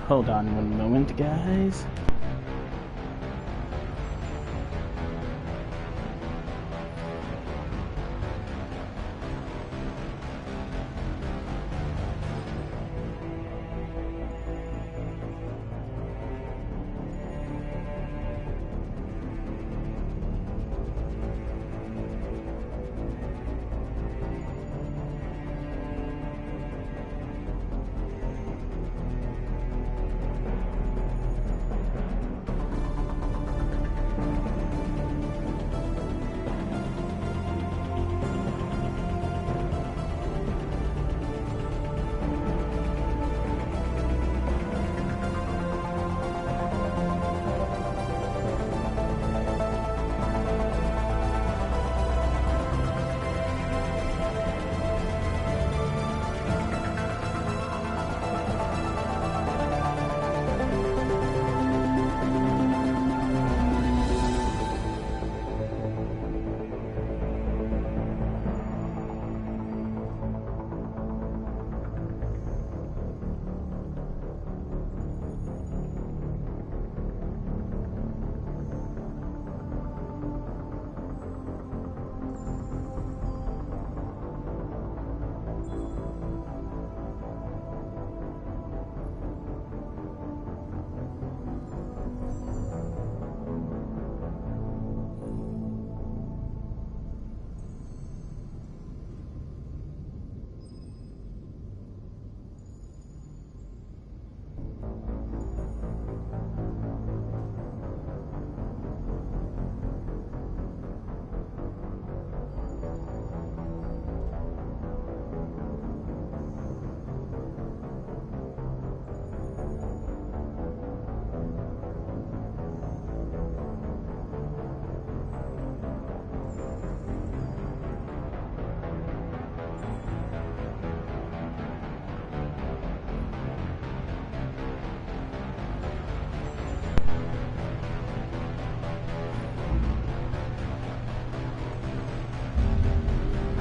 Hold on one moment, guys.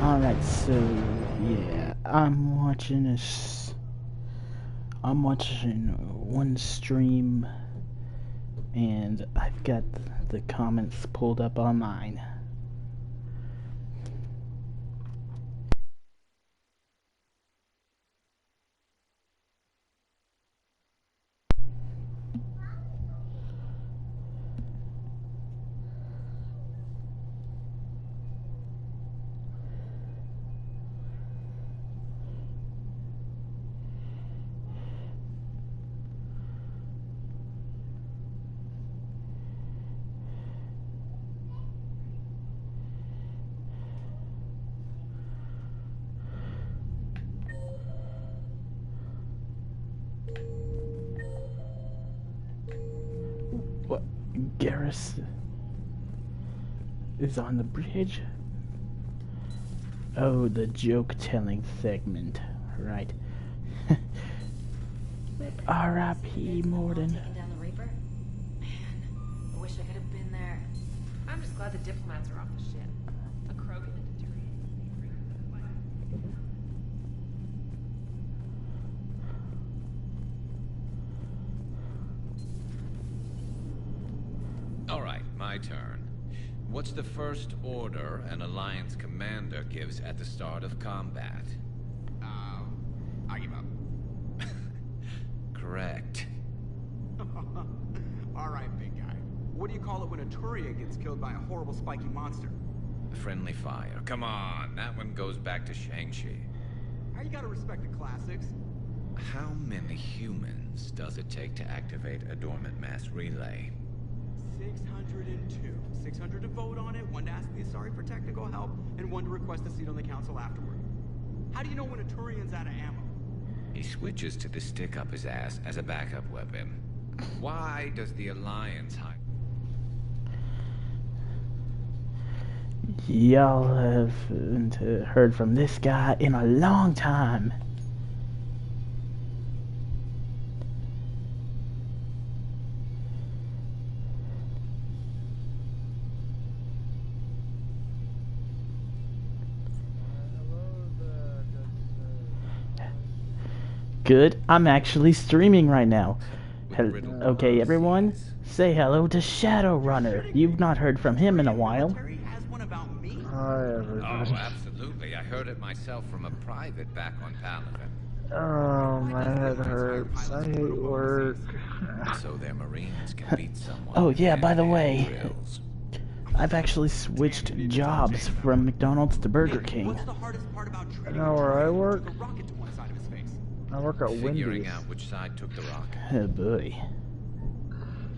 Alright, so yeah, I'm watching one stream and I've got the comments pulled up on mine. What? Garrus is on the bridge? Oh, the joke-telling segment, right. R.I.P. Morden. Taking down the Reaper? Man, I wish I could have been there. I'm just glad the diplomats are off the ship. A Krogan and a Turian. All right, my turn. What's the first order an Alliance commander gives at the start of combat? I give up. Correct. All right, big guy. What do you call it when a Turia gets killed by a horrible spiky monster? Friendly fire. Come on, that one goes back to Shang-Chi. How you gotta respect the classics? How many humans does it take to activate a dormant mass relay? 602. 600 to vote on it, 1 to ask the Asari for technical help, and 1 to request a seat on the council afterward. How do you know when a Turian's out of ammo? He switches to the stick up his ass as a backup weapon. Why does the Alliance hide? Y'all haven't heard from this guy in a long time. Good. I'm actually streaming right now. riddled Okay, everyone, seas. say hello to Shadowrunner. You've not heard from him in a while. Military has one about me? Hi, Oh, everybody. absolutely. I heard it myself from a private back on Paladin. Oh, my head hurts. I hate work. So their Marines can beat someone. Oh, yeah, with by the hand-to-hand way, drills. I've actually switched jobs from McDonald's to Burger King. What's the hardest part about You trading? know where I work? A rocket to one side of his face. I work at Figuring Wendy's. out which side took the rock. Oh boy.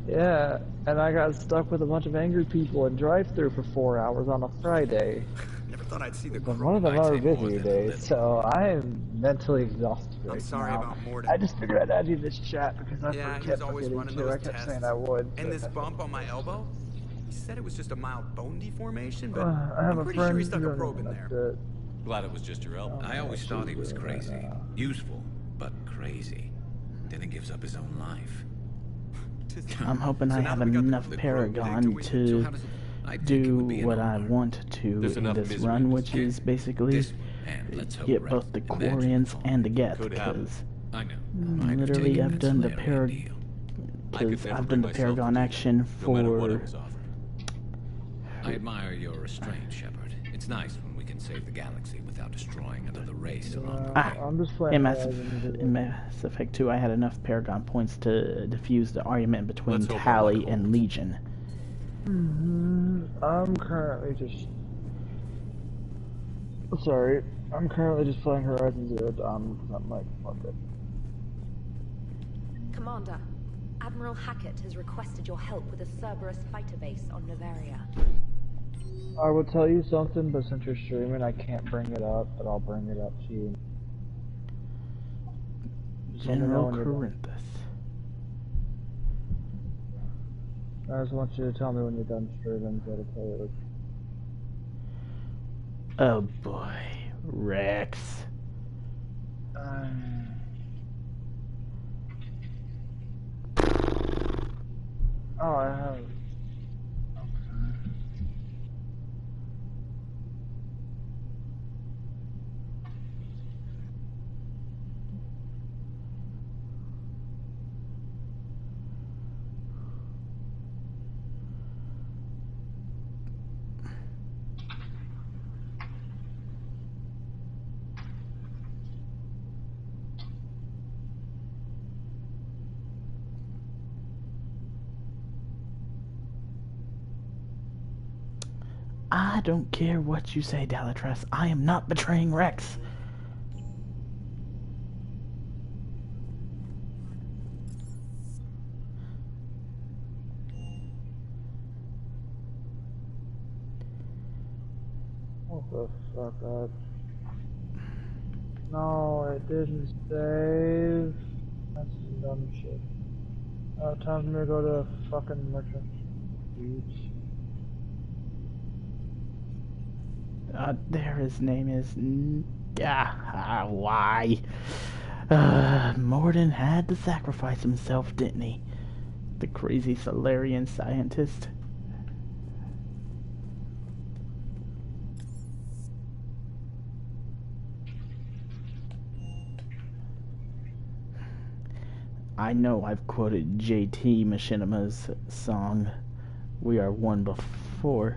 Yeah, and I got stuck with a bunch of angry people in drive-thru for 4 hours on a Friday. Never thought I'd see the But crow. one of them I'd are say more busier than a days, little. so I am mentally exhausted right I'm sorry now. about Morden. I just figured I'd add you to this chat because I Yeah, he kept was always forgetting running to. those I kept tests. saying I would. And but this I bump on my elbow? He said it was just a mild bone deformation, but I have I'm a pretty friend sure he stuck a who probe in that's there. it. Glad it was just your elbow. I always thought he was crazy. Useful, but crazy. Then he gives up his own life. I'm hoping So I now have that we got enough the Paragon so to how does it... I think it do would be an what I honor. want to There's in enough this misery run, in this which game. is basically This, and let's hope get Rex both the imagines Quarians all. and the Geth, Could happen. because I know. I'd have literally taken I've that done the Solarian deal. I could because never I've bring done the myself Paragon to do action that, no matter what I for was offered. I admire your restraint, Shepard. It's nice when we can save the galaxy without destroying another race along the Ah, way. I'm just playing in Mass, Horizon. in Mass Effect 2, I had enough Paragon points to diffuse the argument between Let's hope our Tally luck and holds. Legion. I'm currently just... Sorry. I'm currently just playing Horizon Zero Dawn because I'm like, fuck it. Commander, Admiral Hackett has requested your help with a Cerberus fighter base on Novaria. I will tell you something, but since you're streaming, I can't bring it up, but I'll bring it up to you. Just let me know General when you're done. Corinthus. I just want you to tell me when you're done streaming, so I'll tell you. Oh boy, Rex. Oh, I have. Okay. I don't care what you say, Dalatress. I am not betraying Rex. What the fuck up? No, it didn't save. That's some dumb shit. Time for me to go to fucking merchant. Beach. There his name is. Why? Morden had to sacrifice himself, didn't he? The crazy Solarian scientist. I know I've quoted JT Machinima's song, "We Are One" before,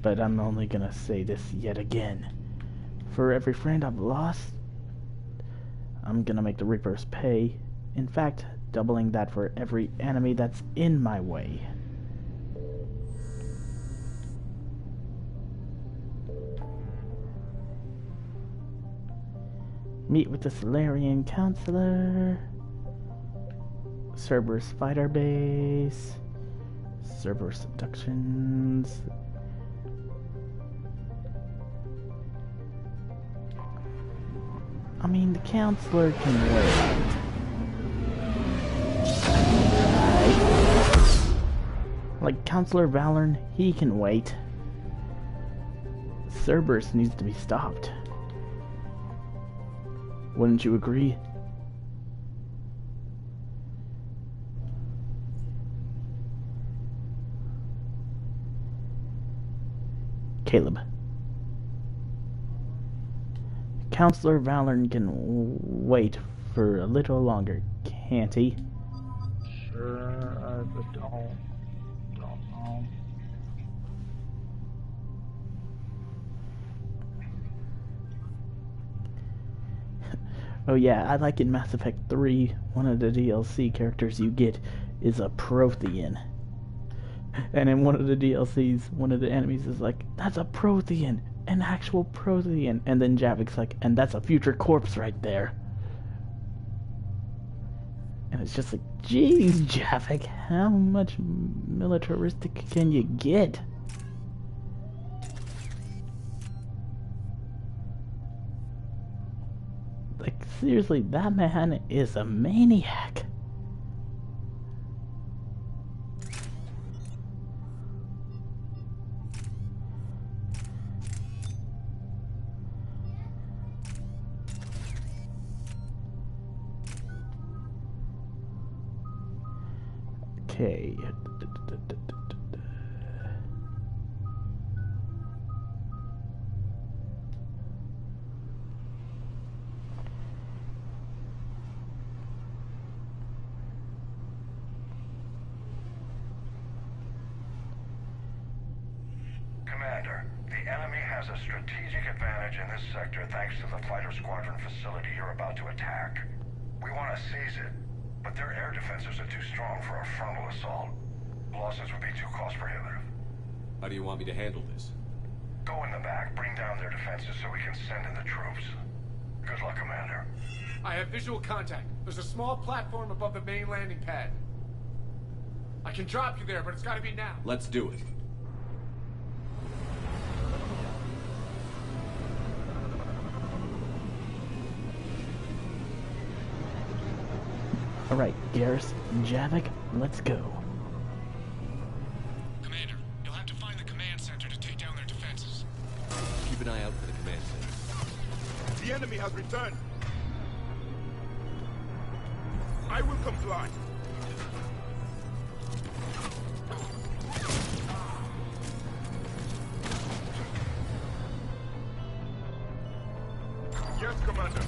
but I'm only gonna say this yet again. For every friend I've lost, I'm gonna make the Reapers pay. In fact, doubling that for every enemy that's in my way. Meet with the Solarian Counselor. Cerberus Fighter Base. Cerberus Abductions. I mean, the Counselor can wait. Right. Like Counselor Valorn, he can wait. Cerberus needs to be stopped. Wouldn't you agree? Caleb. Counselor Valorn can wait for a little longer, Hanty. Sure, I don't know. Oh yeah, I like in Mass Effect 3, one of the DLC characters you get is a Prothean. And in one of the DLCs, one of the enemies is like, that's a Prothean, an actual Prothean. And then Javik's like, and that's a future corpse right there. And it's just like, geez, Javik, how much militaristic can you get? Like, seriously, that man is a maniac. Okay. Commander, the enemy has a strategic advantage in this sector thanks to the fighter squadron facility you're about to attack. We want to seize it, but their air defenses are too strong for a frontal assault. Losses would be too cost prohibitive. How do you want me to handle this? Go in the back, bring down their defenses so we can send in the troops. Good luck, Commander. I have visual contact. There's a small platform above the main landing pad. I can drop you there, but it's gotta be now. Let's do it. Alright, Garrus, Javik, let's go. Commander, you'll have to find the command center to take down their defenses. Keep an eye out for the command center. The enemy has returned. I will comply. Yes, Commander.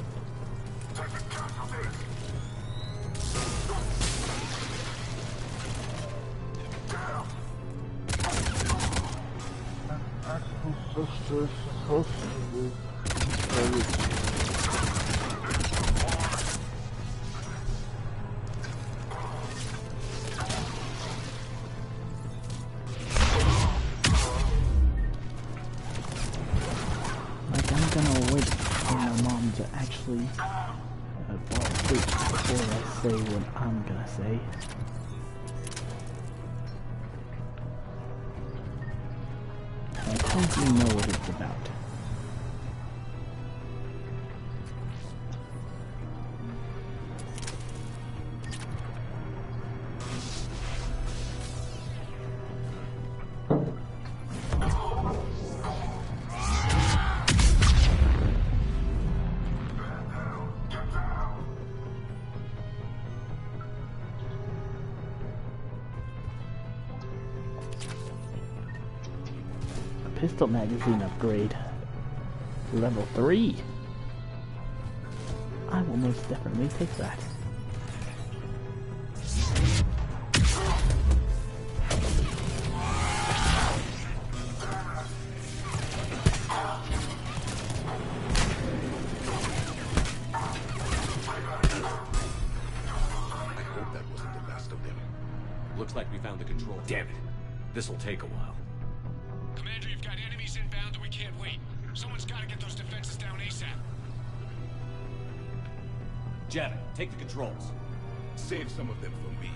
Like, I'm gonna wait for my mom to actually fall asleep before I say what I'm gonna say. I hope you know what it's about. Pistol magazine upgrade. Level 3. I will most definitely take that. I hope that wasn't the last of them. Looks like we found the control. Damn it. This'll take a while. Commander, you've got enemies inbound and we can't wait. Someone's gotta get those defenses down ASAP. Javik, take the controls. Save some of them for me.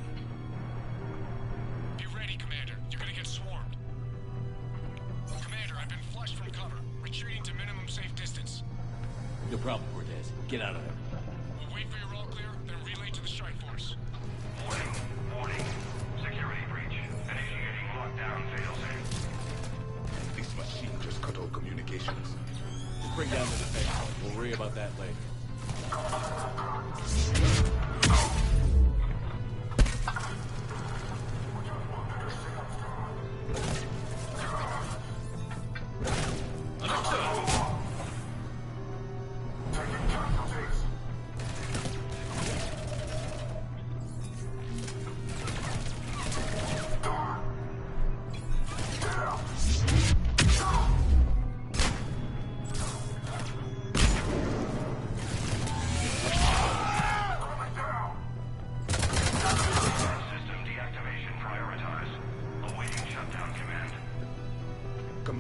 Be ready, Commander. You're gonna get swarmed. Commander, I've been flushed from cover. Retreating to minimum safe distance. No problem, Cortez. Get out of there. We'll wait for your all clear, then relay to the strike force. Warning, warning. Security breach. Initiating lockdown failsafe. This machine just cut all communications. Just bring down the defense. We'll worry about that later.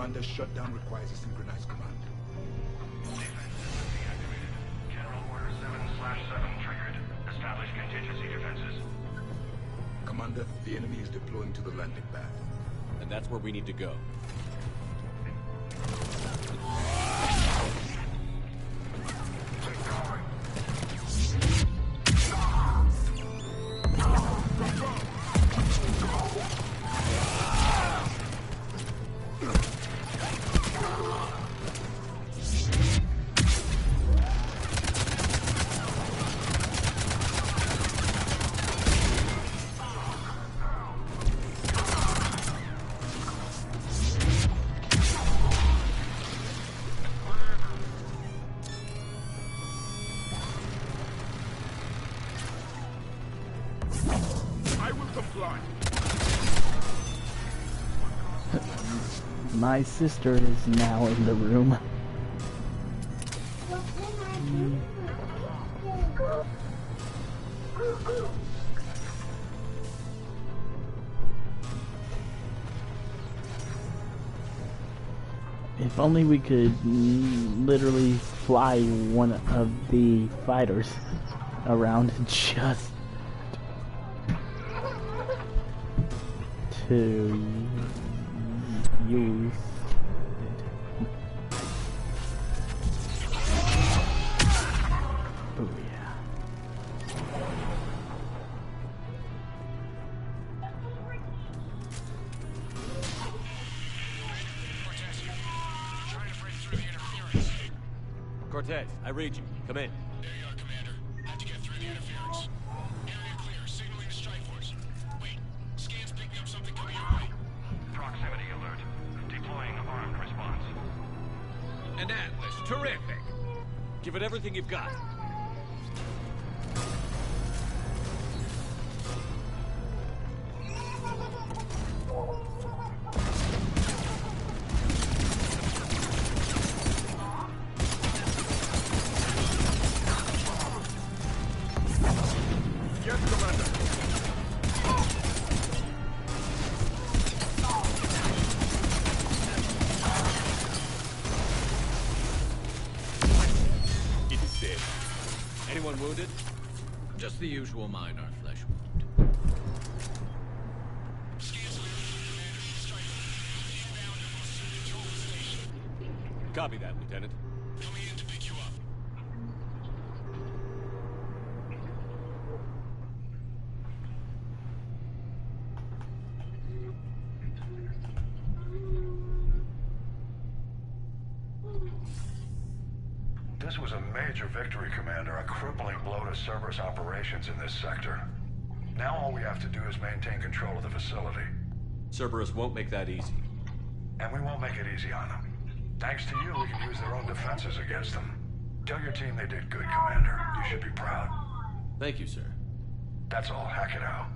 Commander, shutdown requires a synchronized command. Defense system deactivated. General Order 7/7 triggered. Establish contingency defenses. Commander, the enemy is deploying to the landing pad. And that's where we need to go. I will comply. My sister is now in the room. If only we could literally fly one of the fighters around just to use it. Oh yeah. Cortez, I read you. Come in. There you are, Commander. Had to get through the interference. Area clear. Signaling to strike force. Wait. Scan's picking up something coming your way. Proximity alert. Deploying armed response. An Atlas, terrific. Give it everything you've got. Yes, Commander. It is dead. Anyone wounded? Just the usual minor flesh wound. Scan's clear. Commander. Strike force. Inbound and will soon control the station. Copy that, Lieutenant. Coming in to pick you up. This was a major victory, Commander. A crippling blow to Cerberus operations in this sector. Now all we have to do is maintain control of the facility. Cerberus won't make that easy. And we won't make it easy on them. Thanks to you, we can use their own defenses against them. Tell your team they did good, Commander. You should be proud. Thank you, sir. That's all. Hack it out.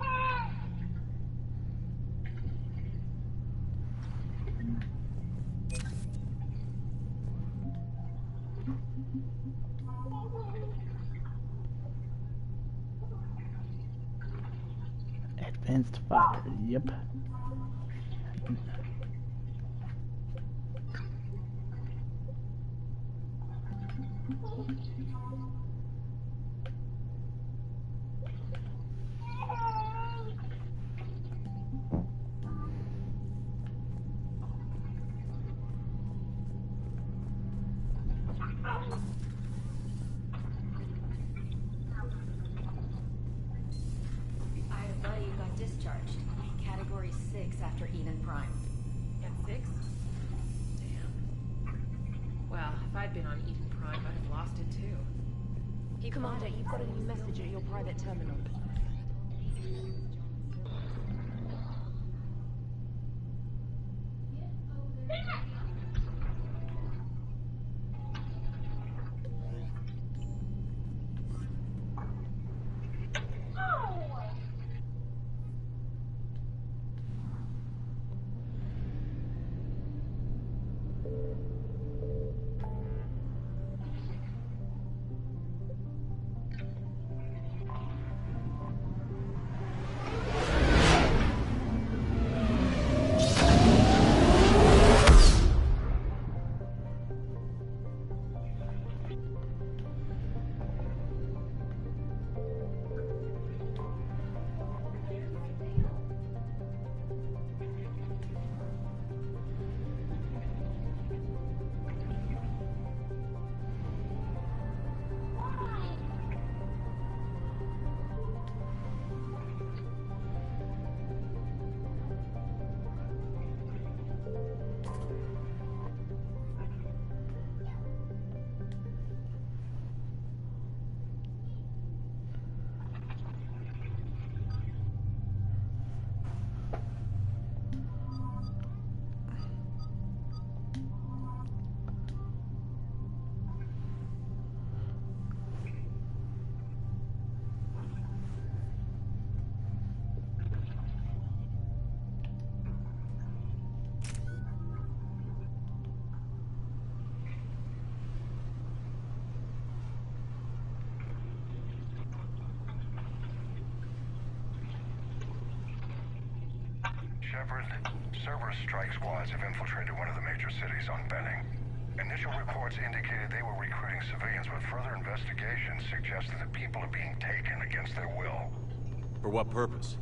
Advanced fighter, yep. Ida Buddy got discharged. Category 6 after Eden Prime. At 6? Damn. Well, if I'd been on Eden Prime, I'd have lost it too. Commander, you've got a new message at your private terminal. Shepard, Cerberus strike squads have infiltrated one of the major cities on Benning. Initial reports indicated they were recruiting civilians, but further investigation suggests that the people are being taken against their will. For what purpose?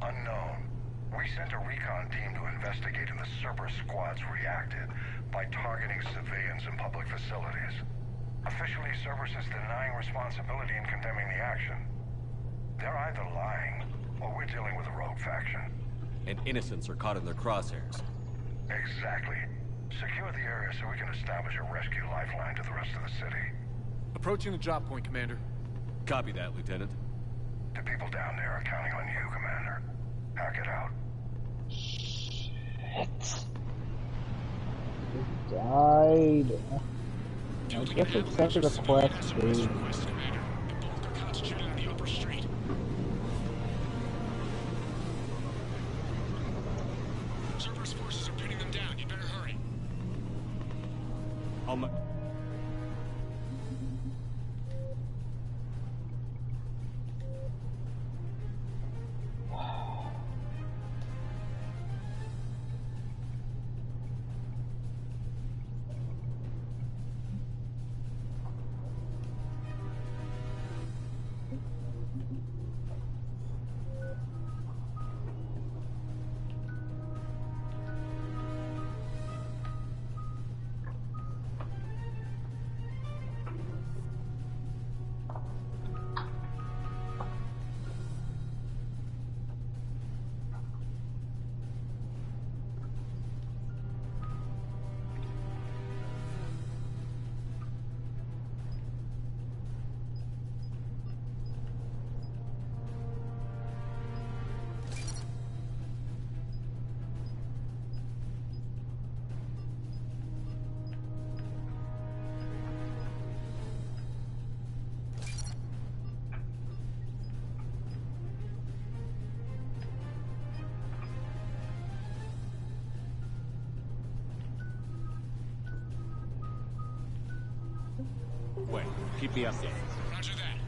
Unknown. We sent a recon team to investigate, and the Cerberus squads reacted by targeting civilians in public facilities. Officially, Cerberus is denying responsibility and condemning the action. They're either lying, or we're dealing with a rogue faction. And innocents are caught in their crosshairs. Exactly. Secure the area so we can establish a rescue lifeline to the rest of the city. Approaching the drop point, Commander. Copy that, Lieutenant. The people down there are counting on you, Commander. Hack it out. Shit. He died. I guess accepted a quest, dude. Cerberus forces are pinning them down. You better hurry. Wait, keep me updated. Roger that.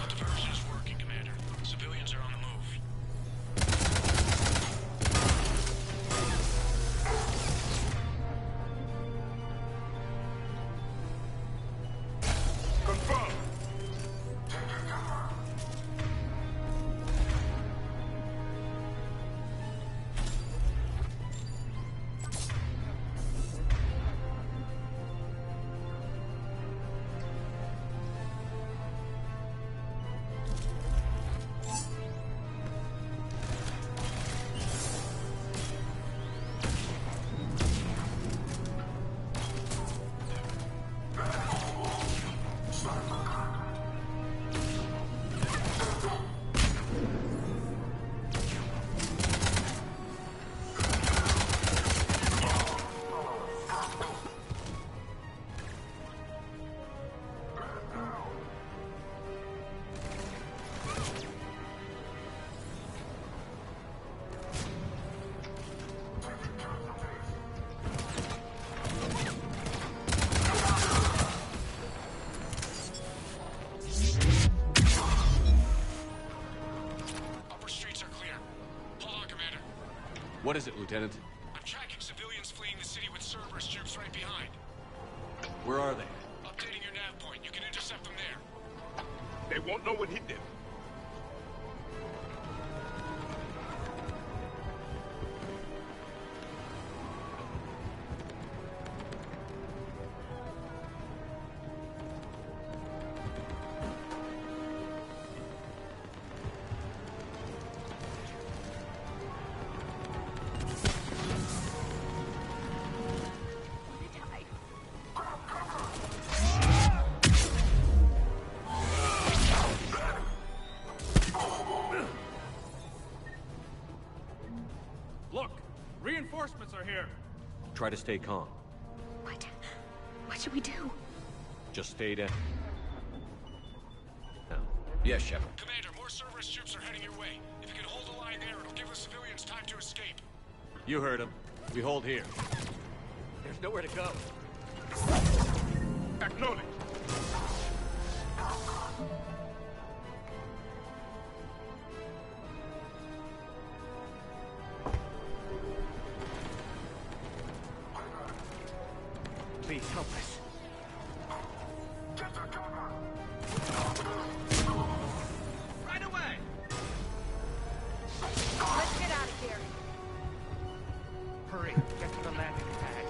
Diversion is working, Commander. Civilians are on the move. What is it, Lieutenant? I'm tracking civilians fleeing the city with Cerberus troops right behind. Where are they? Updating your nav point. You can intercept them there. They won't know what hit them. Look, reinforcements are here. Try to stay calm. What should we do? Just stay down. Yes, Shepard. Commander, more Cerberus ships are heading your way. If you can hold the line there, it'll give the civilians time to escape. You heard him. We hold here. There's nowhere to go. Acknowledge. Please help us. Right away! Let's get out of here. Hurry, get to the landing pad.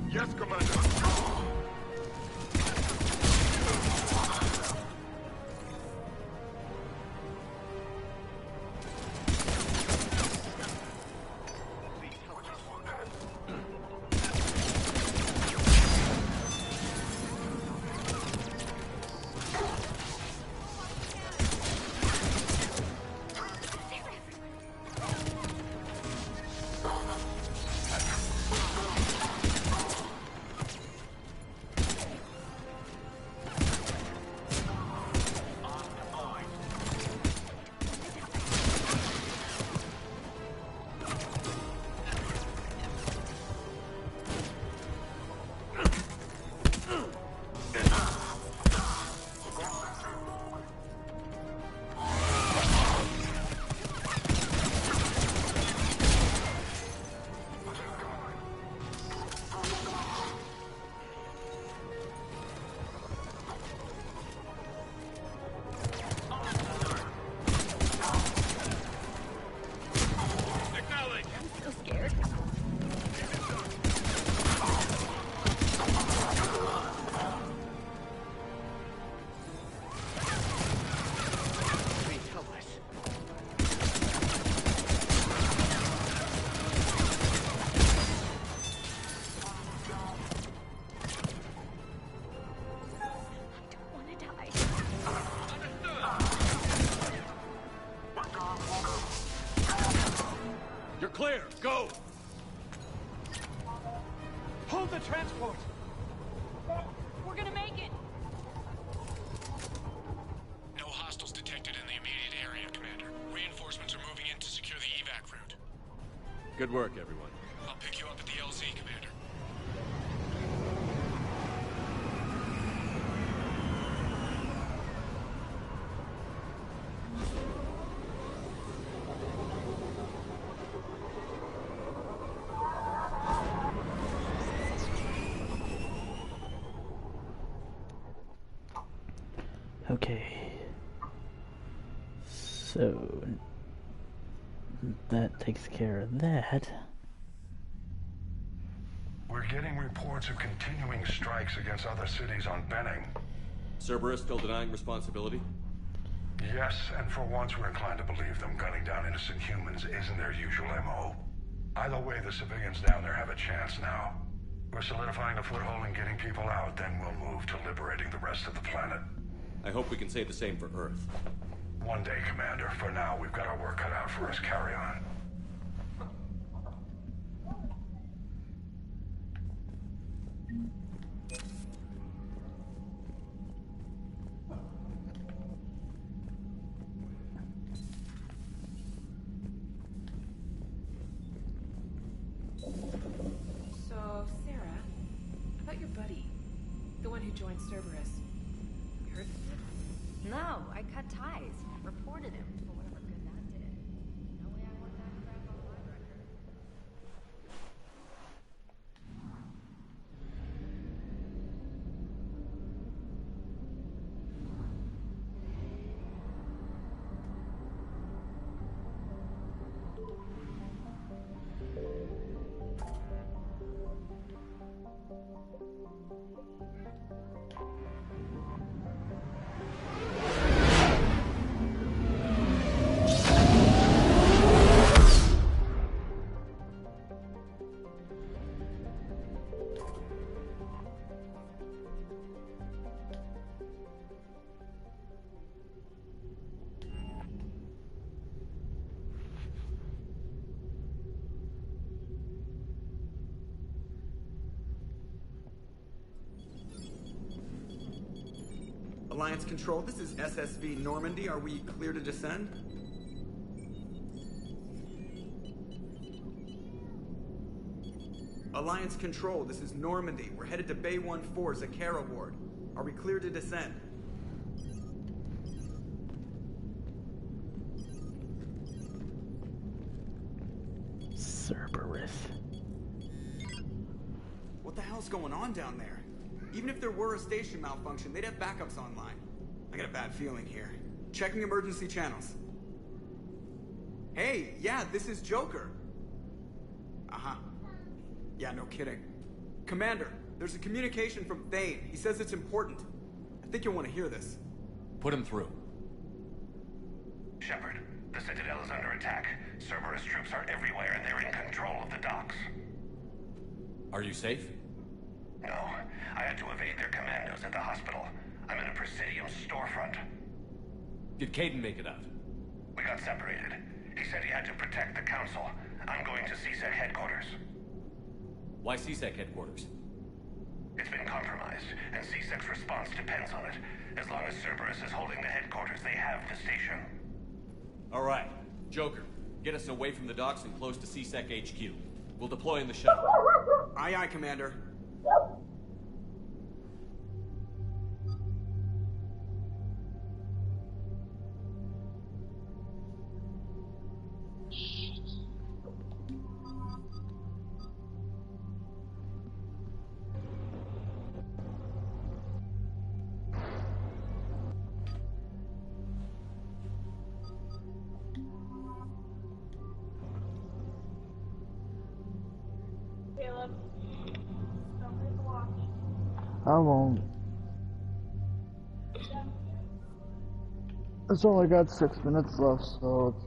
Yes, Commander. You're clear. Go. Hold the transport! We're gonna make it! No hostiles detected in the immediate area, Commander. Reinforcements are moving in to secure the evac route. Good work, everyone. I'll pick you up at the LZ, Commander. Okay. So that takes care of that. We're getting reports of continuing strikes against other cities on Benning. Cerberus still denying responsibility? Yes, and for once we're inclined to believe them. Gunning down innocent humans isn't their usual MO. Either way, the civilians down there have a chance now. We're solidifying a foothold and getting people out, then we'll move to liberating the rest of the planet. I hope we can say the same for Earth. One day, Commander. For now, we've got our work cut out for us. Carry on. So, Sarah, about your buddy, the one who joined Cerberus. You heard from him? No, I cut ties. Reported him for whatever good that Alliance Control, this is SSV Normandy. Are we clear to descend? Alliance Control, this is Normandy. We're headed to Bay 1-4, Zakara Ward. Are we clear to descend? Cerberus. What the hell's going on down there? Even if there were a station malfunction, they'd have backups online. I got a bad feeling here. Checking emergency channels. Hey, yeah, this is Joker. Uh-huh. Yeah, no kidding. Commander, there's a communication from Thane. He says it's important. I think you'll want to hear this. Put him through. Shepard, the Citadel is under attack. Cerberus troops are everywhere and they're in control of the docks. Are you safe? No, I had to evade their commandos at the hospital. I'm in a Presidium storefront. Did Caden make it out? We got separated. He said he had to protect the Council. I'm going to CSEC headquarters. Why CSEC headquarters? It's been compromised, and CSEC's response depends on it. As long as Cerberus is holding the headquarters, they have the station. All right. Joker, get us away from the docks and close to CSEC HQ. We'll deploy in the shuttle. Aye, aye, Commander. I won't. It's only got 6 minutes left, so it's...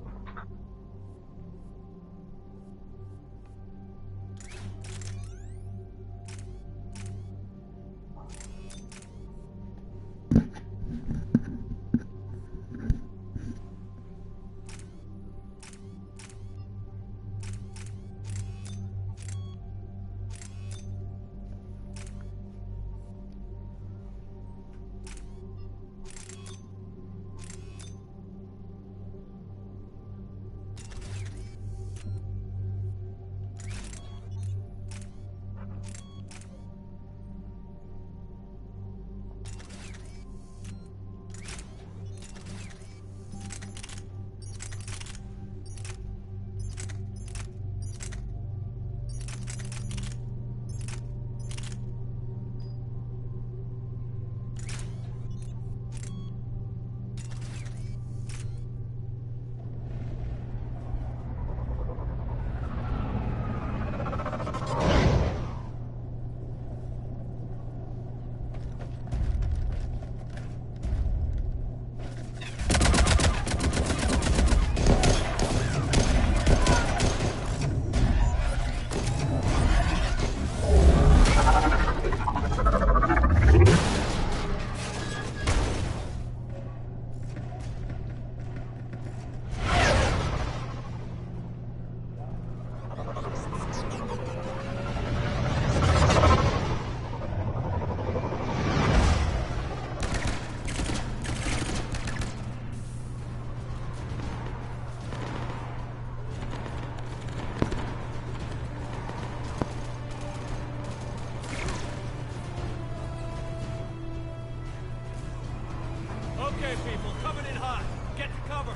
Okay, people, coming in hot. Get to cover.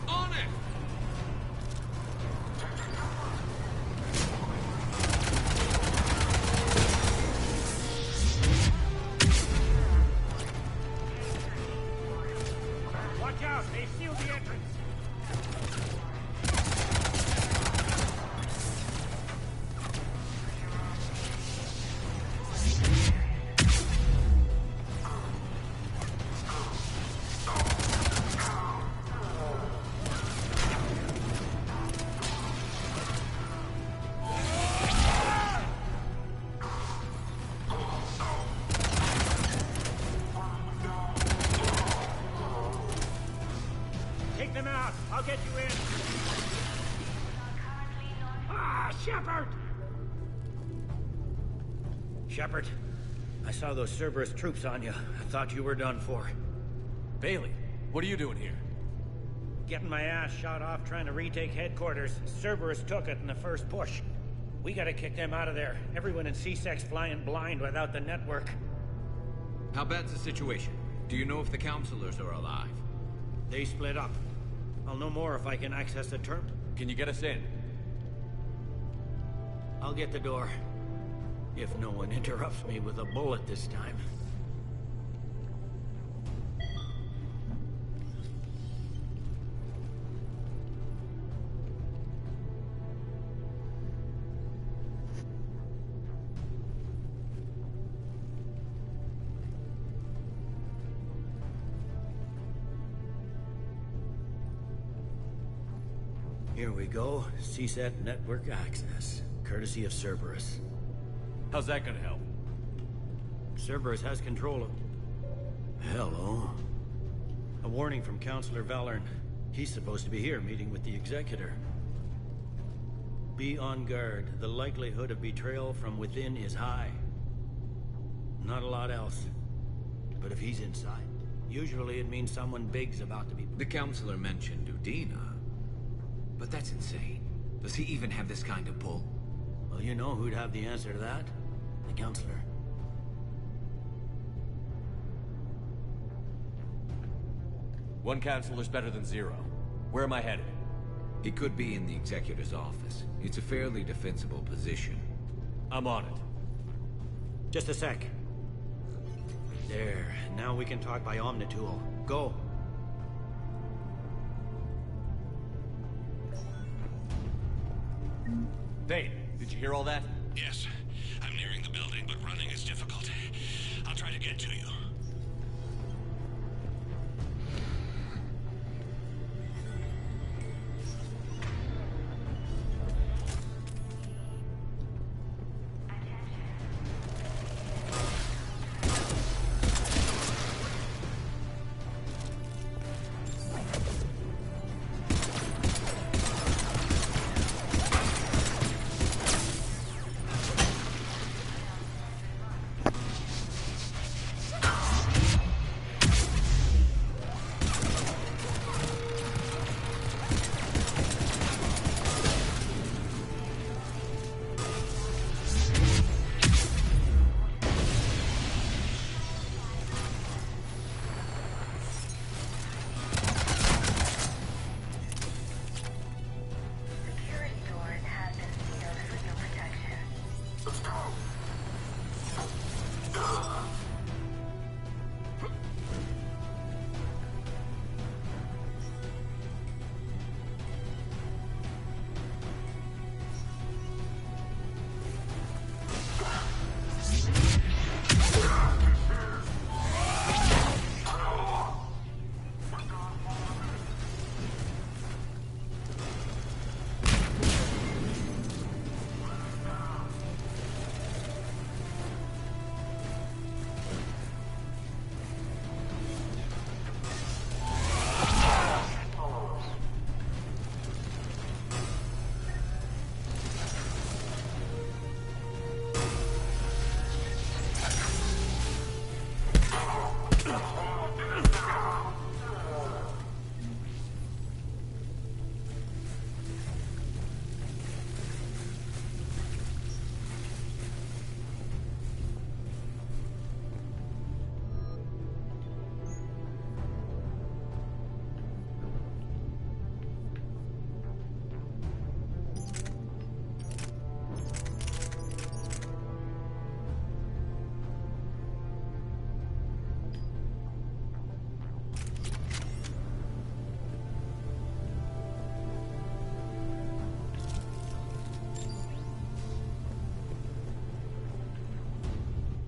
On it! Watch out, they sealed the entrance. Take them out. I'll get you in. Ah, Shepard! Shepard, I saw those Cerberus troops on you. I thought you were done for. Bailey, what are you doing here? Getting my ass shot off trying to retake headquarters. Cerberus took it in the first push. We gotta kick them out of there. Everyone in C-Sec's flying blind without the network. How bad's the situation? Do you know if the counselors are alive? They split up. I'll know more if I can access the term. Can you get us in? I'll get the door. If no one interrupts me with a bullet this time. Here we go. CSAT network access. Courtesy of Cerberus. How's that gonna help? Cerberus has control of... Hello. A warning from Counselor Valern. He's supposed to be here meeting with the Executor. Be on guard. The likelihood of betrayal from within is high. Not a lot else. But if he's inside, usually it means someone big's about to be... The Counselor mentioned Udina. But that's insane. Does he even have this kind of pull? Well, you know who'd have the answer to that? The Counselor. One counselor's better than zero. Where am I headed? He could be in the Executor's office. It's a fairly defensible position. I'm on it. Just a sec. There. Now we can talk by Omnitool. Go. Thane, did you hear all that? Yes. I'm nearing the building, but running is difficult. I'll try to get to you.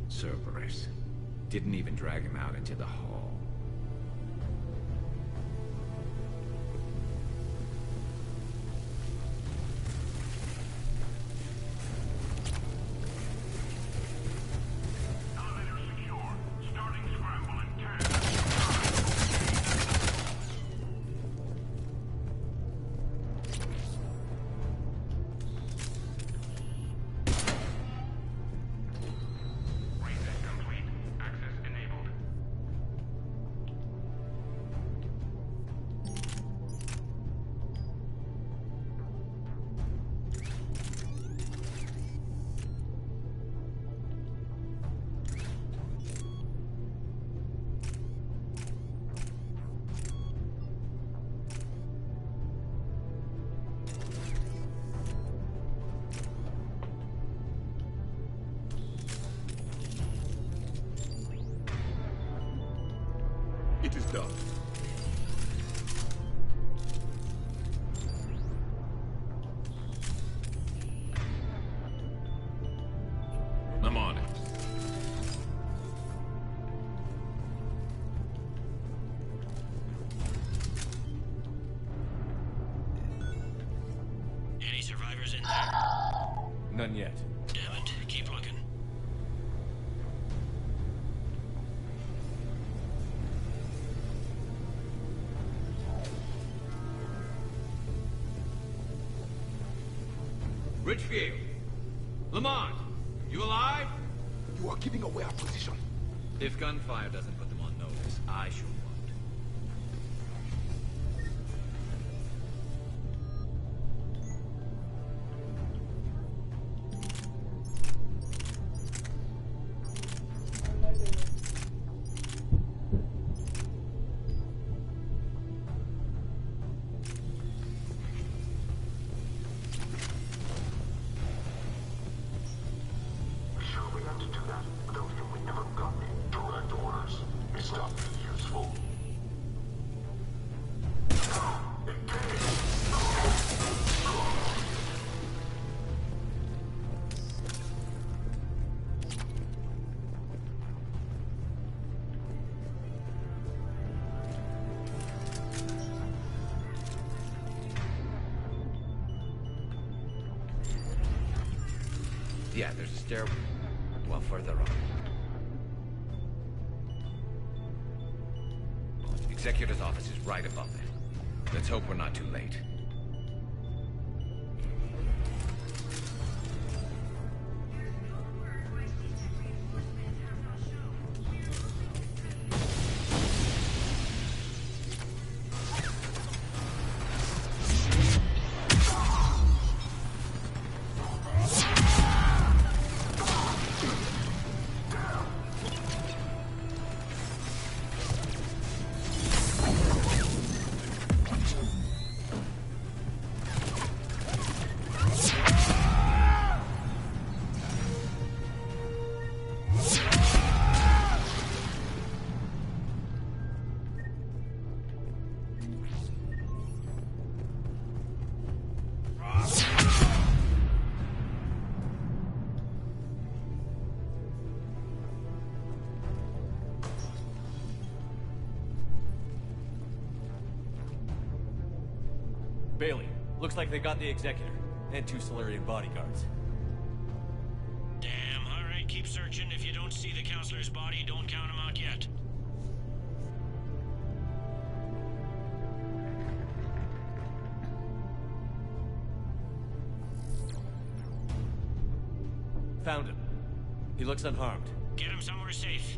Cerberus. Didn't even drag him out into the hall. Complete. It is done. I'm on it. Any survivors in there? None yet. Damn it. Keep looking. Richfield! Lamont! You alive? You are giving away our position. If gunfire doesn't put them on notice, I sure won't. Sure we have to do that without him. We never got any direct orders. It's not being useful. Yeah, there's a stairwell. Well, further on. Executor's office is right above it. Let's hope we're not too late. Bailey, looks like they got the Executor and 2 Solarian bodyguards. Damn. All right, keep searching. If you don't see the counselor's body, don't count him out yet. Found him. He looks unharmed. Get him somewhere safe.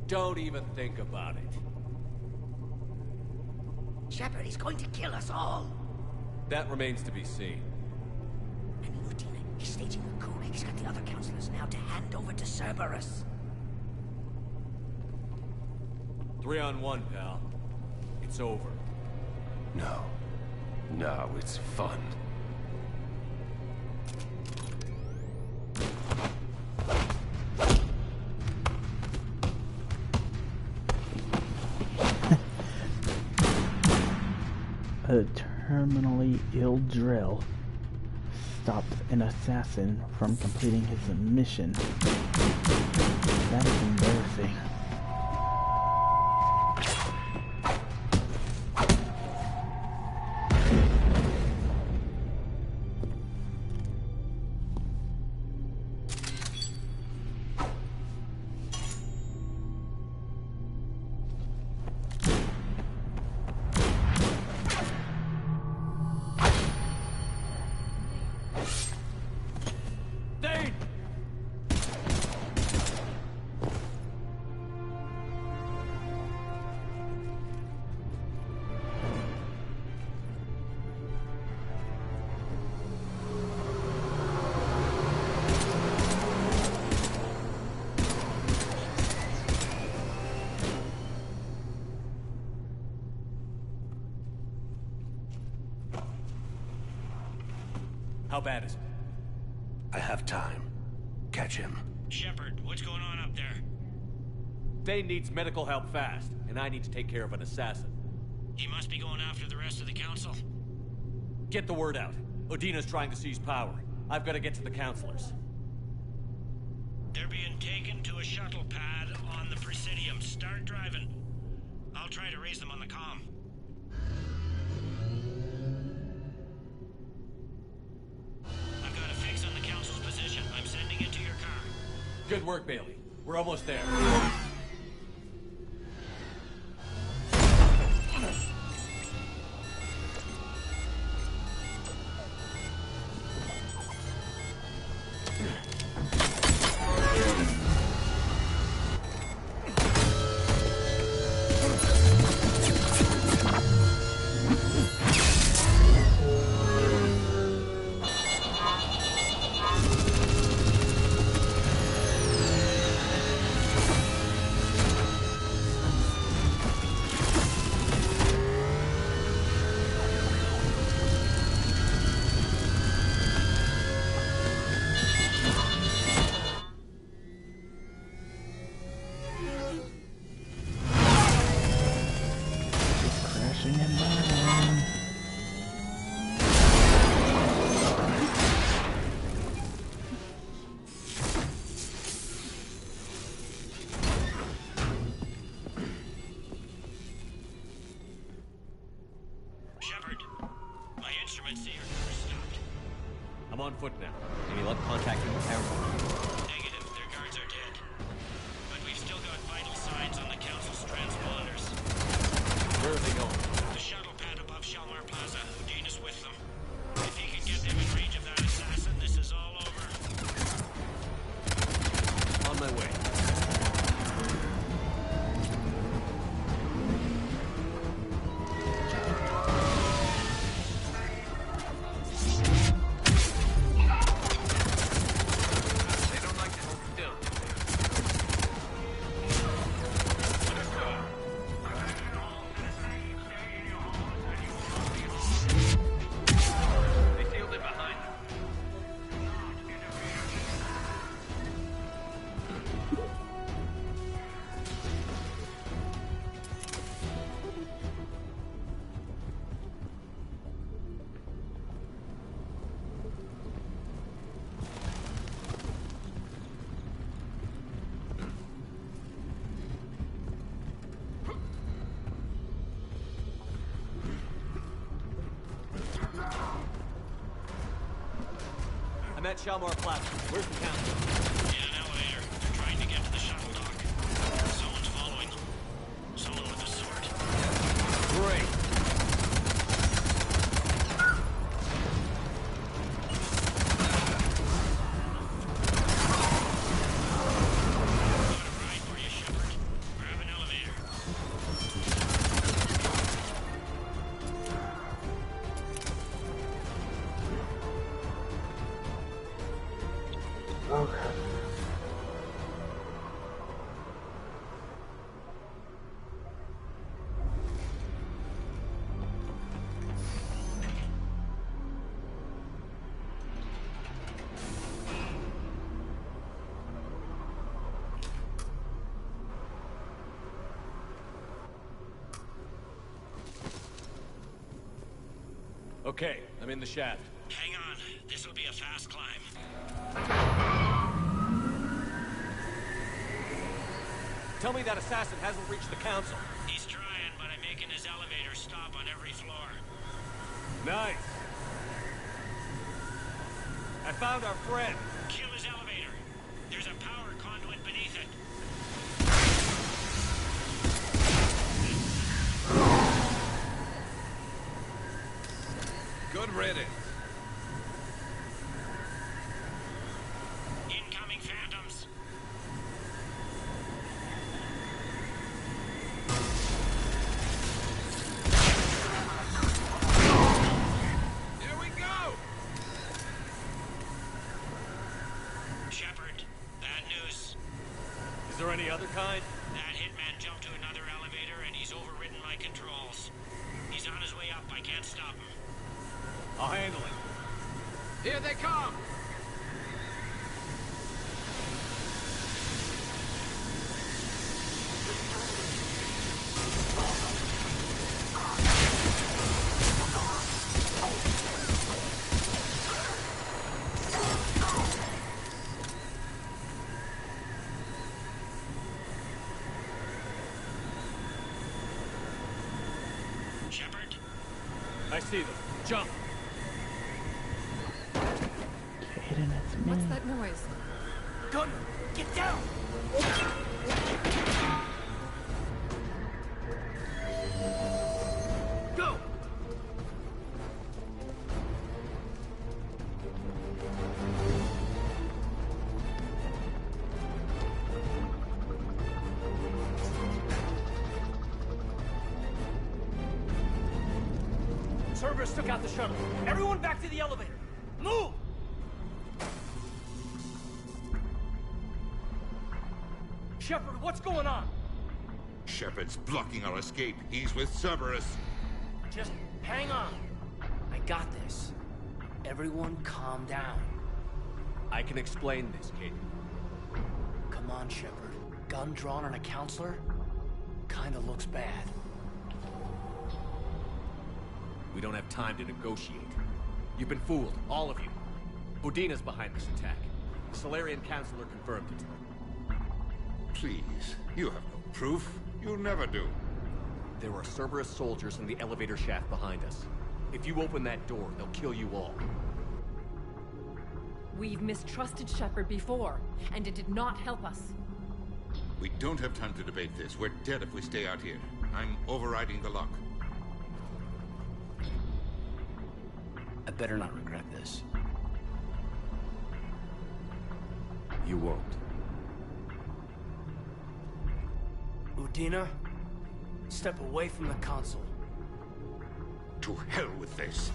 Don't even think about it. Shepard, he's going to kill us all. That remains to be seen. And Mutin, he's staging a coup. He's got the other counselors now to hand over to Cerberus. 3-on-1, pal. It's over. No. No, it's fun. A terminally ill drill stopped an assassin from completing his mission. That is embarrassing. bad is it? I have time. Catch him. Shepard, what's going on up there? Thane needs medical help fast, and I need to take care of an assassin. He must be going after the rest of the council. Get the word out. Odina's trying to seize power. I've got to get to the councilors. They're being taken to a shuttle pad on the Presidium. Start driving. I'll try to raise them on the comm. I've got a fix on the council's position. I'm sending it to your car. Good work, Bailey. We're almost there. I'm on foot now. Any luck contacting the town? Negative. Their guards are dead. But we've still got vital signs on the council's transponders. Where are they going? The shuttle pad above Shalmar Plaza. Udina's with them. If he can get them in range of that assassin, this is all over. On my way. I'm at Shalmar Plaza. Where's the council? In an elevator. They're trying to get to the shuttle dock. Someone's following them. Someone with a sword. Great. Okay, I'm in the shaft. Hang on. This'll be a fast climb. Tell me that assassin hasn't reached the council. He's trying, but I'm making his elevator stop on every floor. Nice. I found our friend. Kill his elevator. There's a power conduit beneath it. Good riddance. Incoming phantoms. Here we go! Shepard, bad news. Is there any other kind? That hitman jumped to another elevator and he's overridden my controls. He's on his way up. I can't stop him. I'll handle it. Here they come! Shepard? I see them. Jump! Hayden, it's me. What's that noise? Gunner, get down! Go! Cerberus took out the shuttle. Everyone back to the elevator. Move! Shepard, what's going on? Shepard's blocking our escape. He's with Cerberus. Just hang on. I got this. Everyone calm down. I can explain this, kid. Come on, Shepard. Gun drawn on a counselor? Kinda looks bad. We don't have time to negotiate. You've been fooled, all of you. Udina's behind this attack. The Salarian Counselor confirmed it. Please, you have no proof. You never do. There are Cerberus soldiers in the elevator shaft behind us. If you open that door, they'll kill you all. We've mistrusted Shepard before, and it did not help us. We don't have time to debate this. We're dead if we stay out here. I'm overriding the lock. I better not regret this. You won't. Udina, step away from the console. To hell with this.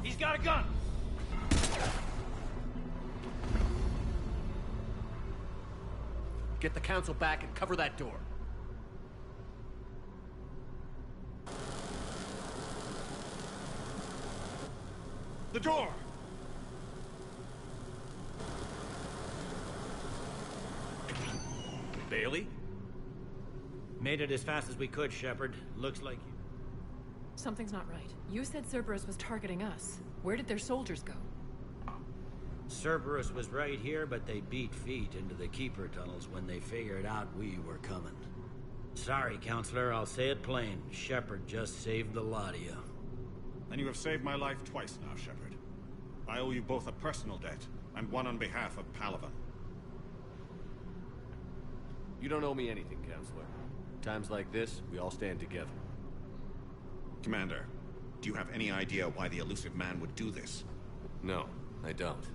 He's got a gun! Get the Council back and cover that door. The door! Bailey? Made it as fast as we could, Shepard. Looks like you... Something's not right. You said Cerberus was targeting us. Where did their soldiers go? Cerberus was right here, but they beat feet into the Keeper tunnels when they figured out we were coming. Sorry, Counselor, I'll say it plain. Shepard just saved the lot of you. Then you have saved my life twice now, Shepard. I owe you both a personal debt, and one on behalf of Palaven. You don't owe me anything, Counselor. Times like this, we all stand together. Commander, do you have any idea why the elusive man would do this? No, I don't.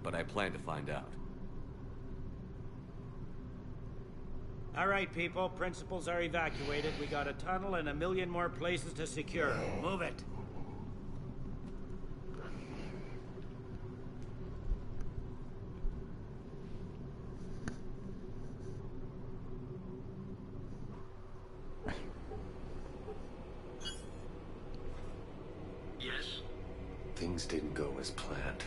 But I plan to find out. All right, people. Principals are evacuated. We got a tunnel and 1 million more places to secure. Move it. Yes? Things didn't go as planned.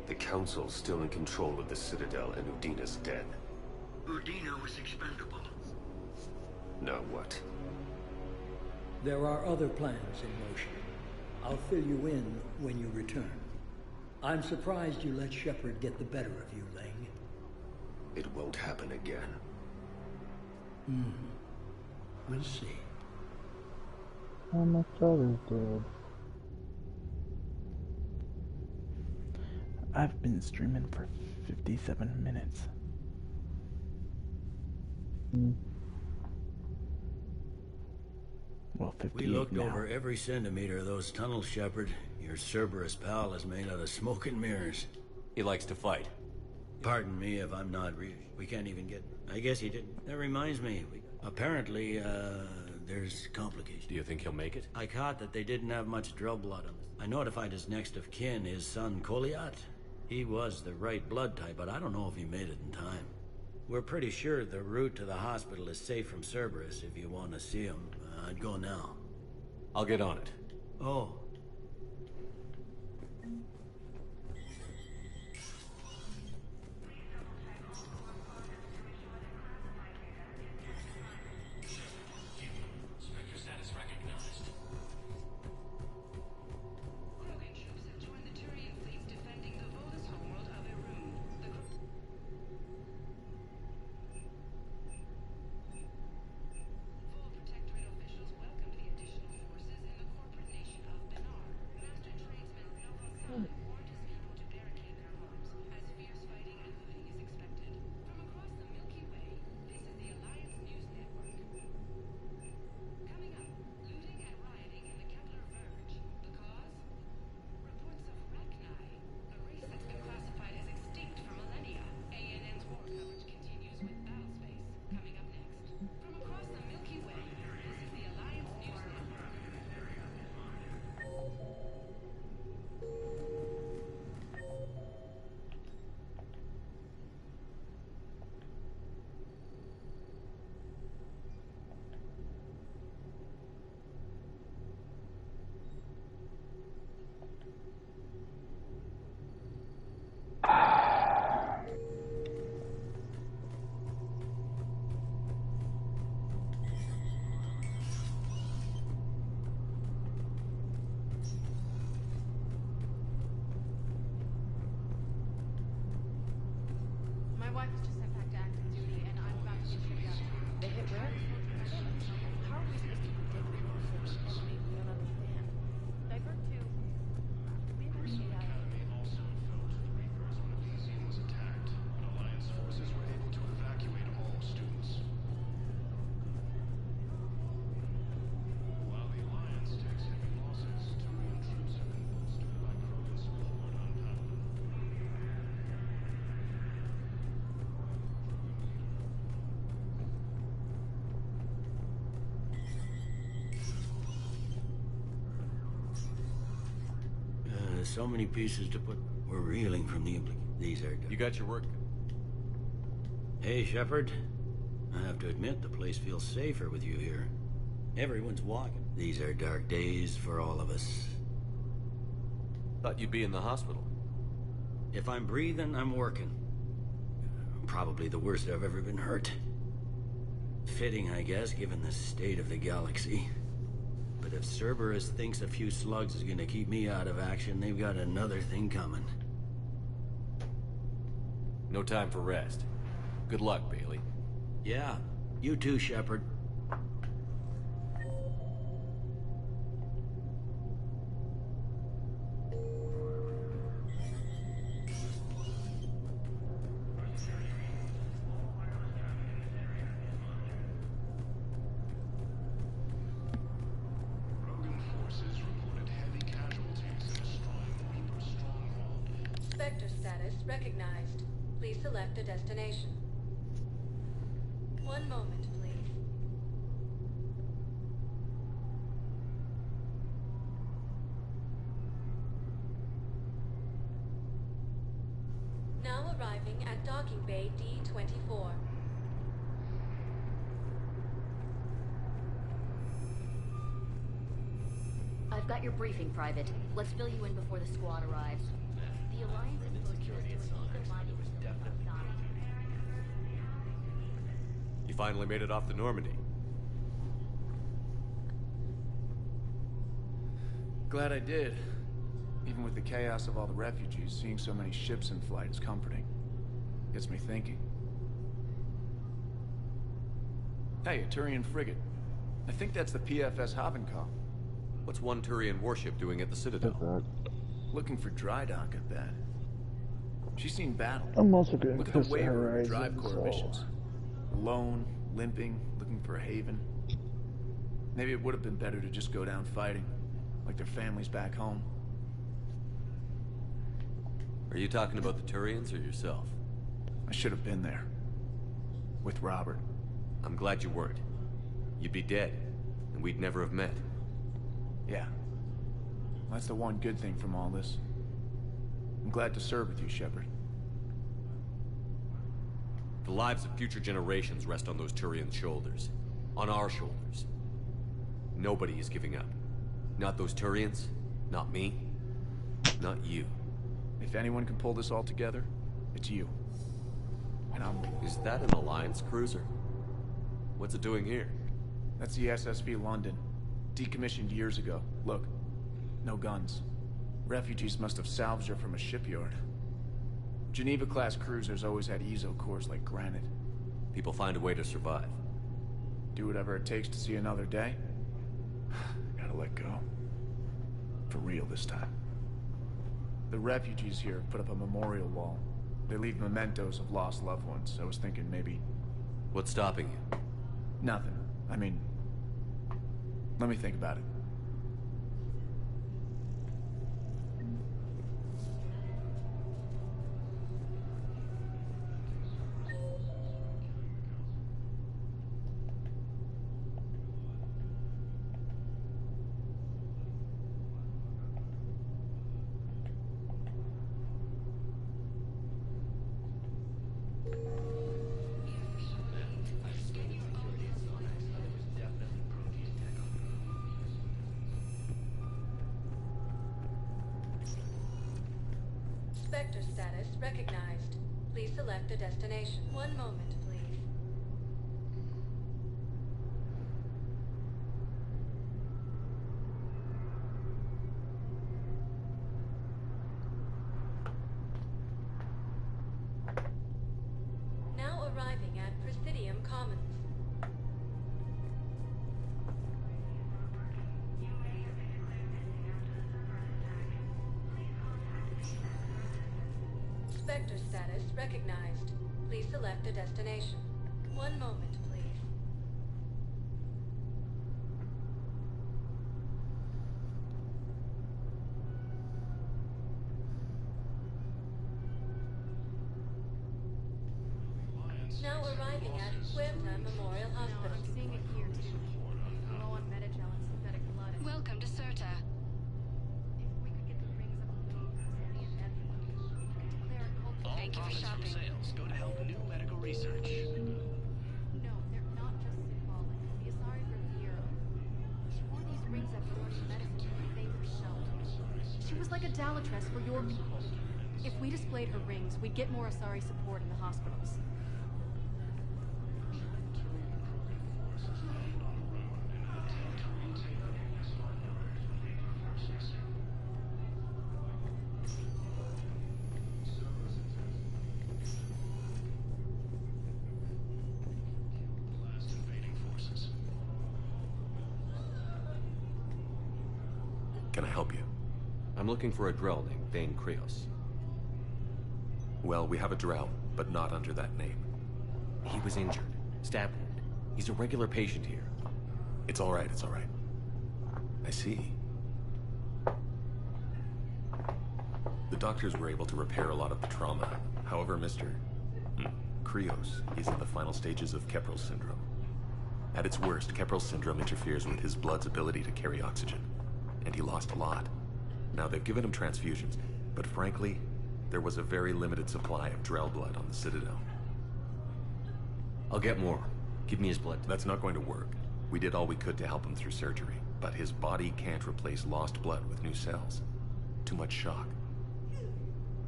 The Council's still in control of the Citadel and Udina's dead. Udina was expendable. Now what? There are other plans in motion. I'll fill you in when you return. I'm surprised you let Shepard get the better of you, Ling. It won't happen again. We'll see. How much others did? I've been streaming for 57 minutes. Well, 58 We looked now. over every centimeter of those tunnels, Shepard. Your Cerberus pal is made out of smoke and mirrors. He likes to fight. Pardon me if I'm not we can't even get... I guess he didn't. That reminds me. Apparently, there's complications. Do you think he'll make it? I caught that they didn't have much drill blood on this. I notified his next of kin, his son Koliat. He was the right blood type, but I don't know if he made it in time. We're pretty sure the route to the hospital is safe from Cerberus if you want to see him. I'd go now. I'll get on it. Oh. My wife was just sent back to active duty, and I'm about to get shipped out. They hit where? How are we supposed to predict the force of the enemy? We don't understand. Divert to... also felt the Reapers when Elysium was attacked, but Alliance forces were able to evacuate all students. While the Alliance takes heavy losses, Turian troops have been bolstered by Krogan's Bloodward Unpaladin. So many pieces to put. We're reeling from the These are... You got your work? Hey, Shepard. I have to admit, the place feels safer with you here. Everyone's walking. These are dark days for all of us. Thought you'd be in the hospital. If I'm breathing, I'm working. Probably the worst I've ever been hurt. Fitting, I guess, given the state of the galaxy. But if Cerberus thinks a few slugs is gonna keep me out of action, they've got another thing coming. No time for rest. Good luck, Bailey. Yeah, you too, Shepard. Spectre status recognized. Please select a destination. One moment, please. Now arriving at Docking Bay D-24. I've got your briefing, Private. Let's fill you in before the squad arrives. The Alliance is posting us to an eagle-eyed outside. You finally made it off the Normandy. Glad I did. Even with the chaos of all the refugees, seeing so many ships in flight is comforting. Gets me thinking. Hey, a Turian frigate. I think that's the PFS Havenkopf. What's one Turian warship doing at the Citadel? Looking for dry dock, I bet. She's seen battle. I'm also getting Look at pissed the at waiver Horizon, of Drive Corps so... missions. Alone, limping, looking for a haven. Maybe it would have been better to just go down fighting, like their families back home. Are you talking about the Turians or yourself? I should have been there. With Robert. I'm glad you weren't. You'd be dead, and we'd never have met. Yeah. That's the one good thing from all this. I'm glad to serve with you, Shepard. The lives of future generations rest on those Turians' shoulders. On our shoulders. Nobody is giving up. Not those Turians, not me, not you. If anyone can pull this all together, it's you. And Is that an Alliance cruiser? What's it doing here? That's the SSV London. Decommissioned years ago. Look. No guns. Refugees must have salvaged her from a shipyard. Geneva-class cruisers always had ezo cores like granite. People find a way to survive. Do whatever it takes to see another day. Gotta let go. For real this time. The refugees here put up a memorial wall. They leave mementos of lost loved ones. I was thinking maybe... What's stopping you? Nothing. I mean... Let me think about it. Spectre status recognized. Please select a destination. One moment, please. Now arriving at Presidium Commons. Spectre status recognized. Please select a destination. One moment, please. Now arriving at Huerta Memorial Hospital. I'm seeing it here too. Low on Metagel and synthetic blood. Welcome to Serta. If we could get the rings up the road, we could declare a cult. Thank you for shopping. Sales go to help new medical research. No, they're not just symbolic. The Asari Riviera. She wore these rings after learning medicine to save herself. She was like a Dalatress for your people. If we displayed her rings, we'd get more Asari support in the hospitals. Can I help you? I'm looking for a Drell named Thane Krios. Well, we have a Drell, but not under that name. He was injured. Stab wound. He's a regular patient here. It's all right, it's all right. I see. The doctors were able to repair a lot of the trauma. However, Mr. Krios is in the final stages of Keprel's syndrome. At its worst, Keprel's syndrome interferes with his blood's ability to carry oxygen. And he lost a lot. Now, they've given him transfusions, but frankly, there was a very limited supply of Drell blood on the Citadel. I'll get more. Give me his blood. That's not going to work. We did all we could to help him through surgery, but his body can't replace lost blood with new cells. Too much shock.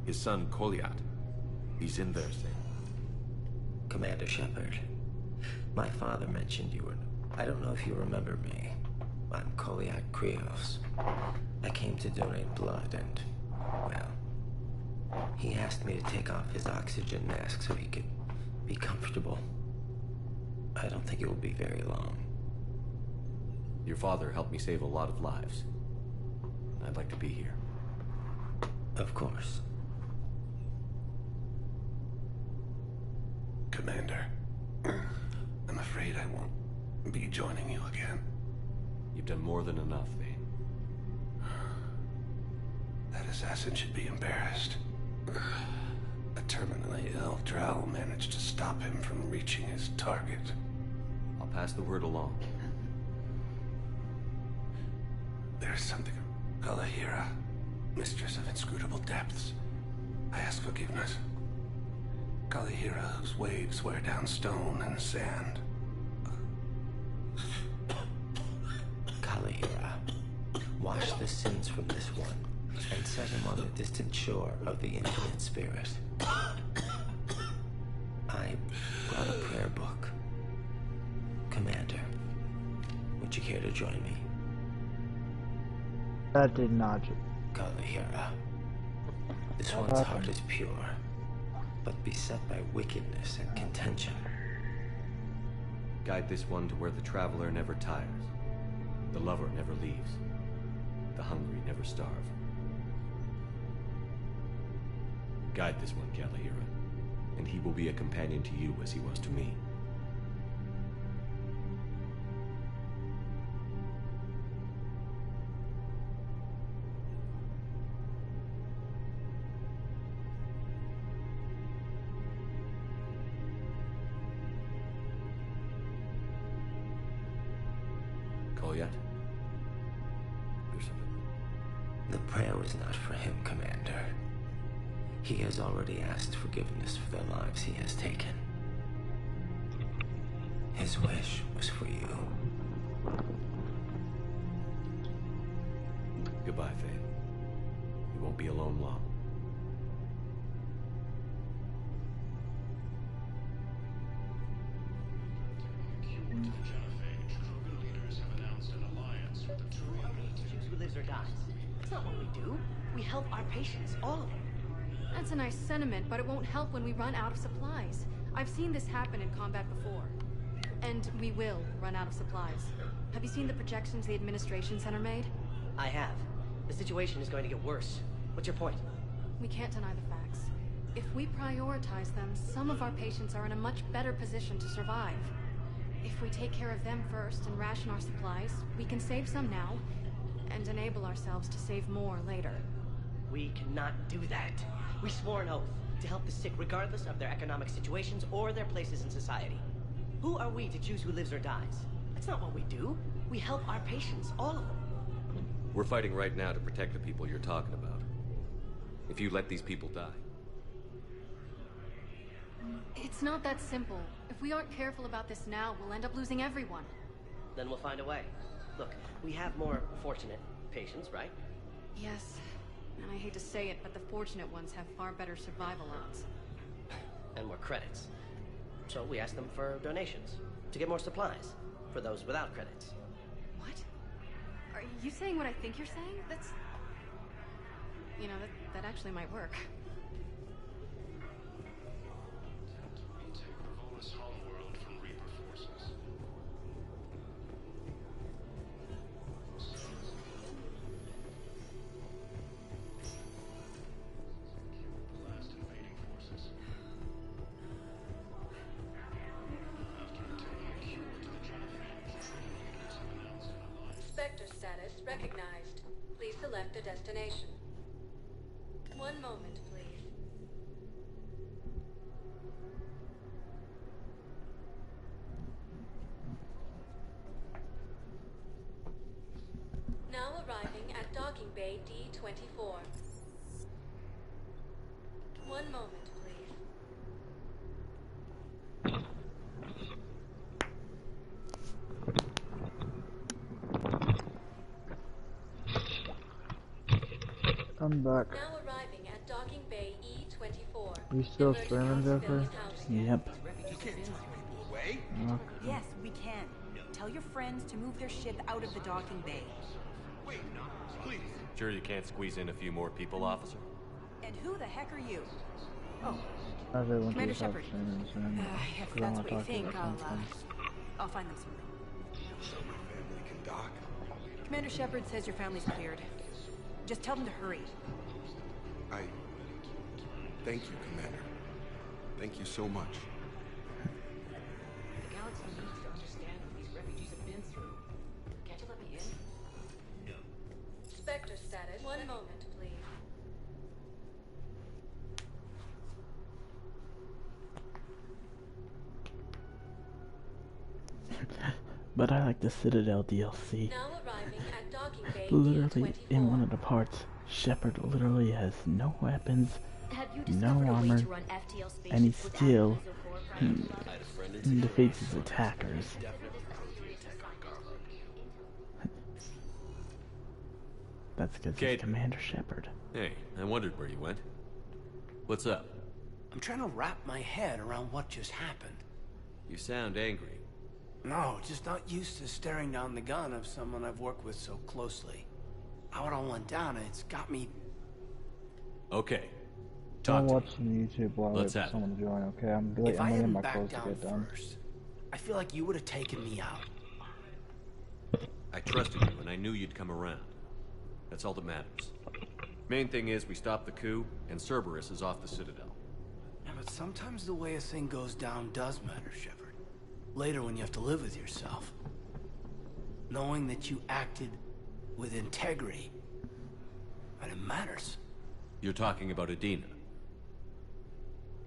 His son, Koliat, he's in there, Sam. Commander Shepard, my father mentioned you were... I don't know if you remember me. I'm Koliat Krios. I came to donate blood and, well, he asked me to take off his oxygen mask so he could be comfortable. I don't think it will be very long. Your father helped me save a lot of lives. I'd like to be here. Of course. Commander, I'm afraid I won't be joining you again. You've done more than enough, Thane. That assassin should be embarrassed. A terminally ill Drell managed to stop him from reaching his target. I'll pass the word along. There's something... Kalahira, mistress of inscrutable depths. I ask forgiveness. Kalahira, whose waves wear down stone and sand. Kalahira, wash the sins from this one, and set him on the distant shore of the infinite spirit. I brought a prayer book. Commander, would you care to join me? That did not. Kalahira, this one's heart is pure, but beset by wickedness and contention. Guide this one to where the traveler never tires, the lover never leaves, the hungry never starve. Guide this one, Kalahira, and he will be a companion to you as he was to me. Call yet? There's something. The prayer was not for him, Commander. He has already asked forgiveness for the lives he has taken. His wish was for you. Goodbye, Thane. You won't be alone long. Choose who lives or dies. That's not what we do. We help our patients, all of them. That's a nice sentiment, but it won't help when we run out of supplies. I've seen this happen in combat before. And we will run out of supplies. Have you seen the projections the Administration Center made? I have. The situation is going to get worse. What's your point? We can't deny the facts. If we prioritize them, some of our patients are in a much better position to survive. If we take care of them first and ration our supplies, we can save some now, and enable ourselves to save more later. We cannot do that. We swore an oath to help the sick regardless of their economic situations or their places in society. Who are we to choose who lives or dies? That's not what we do. We help our patients, all of them. We're fighting right now to protect the people you're talking about. If you let these people die. It's not that simple. If we aren't careful about this now, we'll end up losing everyone. Then we'll find a way. Look, we have more fortunate patients, right? Yes. And I hate to say it, but the fortunate ones have far better survival odds. And more credits. So we ask them for donations, to get more supplies, for those without credits. What? Are you saying what I think you're saying? That's... You know, that actually might work. Spectre status recognized. Please select a destination. One moment, please. Now arriving at Docking Bay D-24. One moment, please. I'm back. Now arriving at Docking Bay E-24. You still streaming, Jeffrey? Yep. You can't turn people away. Yes, we can. Tell your friends to move their ship out of the docking bay. Wait, please. Sure you can't squeeze in a few more people, officer? And who the heck are you? Oh, I really want Commander to stop Shepard. streaming soon. If because I that's want what to you talk think, about something. I'll find them some room. So my family can dock? Commander Shepard says your family's cleared. Just tell them to hurry. Thank you, Commander. Thank you so much. The galaxy needs to understand what these refugees have been through. Can't you let me in? Spectre status. One moment, please. But I like the Citadel DLC. Now arriving at Docking Bay Literally, D-24. in one of the parts, Shepard literally has no weapons, Had no armor, and he still defeats his attackers. That's because he's Commander Shepard. Hey, I wondered where you went. What's up? I'm trying to wrap my head around what just happened. You sound angry. No, just not used to staring down the gun of someone I've worked with so closely. How it all went down, it's got me... Okay. I'll watch some YouTube while I wait for Let's someone to join, okay? I'm If I waiting hadn't my backed clothes to down get done. first, I feel like you would have taken me out. I trusted you, and I knew you'd come around. That's all that matters. Main thing is we stopped the coup, and Cerberus is off the Citadel. Yeah, but sometimes the way a thing goes down does matter, Shepard. Later when you have to live with yourself. Knowing that you acted with integrity, and it matters. You're talking about Adina.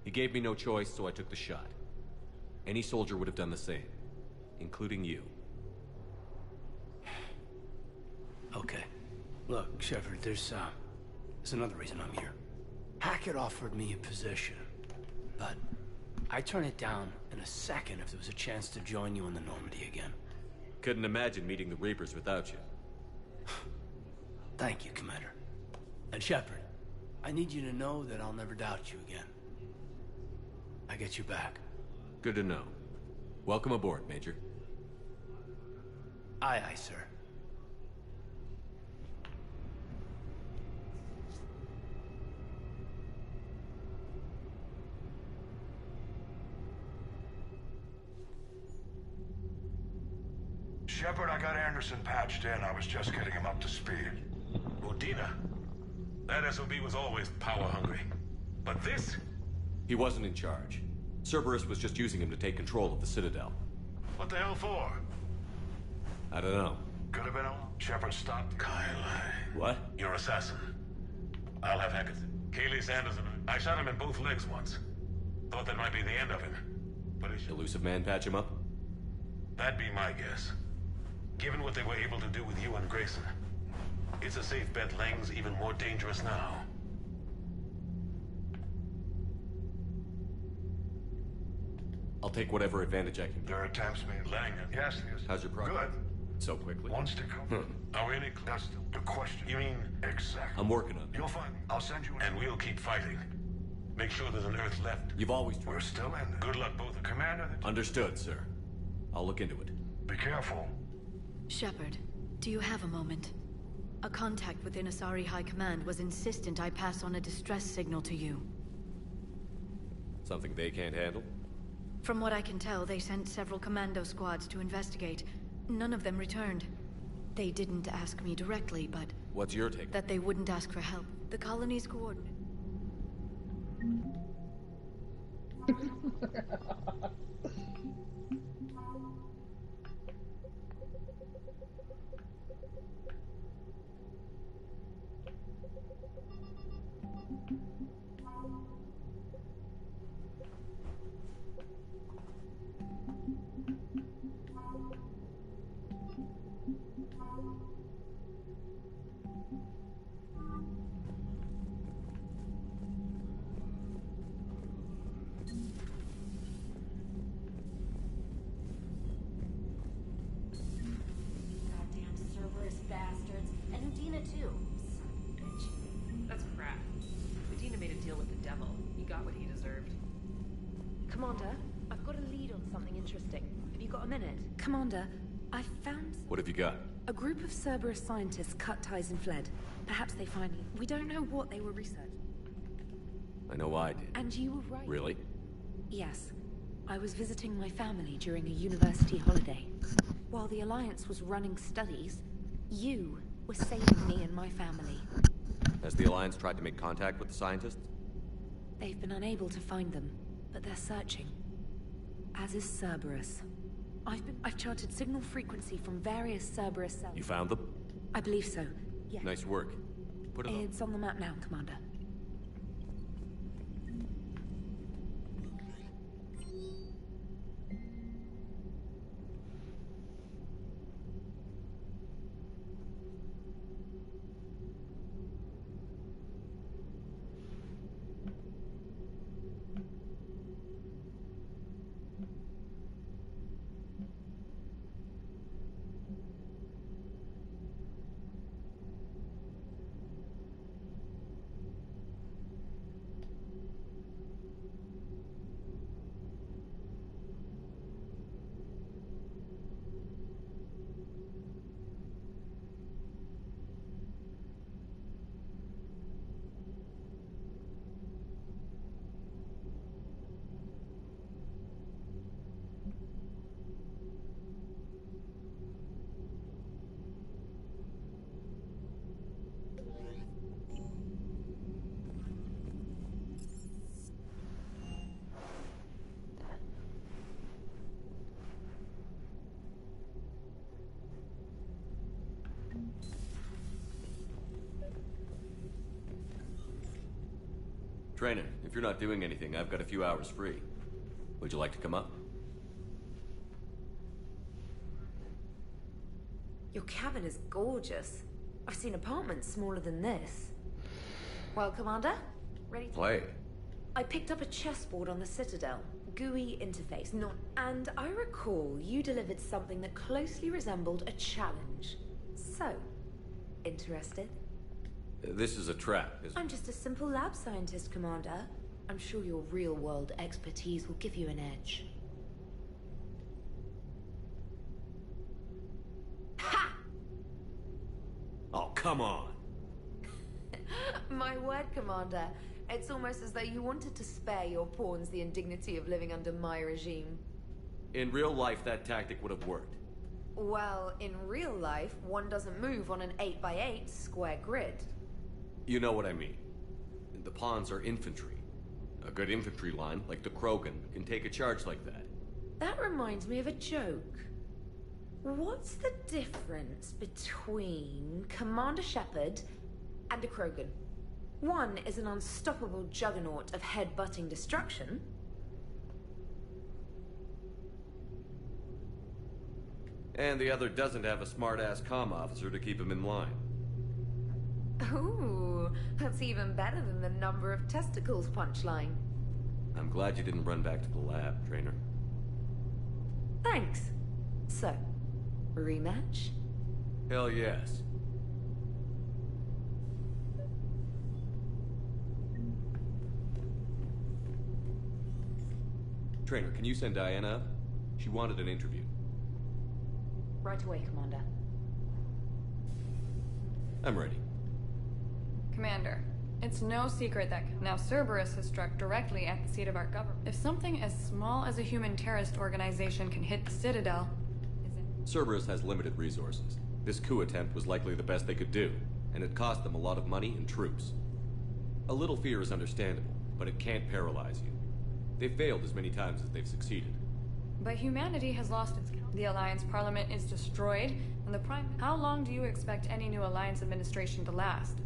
He gave me no choice, so I took the shot. Any soldier would have done the same, including you. Okay. Look, Shepard, there's another reason I'm here. Hackett offered me a position, but I'd turn it down in a second if there was a chance to join you in the Normandy again. Couldn't imagine meeting the Reapers without you. Thank you, Commander. And Shepard, I need you to know that I'll never doubt you again. I get you back. Good to know. Welcome aboard, Major. Aye, aye, sir. Shepard, I got Anderson patched in. I was just getting him up to speed. Udina. That SOB was always power-hungry. But this? He wasn't in charge. Cerberus was just using him to take control of the Citadel. What the hell for? I don't know. Could have been all. Shepard stopped. Kyle. What? Your assassin. I'll have Hackett. Kaylee Sanderson. I shot him in both legs once. Thought that might be the end of him. But he Elusive Man patch him up? That'd be my guess. Given what they were able to do with you and Grayson. It's a safe bet Lang's even more dangerous now. I'll take whatever advantage I can get. There are attempts made. Lang. Yes, yes. How's your progress? Good. So quickly. Wants to come. Are we any That's the question. You mean... Exactly. I'm working on it. You'll find me. I'll send you an... And we'll keep fighting. Make sure there's an Earth left. You've always tried. We're still in there. Good luck, both of you. Commander, Understood, sir. I'll look into it. be careful. Shepard, do you have a moment? A contact within Asari High Command was insistent I pass on a distress signal to you. Something they can't handle? From what I can tell, they sent several commando squads to investigate. None of them returned. They didn't ask me directly, but... What's your take? That they wouldn't ask for help. The colony's coordinates. Commander, I've got a lead on something interesting. Have you got a minute? Commander, I found... What have you got? A group of Cerberus scientists cut ties and fled. Perhaps they finally... We don't know what they were researching. I know I did. And you were right. Really? Yes. I was visiting my family during a university holiday. While the Alliance was running studies, you were saving me and my family. Has the Alliance tried to make contact with the scientists? They've been unable to find them, but they're searching. As is Cerberus. I've charted signal frequency from various Cerberus cells. You found them? I believe so, yes. Nice work. Put it on. It's on the map now, Commander. Trainer, if you're not doing anything, I've got a few hours free. Would you like to come up? Your cabin is gorgeous. I've seen apartments smaller than this. Well, Commander, ready to Play. I picked up a chessboard on the Citadel. GUI interface, and I recall you delivered something that closely resembled a challenge. So, interested? This is a trap, isn't I'm just a simple lab scientist, Commander. I'm sure your real-world expertise will give you an edge. Ha! Oh, come on! My word, Commander. It's almost as though you wanted to spare your pawns the indignity of living under my regime. In real life, that tactic would have worked. Well, in real life, one doesn't move on an 8x8 square grid. You know what I mean. The pawns are infantry. A good infantry line, like the Krogan, can take a charge like that. That reminds me of a joke. What's the difference between Commander Shepard and a Krogan? One is an unstoppable juggernaut of head-butting destruction. And the other doesn't have a smart-ass comm officer to keep him in line. Ooh, that's even better than the number of testicles punchline. I'm glad you didn't run back to the lab, Trainer. Thanks. So, rematch? Hell yes. Trainer, can you send Diana up? She wanted an interview. Right away, Commander. I'm ready. Commander, it's no secret that now Cerberus has struck directly at the seat of our government. If something as small as a human terrorist organization can hit the Citadel, Cerberus has limited resources. This coup attempt was likely the best they could do, and it cost them a lot of money and troops. A little fear is understandable, but it can't paralyze you. They've failed as many times as they've succeeded. but humanity has lost its count. The Alliance Parliament is destroyed, and the Prime... How long do you expect any new Alliance administration to last?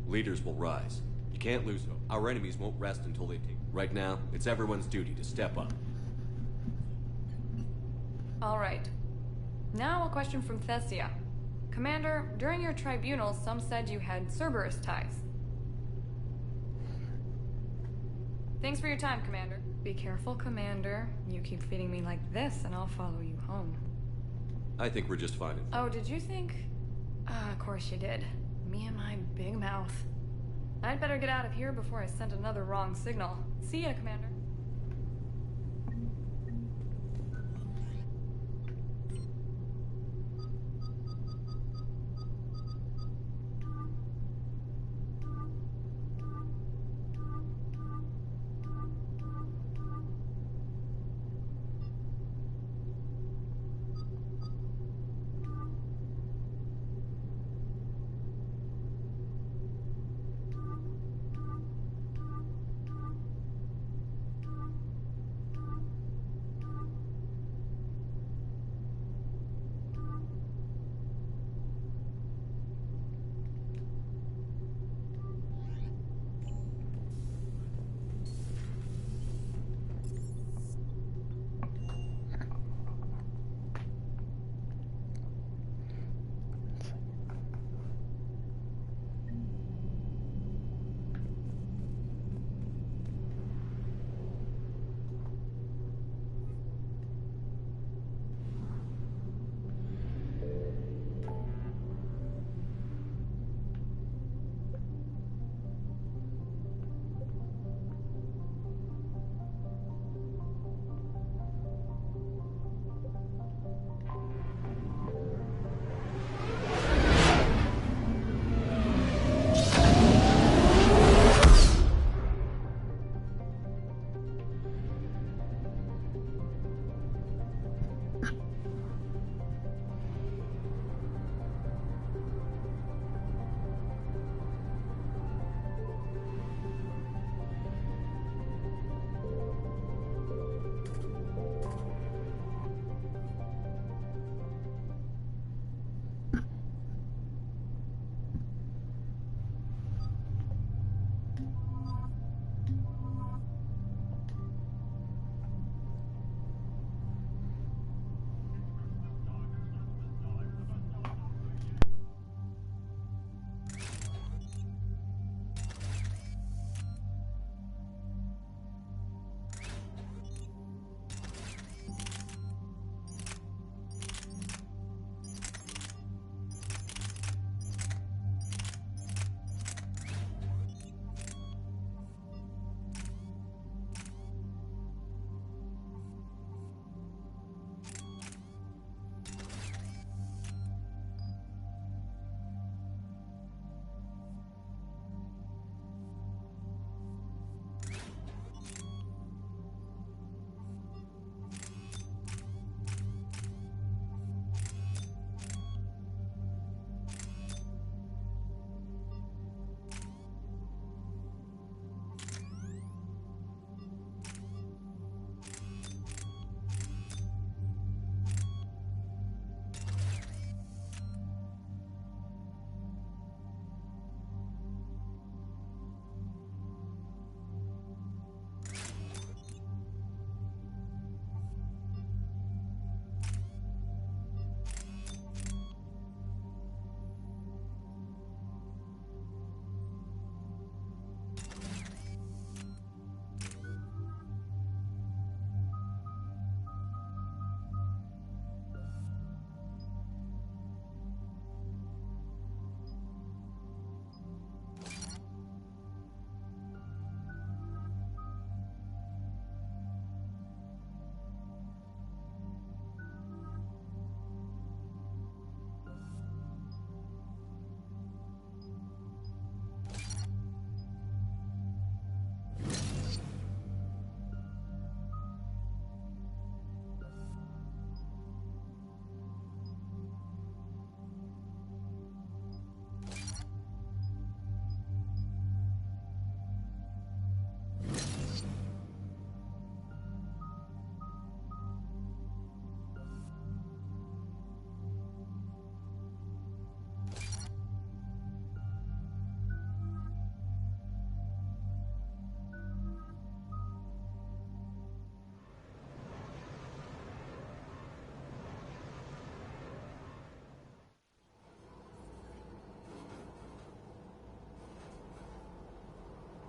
Leaders will rise. You can't lose hope. Our enemies won't rest until they take... Right now, it's everyone's duty to step up. All right. Now a question from Thessia. Commander, during your tribunal, some said you had Cerberus ties. Thanks for your time, Commander. Be careful, Commander. You keep feeding me like this, and I'll follow you home. I think we're just fine. Oh, did you think... of course you did. Me and my big mouth. I'd better get out of here before I send another wrong signal. See ya, Commander.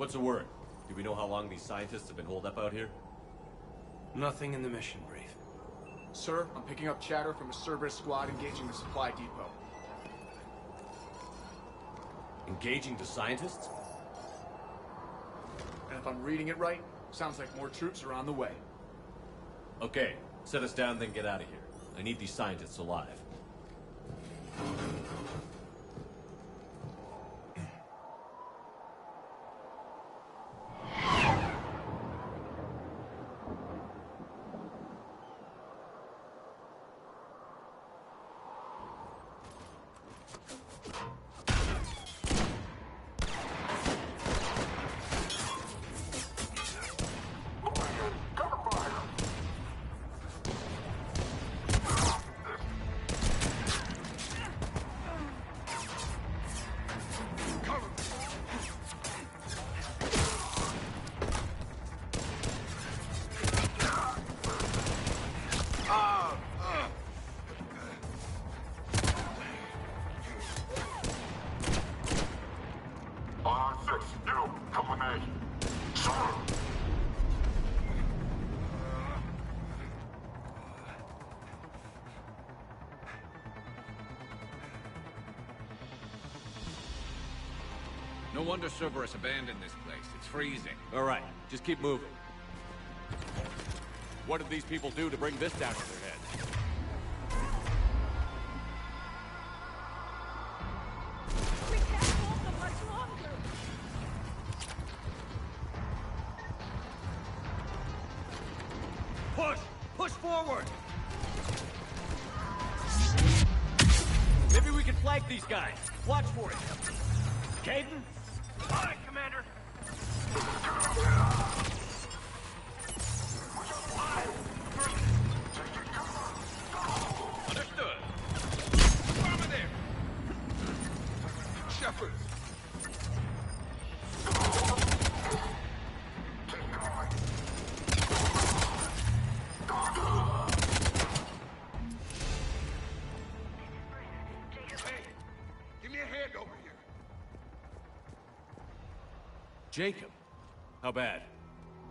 What's the word? Do we know how long these scientists have been holed up out here? Nothing in the mission brief. Sir, I'm picking up chatter from a Cerberus squad engaging the supply depot. Engaging the scientists? And if I'm reading it right, sounds like more troops are on the way. Okay, set us down, then get out of here. I need these scientists alive. No wonder Cerberus abandoned this place. It's freezing. All right, just keep moving. What did these people do to bring this down to their head? We can't hold them much longer. Push! Push forward! Maybe we can flank these guys. Watch for it. Caden? Aye, Commander. Understood. Over there. Shepard. Give me a hand over here. Jacob. How bad?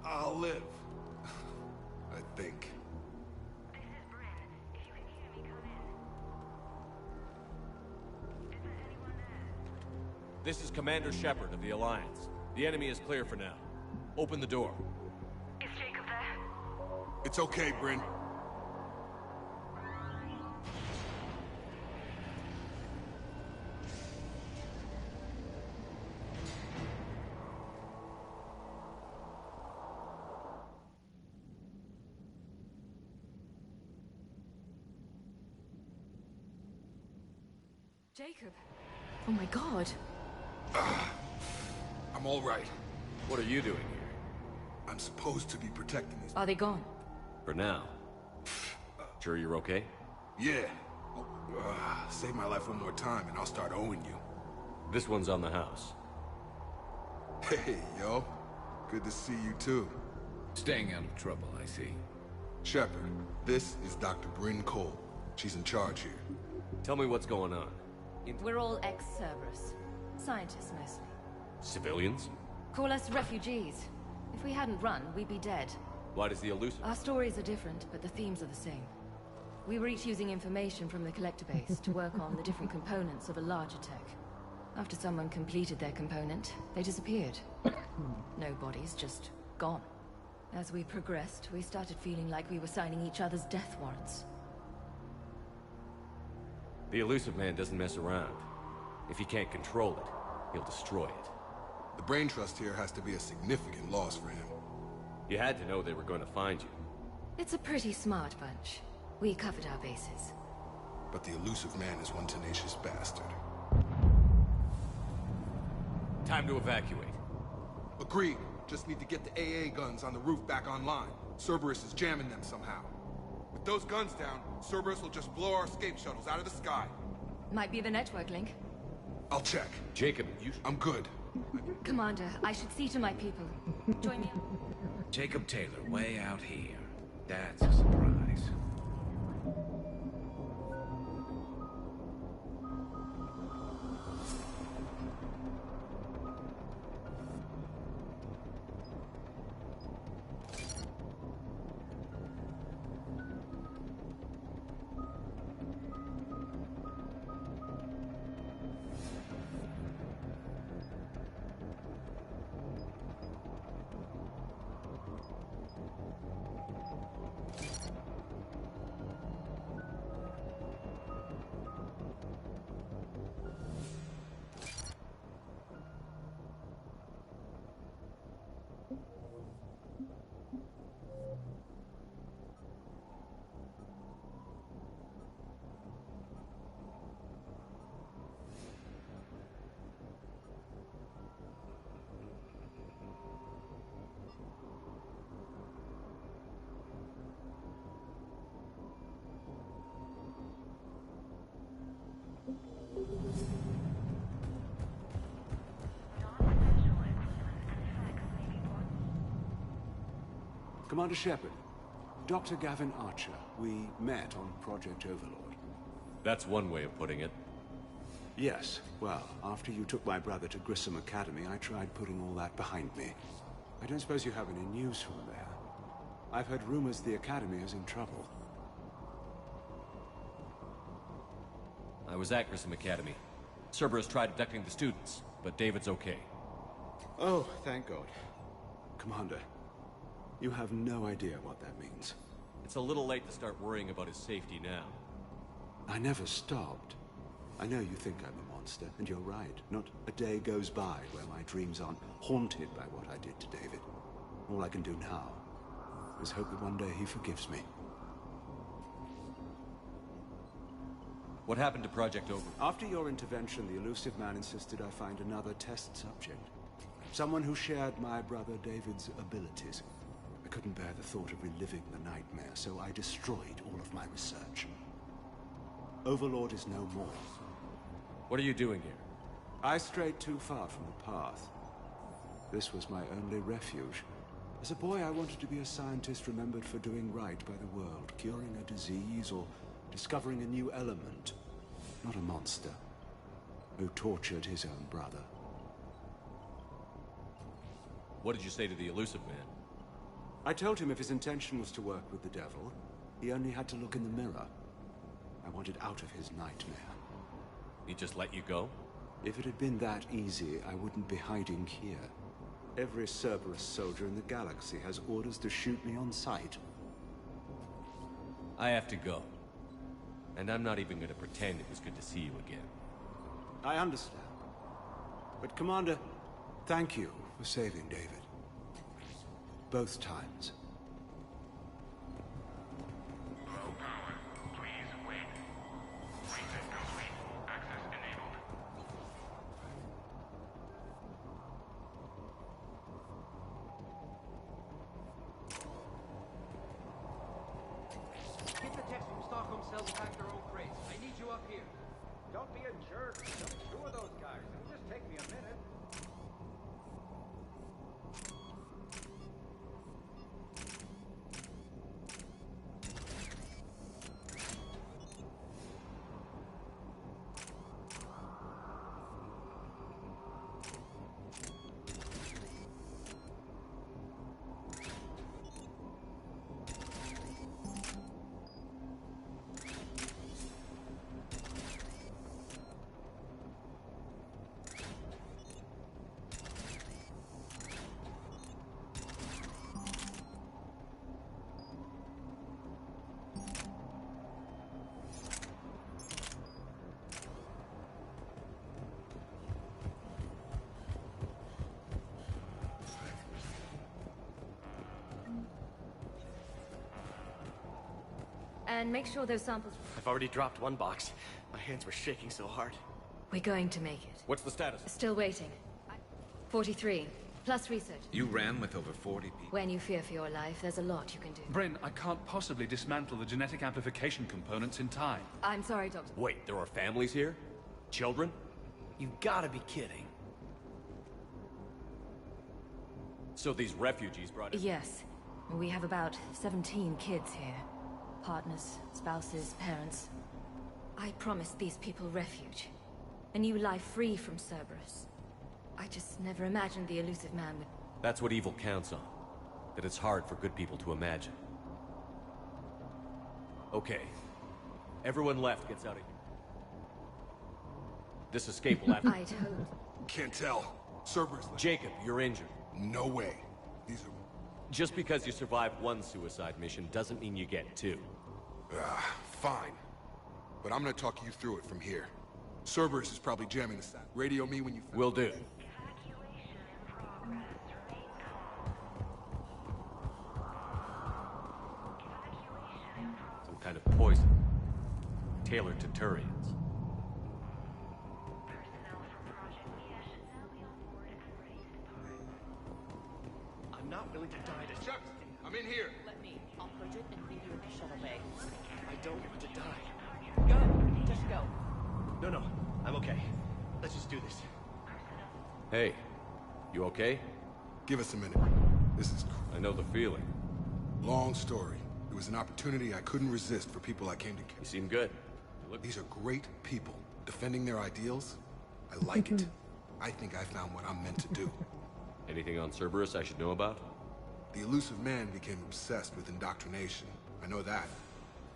I'll live. I think. This is Commander Shepard of the Alliance. The enemy is clear for now. Open the door. Is Jacob there? It's okay, Bryn. Jacob. Oh my god. I'm all right. What are you doing here? I'm supposed to be protecting these. Are they gone? For now. Sure you're okay? Yeah. Save my life one more time and I'll start owing you. This one's on the house. Hey, yo. Good to see you too. Staying out of trouble, I see. Shepard, this is Dr. Bryn Cole. She's in charge here. Tell me what's going on. We're all ex-Cerberus. Scientists, mostly. Civilians? Call us refugees. If we hadn't run, we'd be dead. Why does the Illusive... Our stories are different, but the themes are the same. We were each using information from the collector base to work on the different components of a larger tech. After someone completed their component, they disappeared. No bodies, just gone. As we progressed, we started feeling like we were signing each other's death warrants. The Illusive Man doesn't mess around. If he can't control it, he'll destroy it. The brain trust here has to be a significant loss for him. You had to know they were going to find you. It's a pretty smart bunch. We covered our bases. But the Illusive Man is one tenacious bastard. Time to evacuate. Agreed. Just need to get the AA guns on the roof back online. Cerberus is jamming them somehow. With those guns down, Cerberus will just blow our escape shuttles out of the sky. Might be the network link. I'll check. Jacob, you... I'm good. Commander, I should see to my people. Join me. Jacob Taylor, way out here. That's a surprise. Commander Shepard, Dr. Gavin Archer. We met on Project Overlord. That's one way of putting it. Yes, well, after you took my brother to Grissom Academy, I tried putting all that behind me. I don't suppose you have any news from there. I've heard rumors the Academy is in trouble. I was at Grissom Academy. Cerberus tried abducting the students, but David's okay. Oh, thank God. Commander, you have no idea what that means. It's a little late to start worrying about his safety now. I never stopped. I know you think I'm a monster, and you're right. Not a day goes by where my dreams aren't haunted by what I did to David. All I can do now is hope that one day he forgives me. What happened to Project Over? After your intervention, the Elusive Man insisted I find another test subject. Someone who shared my brother David's abilities. I couldn't bear the thought of reliving the nightmare, so I destroyed all of my research. Overlord is no more. What are you doing here? I strayed too far from the path. This was my only refuge. As a boy, I wanted to be a scientist remembered for doing right by the world, curing a disease or discovering a new element. Not a monster who tortured his own brother. What did you say to the Elusive Man? I told him if his intention was to work with the devil, he only had to look in the mirror. I wanted out of his nightmare. He just let you go? If it had been that easy, I wouldn't be hiding here. Every Cerberus soldier in the galaxy has orders to shoot me on sight. I have to go. And I'm not even going to pretend it was good to see you again. I understand. But Commander, thank you for saving David. Both times. Low power. Please wait. Reset complete. Access enabled. Get the text from Stockholm cells to pack their own crates. I need you up here. Don't be a jerk. There's two of those guys. It'll just take me a minute. And make sure those samples... I've already dropped one box. My hands were shaking so hard. We're going to make it. What's the status? Still waiting. 43. Plus research. You ran with over 40 people. When you fear for your life, there's a lot you can do. Bryn, I can't possibly dismantle the genetic amplification components in time. I'm sorry, Doctor. Wait, there are families here? Children? You gotta be kidding. So these refugees brought in... Yes. We have about 17 kids here. Partners, spouses, parents. I promised these people refuge. A new life free from Cerberus. I just never imagined the Elusive Man would... That's what evil counts on. That it's hard for good people to imagine. Okay. Everyone left gets out of here. This escape will have... I'd hoped. Can't tell. Cerberus... Jacob, you're injured. No way. These are... Just because you survived one suicide mission doesn't mean you get two. Fine. But I'm gonna talk you through it from here. Cerberus is probably jamming the sat. Radio me when you... Will do. Some kind of poison. Tailored to Turians. I'm not willing to die to... Chuck, I'm in here. Let me. I'll purge it and leave you in the shuttle bay. I don't want to die. Go! Just go. No, I'm okay. Let's just do this. Hey, you okay? Give us a minute. This is... I know the feeling. Long story. It was an opportunity I couldn't resist for people I came to kill. You seem good. These are great people. Defending their ideals, I like it. I think I found what I'm meant to do. Anything on Cerberus I should know about? The elusive man became obsessed with indoctrination. I know that.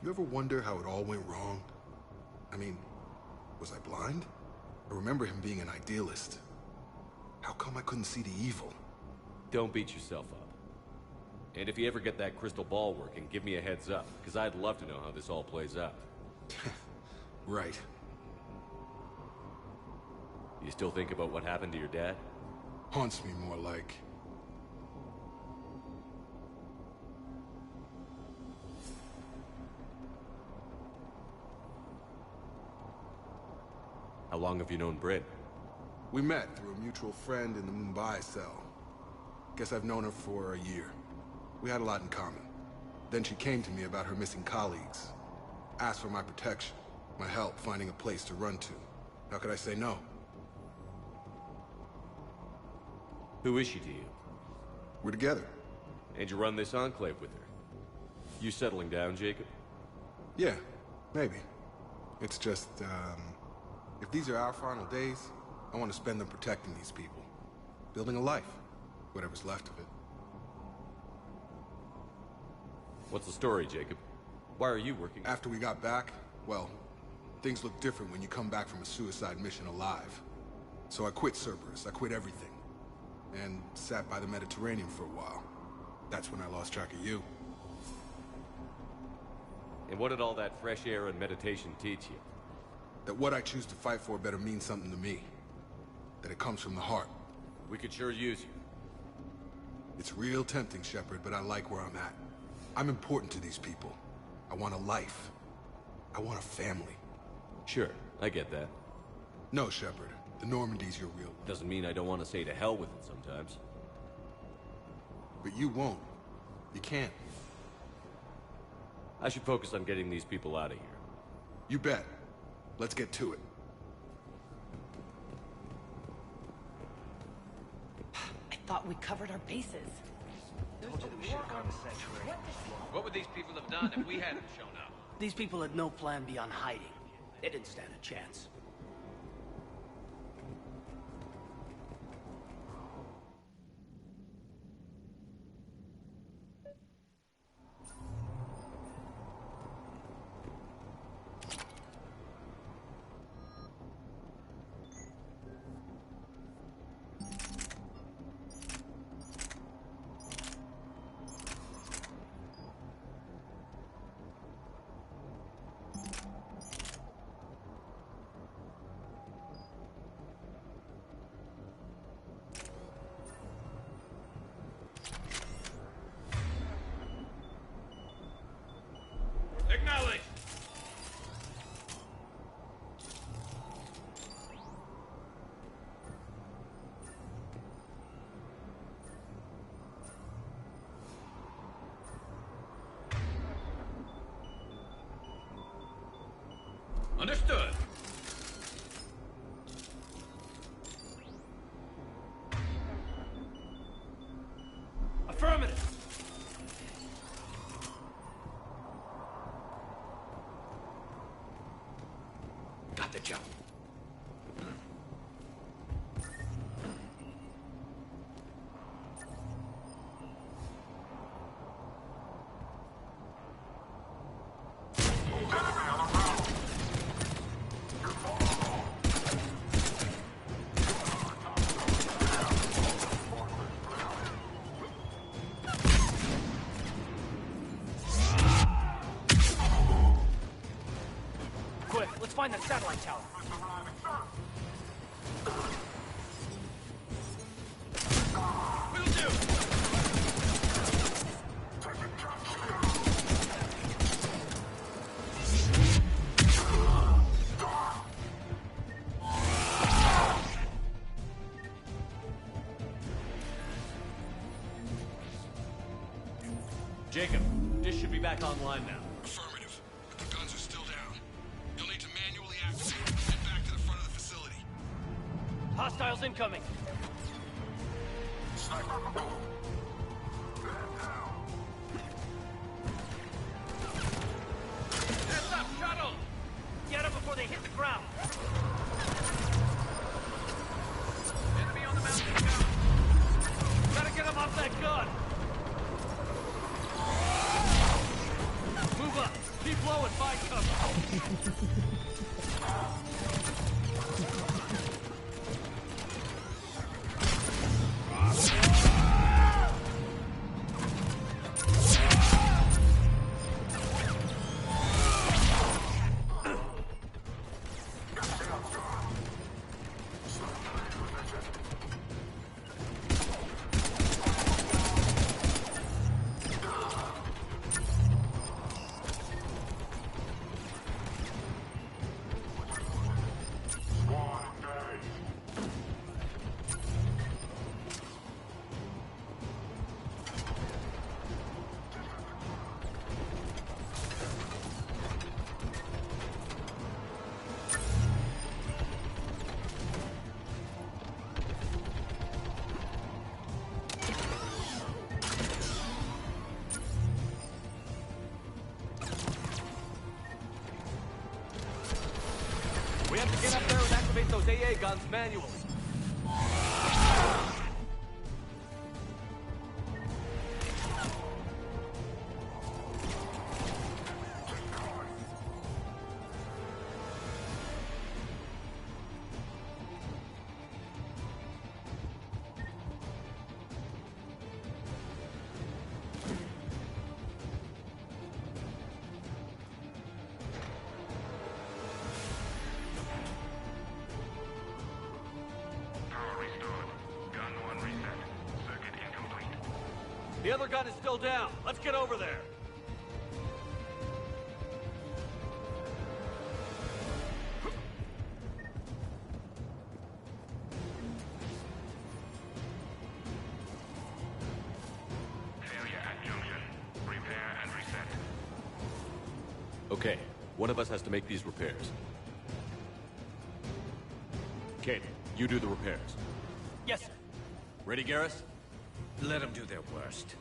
You ever wonder how it all went wrong? I mean, was I blind? I remember him being an idealist. How come I couldn't see the evil? Don't beat yourself up. And if you ever get that crystal ball working, give me a heads up, because I'd love to know how this all plays out. Right. You still think about what happened to your dad? Haunts me more like. How long have you known Britt? We met through a mutual friend in the Mumbai cell. Guess I've known her for a year. We had a lot in common. Then she came to me about her missing colleagues. Asked for my protection, my help finding a place to run to. How could I say no? Who is she to you? We're together. And you run this enclave with her? You settling down, Jacob? Yeah, maybe. It's just, if these are our final days, I want to spend them protecting these people. Building a life. Whatever's left of it. What's the story, Jacob? Why are you working? After we got back, well, things look different when you come back from a suicide mission alive. So I quit Cerberus, I quit everything. And sat by the Mediterranean for a while. That's when I lost track of you. And what did all that fresh air and meditation teach you? That what I choose to fight for better mean something to me. That it comes from the heart. We could sure use you. It's real tempting, Shepard, but I like where I'm at. I'm important to these people. I want a life. I want a family. Sure, I get that. No, Shepard. The Normandy's your real life. Doesn't mean I don't want to say to hell with it sometimes. But you won't. You can't. I should focus on getting these people out of here. You bet. Let's get to it. I thought we covered our bases. What would these people have done if we hadn't shown up? These people had no plan beyond hiding. They didn't stand a chance. Acknowledge! Understood. Affirmative. Got the jump. Quick, let's find that satellite tower. Will do! Jacob, dish should be back online now. Affirmative. But the guns are still down. You'll need to manually activate and get back to the front of the facility. Hostiles incoming. Sniper. before they hit the ground. Enemy on the mountain tower. Gotta get him off that gun. Move up. Keep low and find cover. We have to get up there and activate those AA guns manually. The other gun is still down. Let's get over there. Failure at junction. Repair and reset. Okay, one of us has to make these repairs. Kate, you do the repairs. Yes, sir. Ready, Garrus? Let them do their worst.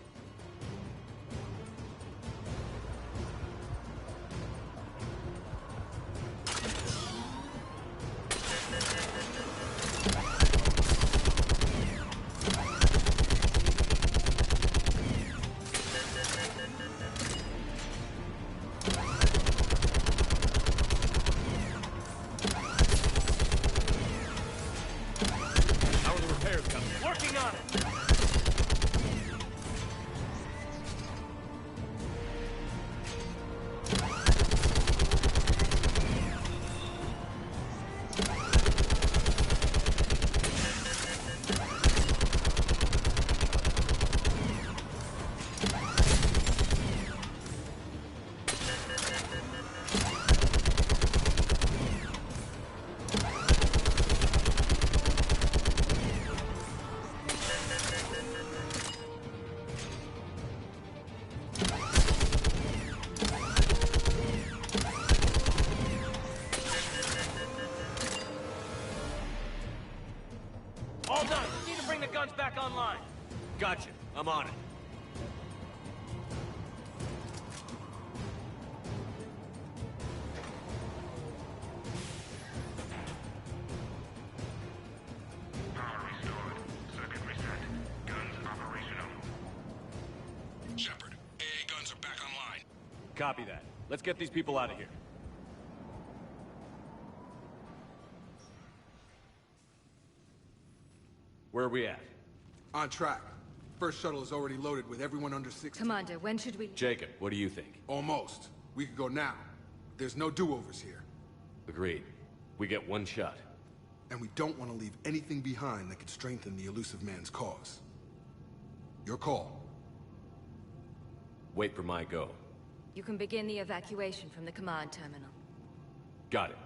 How are the repairs coming? Working on it. All done. Need to bring the guns back online. Gotcha. I'm on it. Power restored. Circuit reset. Guns operational. Shepard, AA guns are back online. Copy that. Let's get these people out of here. Where are we at? On track. First shuttle is already loaded with everyone under 60. Commander, when should we... Jacob, what do you think? Almost. We could go now. There's no do-overs here. Agreed. We get one shot. And we don't want to leave anything behind that could strengthen the elusive man's cause. Your call. Wait for my go. You can begin the evacuation from the command terminal. Got it.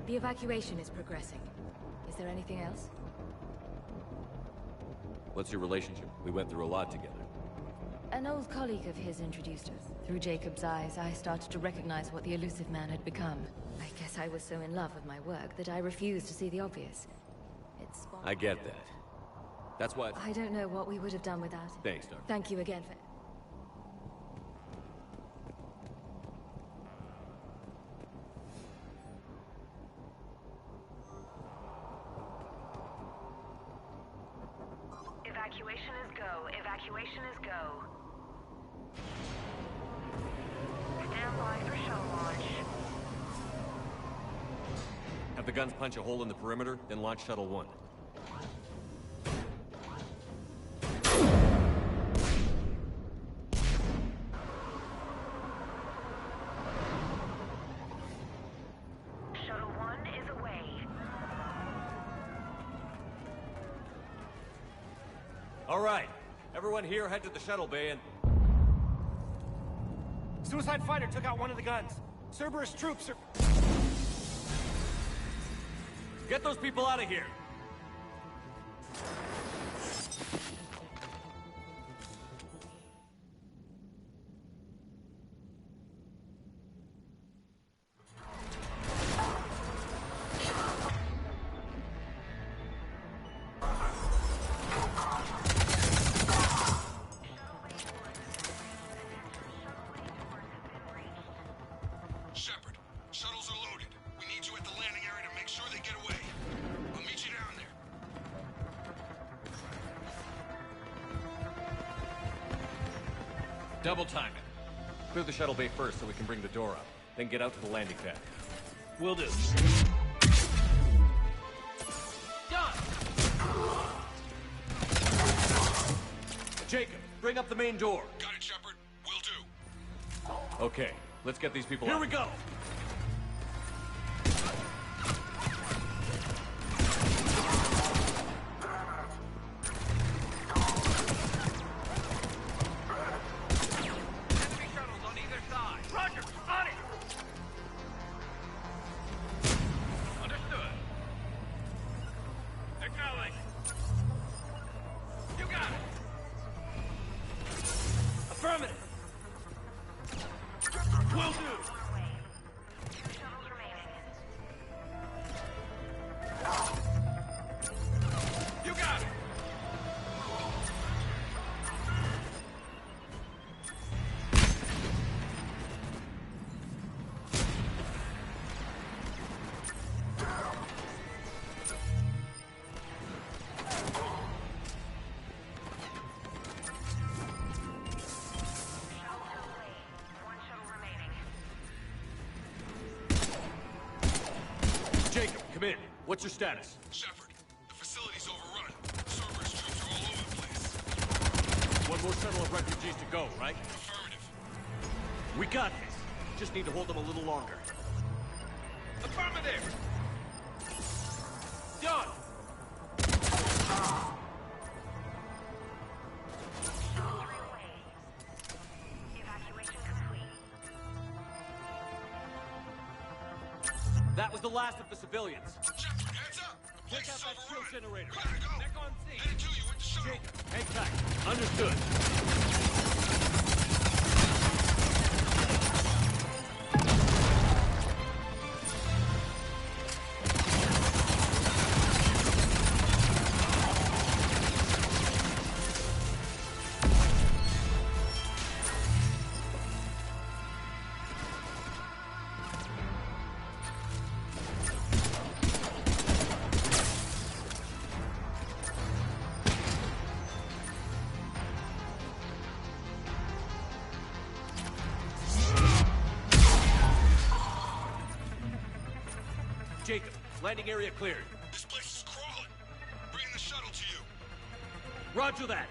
The evacuation is progressing. Is there anything else? What's your relationship? We went through a lot together. An old colleague of his introduced us. Through Jacob's eyes, I started to recognize what the elusive man had become. I guess I was so in love with my work that I refused to see the obvious. It's... I get that. That's why... I don't know what we would have done without it. Thanks, Doc. Thank you again for... Evacuation is go. Evacuation is go. Stand by for shuttle launch. Have the guns punch a hole in the perimeter, then launch Shuttle 1. Shuttle 1 is away. All right. Everyone here head to the shuttle bay and... Suicide fighter took out one of the guns. Cerberus troops are... Get those people out of here! Shepard, shuttles are loaded. We need you at the landing area to make sure they get away. I'll meet you down there. Double time it. Clear the shuttle bay first so we can bring the door up. Then get out to the landing pad. Will do. Done! Jacob, bring up the main door. Got it, Shepard. Will do. Okay, let's get these people Here out. we go! Enemy shuttles on either side. Roger, on it! Understood. Acknowledge. You got it! Affirmative! Will do! You got it! Jacob, come in. What's your status? Shepard, the facility's overrun. Cerberus troops are all over the place. One more shuttle of refugees to go, right? Affirmative. We got this. Just need to hold them a little longer. Affirmative! Done! Evacuation complete. That was the last of the civilians. Shepard, heads up! The Take place out is that fuel overrun. generator. We gotta go. Back on scene. Headed to you with the shuttle. Jacob, hang tight. Understood. Jacob, landing area cleared. This place is crawling. Bringing the shuttle to you. Roger that.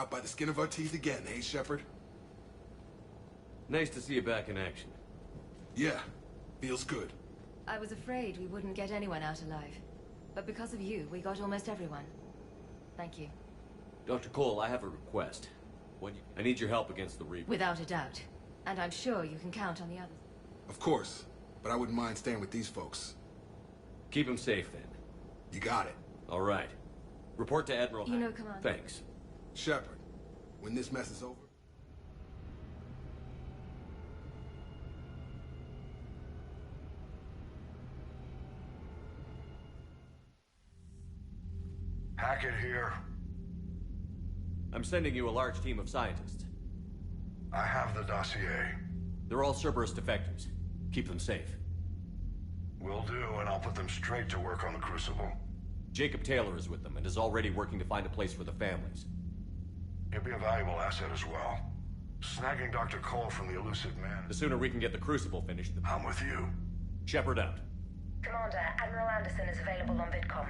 Out by the skin of our teeth again, hey, Shepard? Nice to see you back in action. Yeah, feels good. I was afraid we wouldn't get anyone out alive. But because of you, we got almost everyone. Thank you. Dr. Cole, I have a request. I need your help against the Reaper. Without a doubt. And I'm sure you can count on the others. Of course, but I wouldn't mind staying with these folks. Keep them safe, then. You got it. All right. Report to Admiral You know, Hack. Commander. Thanks. Shepard, when this mess is over... Hackett here. I'm sending you a large team of scientists. I have the dossier. They're all Cerberus defectors. Keep them safe. Will do, and I'll put them straight to work on the Crucible. Jacob Taylor is with them and is already working to find a place for the families. He'll be a valuable asset as well. Snagging Dr. Cole from the elusive man. The sooner we can get the Crucible finished, the... I'm with you. Shepard out. Commander, Admiral Anderson is available on VidCom.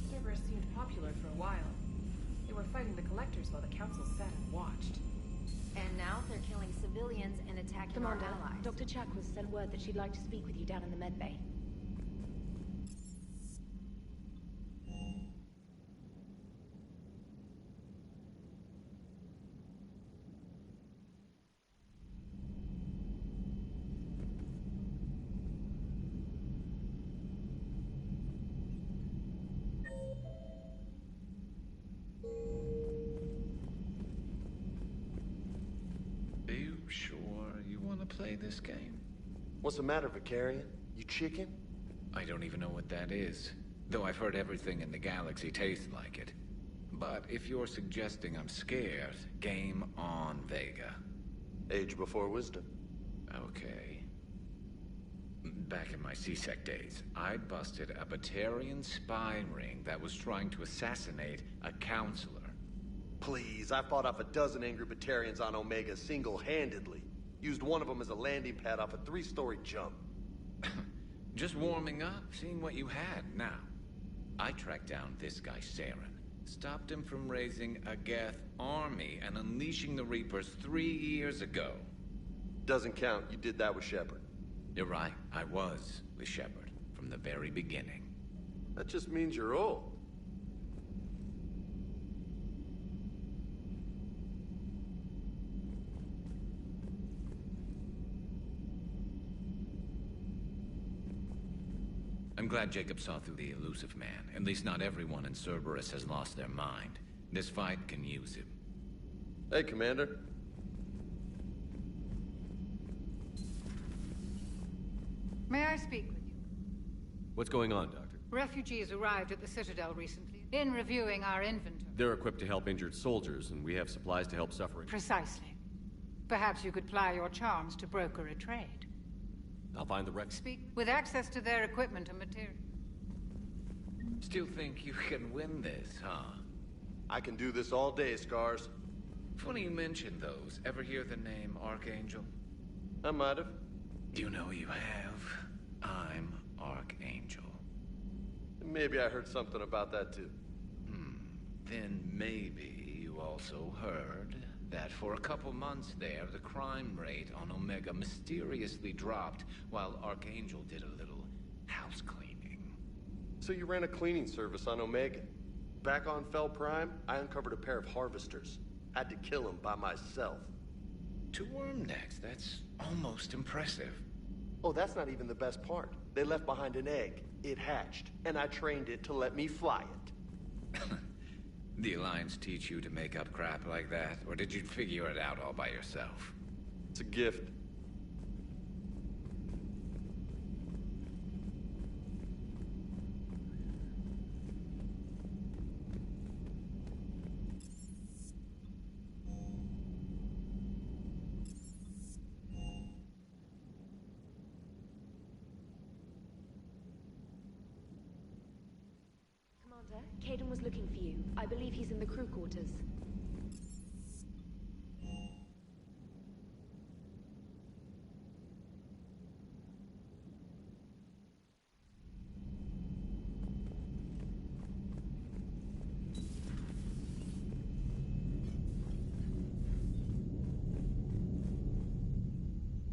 Cerberus seemed popular for a while. They were fighting the Collectors while the Council sat and watched. And now they're killing civilians and attacking Commander, our allies. Dr. Chakwas sent word that she'd like to speak with you down in the medbay. Are you sure you want to play this game? What's the matter, Vicarian? You chicken? I don't even know what that is. Though I've heard everything in the galaxy tastes like it. But if you're suggesting I'm scared, game on, Vega. Age before wisdom. Okay. Back in my C-Sec days, I busted a Batarian spy ring that was trying to assassinate a counselor. Please, I fought off a dozen angry Batarians on Omega single-handedly. Used one of them as a landing pad off a 3-story jump. Just warming up, seeing what you had. Now, I tracked down this guy, Saren. Stopped him from raising a Geth army and unleashing the Reapers 3 years ago. Doesn't count. You did that with Shepard. You're right. I was with Shepard from the very beginning. That just means you're old. I'm glad Jacob saw through the elusive man. At least not everyone in Cerberus has lost their mind. This fight can use him. Hey, Commander. May I speak with you? What's going on, Doctor? Refugees arrived at the Citadel recently. In reviewing our inventory. They're equipped to help injured soldiers, and we have supplies to help suffering. Precisely. Perhaps you could ply your charms to broker a trade. I'll find the wreck. Speak with access to their equipment and material. Still think you can win this, huh? I can do this all day, Scars. Funny you mention those. Ever hear the name Archangel? I might have. You know you have. I'm Archangel. Maybe I heard something about that too. Then maybe you also heard that for a couple months there, the crime rate on Omega mysteriously dropped while Archangel did a little house cleaning. So you ran a cleaning service on Omega. Back on Fel Prime, I uncovered a pair of harvesters. Had to kill them by myself. 2 worm necks, that's almost impressive. Oh, that's not even the best part. They left behind an egg. It hatched, and I trained it to let me fly it. The Alliance teach you to make up crap like that, or did you figure it out all by yourself? It's a gift. Commander. Caden was looking for you. I believe he's in the crew quarters.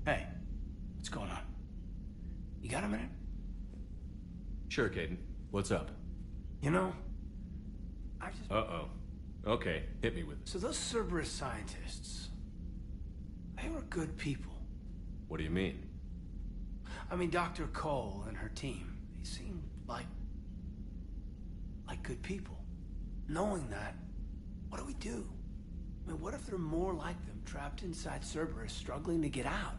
Hey, what's going on? You got a minute? Sure, Caden. What's up? You know, I just... Uh-oh. Okay, hit me with it. So those Cerberus scientists, they were good people. What do you mean? I mean, Dr. Cole and her team, they seemed like good people. Knowing that, what do we do? I mean, what if there are more like them trapped inside Cerberus struggling to get out?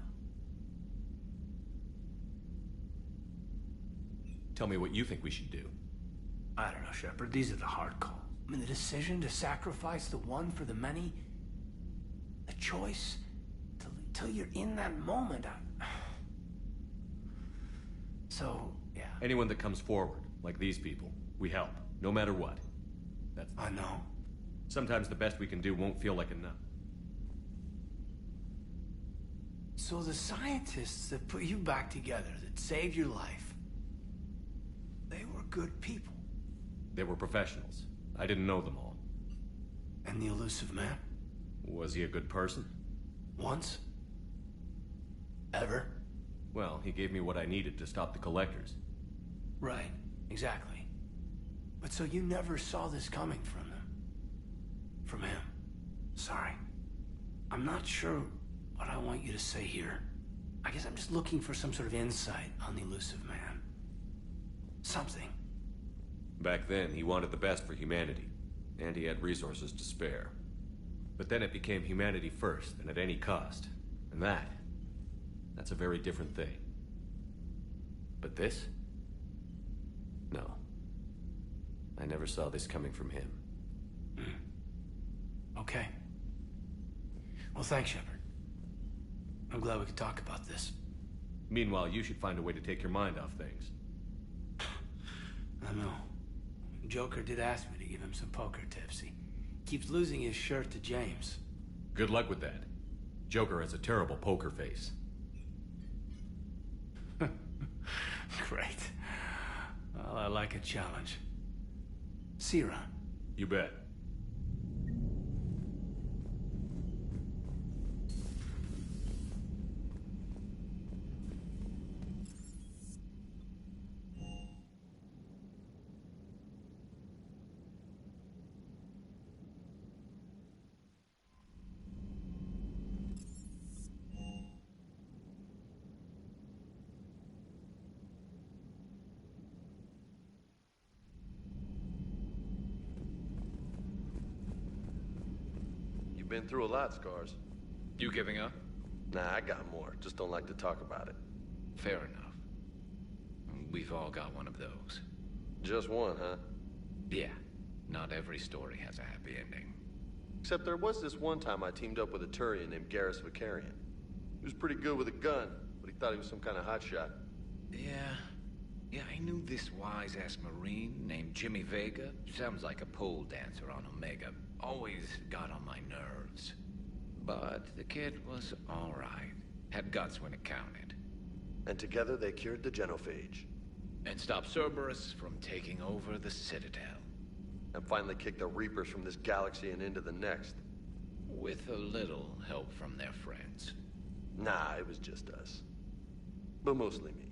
Tell me what you think we should do. I don't know, Shepard. These are the hard calls. I mean, the decision to sacrifice the one for the many, the choice till you're in that moment. So, yeah. Anyone that comes forward, like these people, we help, no matter what. That's... I know. Sometimes the best we can do won't feel like enough. So the scientists that put you back together, that saved your life, they were good people. They were professionals. I didn't know them all. And the Illusive Man? Was he a good person? Once? Ever? Well, he gave me what I needed to stop the Collectors. Right, exactly. But so you never saw this coming from them? From him? Sorry. I'm not sure what I want you to say here. I guess I'm just looking for some sort of insight on the Illusive Man. Something. Back then, he wanted the best for humanity, and he had resources to spare. But then it became humanity first, and at any cost. And that's a very different thing. But this? No. I never saw this coming from him. Okay. Well, thanks, Shepard. I'm glad we could talk about this. Meanwhile, you should find a way to take your mind off things. I know. Joker did ask me to give him some poker tips. He keeps losing his shirt to James. Good luck with that. Joker has a terrible poker face. Great. Well, I like a challenge. See you around. You bet. Been through a lot, Scars. You giving up? Nah, I got more. Just don't like to talk about it. Fair enough. We've all got one of those. Just one, huh? Yeah. Not every story has a happy ending. Except there was this one time I teamed up with a Turian named Garrus Vakarian. He was pretty good with a gun, but he thought he was some kind of hotshot. Yeah, I knew this wise-ass Marine named Jimmy Vega. Sounds like a pole dancer on Omega. Always got on my nerves. But the kid was all right. Had guts when it counted. And together they cured the Genophage. And stopped Cerberus from taking over the Citadel. And finally kicked the Reapers from this galaxy and into the next. With a little help from their friends. Nah, it was just us. But mostly me.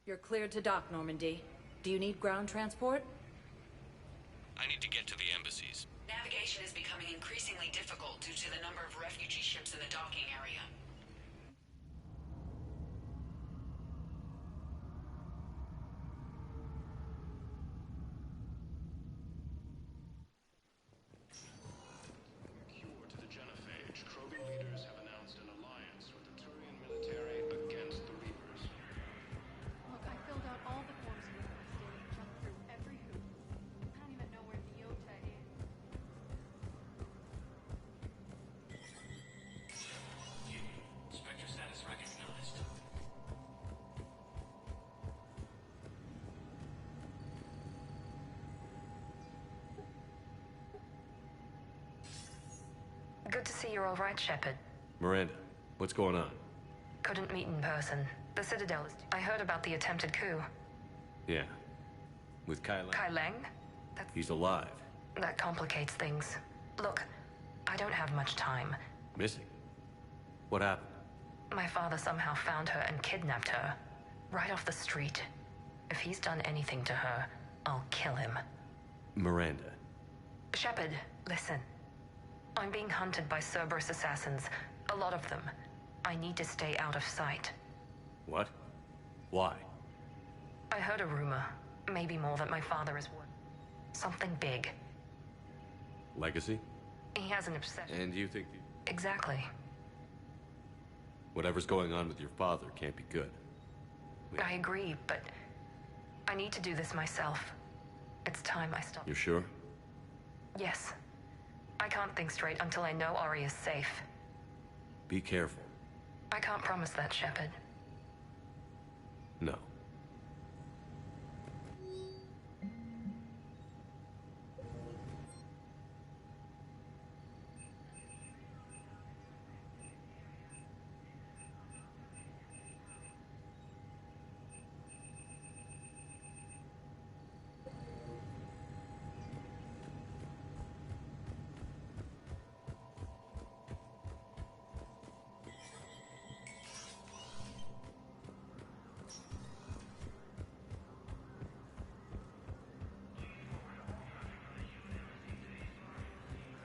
You're cleared to dock, Normandy. Do you need ground transport? I need to get to the embassies. Navigation is becoming increasingly difficult due to the number of refugee ships in the docking area. Cure to the genophage. Krogan leaders have announced an alliance with the Turian military against the Reapers. Look, I filled out all the forms you requested and jumped through every hoop. I don't even know where Nyota is. Spectre status recognized. Good to see you're all right, Shepard. Miranda, what's going on? Couldn't meet in person. The Citadel is... I heard about the attempted coup. Yeah. With Kai Lang? Kai Lang? He's alive. That complicates things. Look, I don't have much time. Missing? What happened? My father somehow found her and kidnapped her. Right off the street. If he's done anything to her, I'll kill him. Miranda. Shepard, listen. I'm being hunted by Cerberus assassins. A lot of them. I need to stay out of sight. What? Why? I heard a rumor. Maybe more that my father is one. Something big. Legacy? He has an obsession. And you think Exactly. whatever's going on with your father can't be good? I agree, but I need to do this myself. It's time I stop. You're sure? Yes. I can't think straight until I know Ari is safe. Be careful. I can't promise that, Shepard. No.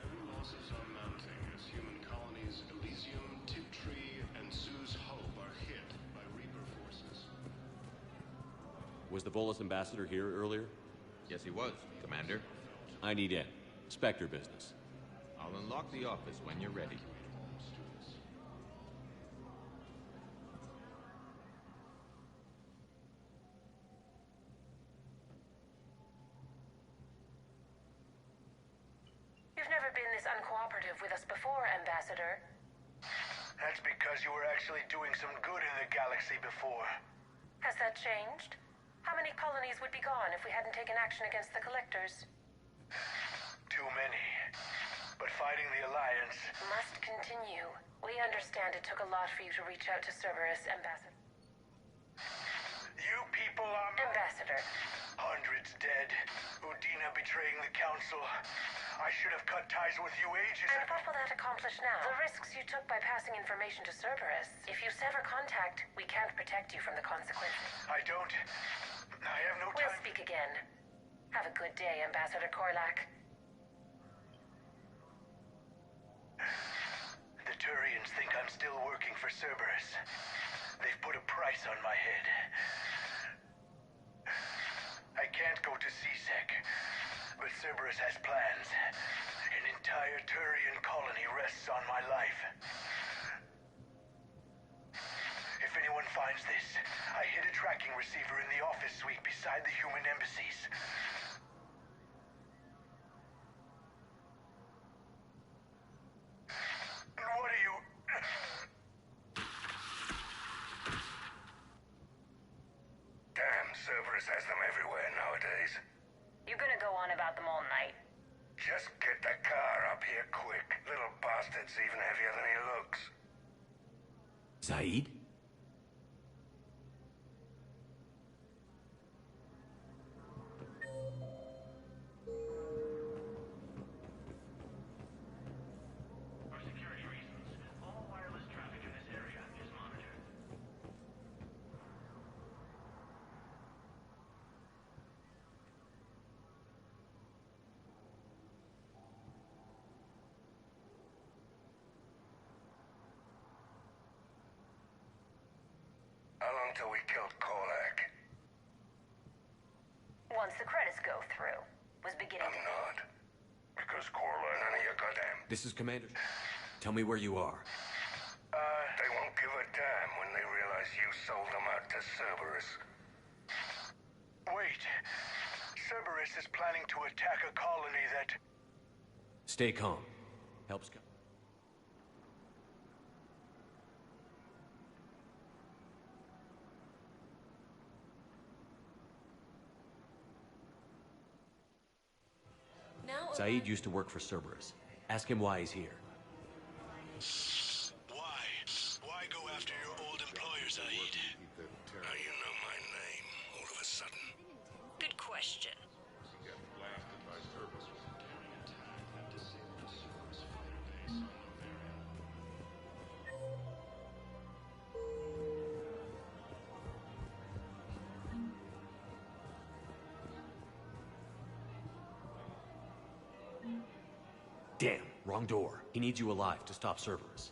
Heavy losses are mounting as human colonies Elysium, Tiptree, and Sue's Hope are hit by Reaper forces. Was the Volus ambassador here earlier? Yes, he was, Commander. I need in. Spectre business. I'll unlock the office when you're ready. You've never been this uncooperative with us before, Ambassador. That's because you were actually doing some good in the galaxy before. Has that changed? How many colonies would be gone if we hadn't taken action against the Collectors? Too many. But fighting the Alliance... Must continue. We understand it took a lot for you to reach out to Cerberus, Ambassador. You people are... Ambassador. Hundreds dead. Udina betraying the Council. I should have cut ties with you ages And ago. what will that accomplish now? The risks you took by passing information to Cerberus. If you sever contact, we can't protect you from the consequences. I don't... I have no We'll time... speak again. Have a good day, Ambassador Korlak. The working for Cerberus. They've put a price on my head. I can't go to C-Sec, but Cerberus has plans. An entire Turian colony rests on my life. If anyone finds this, I hid a tracking receiver in the office suite beside the human embassies. What are you... Damn, Cerberus has them everywhere nowadays. You're gonna go on about them all night. Just get the car up here quick. Little bastard's even heavier than he looks. Zaid? For security reasons, all wireless traffic in this area is monitored. How long till we killed Korlak? Once the credits go through, was beginning I'm not. Because Korlak... None of your goddamn... This is Commander. Tell me where you are. They won't give a damn when they realize you sold them out to Cerberus. Wait. Cerberus is planning to attack a colony that... Stay calm. Help's come. Zaid used to work for Cerberus. Ask him why he's here. Why? Why go after your old employer, Zaid? Now you know my name, all of a sudden. Good question. He got blasted by Cerberus. Damn, wrong door. He needs you alive to stop Cerberus.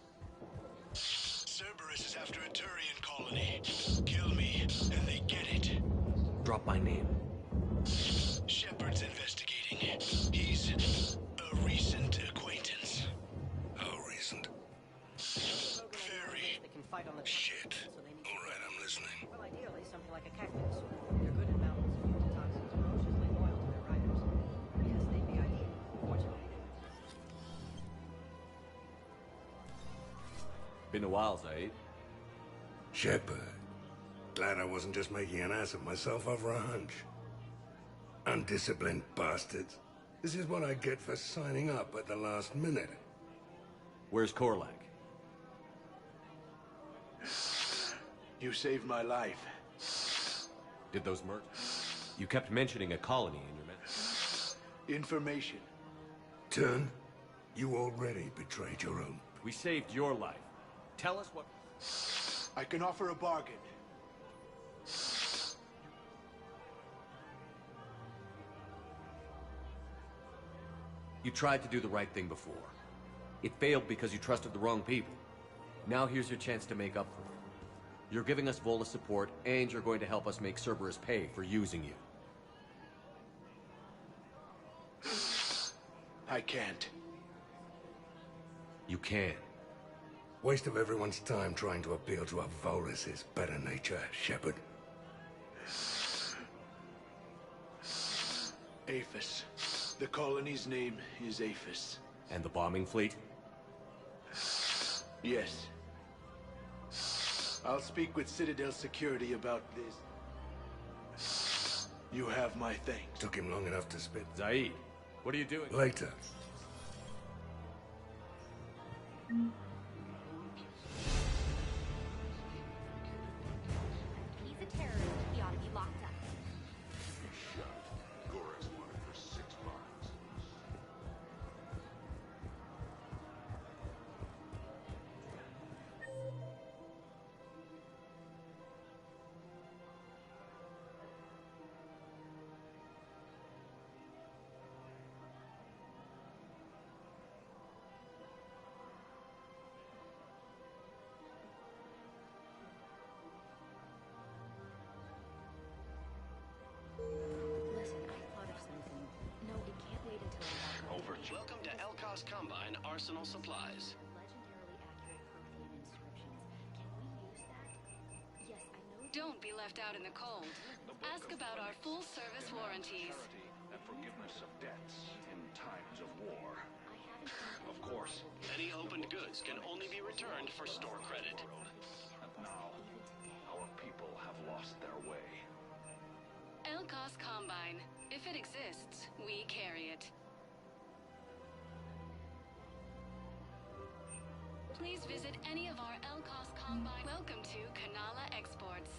Cerberus is after a Turian colony. Kill me, and they get it. Drop my name. Shepard's investigating. He's a recent acquaintance. How recent? Very... They can fight on the Shit. so they need All right, I'm listening. Well, ideally, something like a cactus. They're good in balance, immune to toxins, ferociously loyal to their riders. Yes, they'd be ideal. Fortunately, Been a while, Zaid. Shepard. Glad I wasn't just making an ass of myself over a hunch. Undisciplined bastards. This is what I get for signing up at the last minute. Where's Korlak? You saved my life. Did those merge? You kept mentioning a colony in your message. Information. Turn, you already betrayed your own. We saved your life. Tell us what... I can offer a bargain. You tried to do the right thing before. It failed because you trusted the wrong people. Now here's your chance to make up for it. You're giving us Volus support, and you're going to help us make Cerberus pay for using you. I can't. You can. Waste of everyone's time trying to appeal to a Volus' better nature, Shepard. Aphis. The colony's name is Aphis. And the bombing fleet? Yes. I'll speak with Citadel Security about this. You have my thanks. Took him long enough to spit. Zaid, what are you doing? Later. He's a terrorist. He ought to be locked up. Gorex wanted for 6 miles. arsenal supplies. Legendarily accurate Prothean inscriptions. Can we use that? Yes, I know. Don't be left out in the cold. Ask about our full-service warranties. And forgiveness of debts in times of war. Of course. Any opened goods can only be returned for store credit. And now, our people have lost their way. Elkos Combine. If it exists, we carry it. Please visit any of our Elkos Combine. Welcome to Kanala Exports.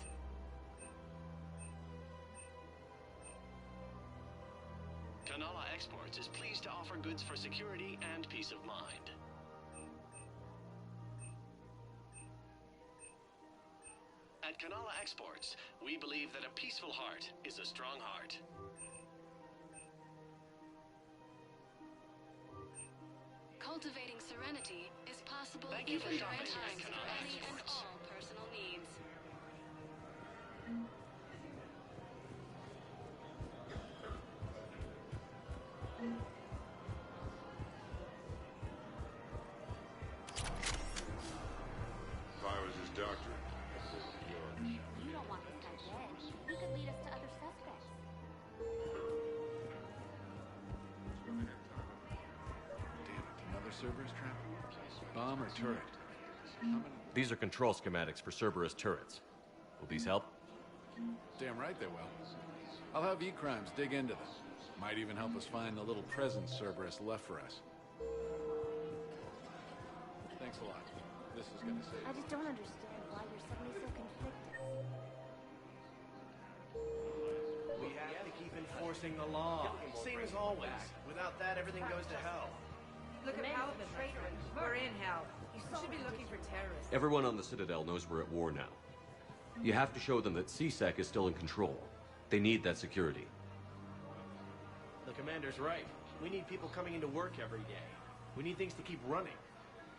Kanala Exports is pleased to offer goods for security and peace of mind. At Kanala Exports, we believe that a peaceful heart is a strong heart. Cultivating serenity is possible Thank you even for during shopping at times of Kanala any and Exports. all personal needs. If I was his doctor, You don't want this guy dead. He could lead us to other suspects. Another Cerberus trap? Bomb or turret? These are control schematics for Cerberus turrets. Will these help? Damn right they will. I'll have E-Crimes dig into them. Might even help us find the little presents Cerberus left for us. Thanks a lot. This is gonna save I just don't understand why you're suddenly so conflicted. We have to keep enforcing the law. Same as always. Without that, everything goes to hell. Look at Paladin. We're in hell. You should be looking for terrorists. Everyone on the Citadel knows we're at war now. You have to show them that CSEC is still in control. They need that security. The commander's right. We need people coming into work every day. We need things to keep running.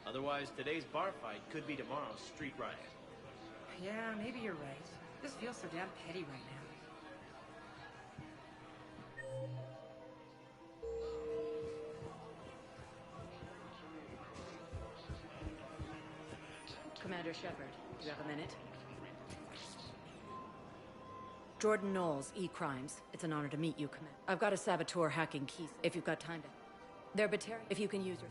Otherwise, today's bar fight could be tomorrow's street riot. Yeah, maybe you're right. This feels so damn petty right now. Commander Shepard, do you have a minute? Jordan Knowles, E-Crimes. It's an honor to meet you, Commander. I've got a saboteur hacking keys, if you've got time to. They're Batarian, if you can use your...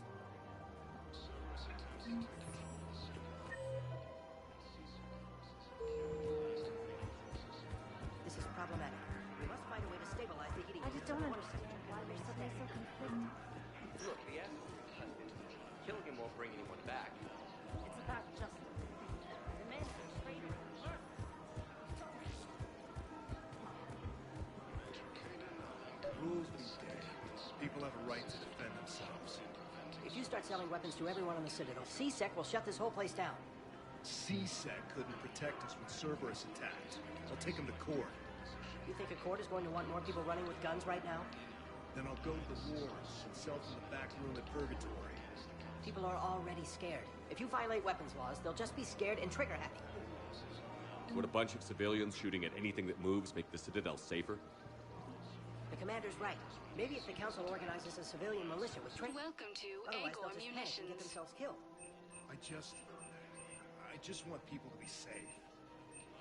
This is problematic. We must find a way to stabilize the heating. I just don't understand why you're suddenly so conflicted. Look, the essence of the husband. Killing him won't bring anyone back. It's about justice. The men are traitor. Rules be dead. People have a right to defend themselves. If you start selling weapons to everyone on the Citadel, CSEC will shut this whole place down. CSEC couldn't protect us when Cerberus attacked. I'll take them to court. You think a court is going to want more people running with guns right now? Then I'll go to the wars and sell from the back room at Purgatory. People are already scared. If you violate weapons laws, they'll just be scared and trigger happy. Would a bunch of civilians shooting at anything that moves make the Citadel safer? The commander's right. Maybe if the council organizes a civilian militia with training. Welcome to Otherwise, Agor they'll just panic and get Munitions. themselves killed. I just want people to be safe.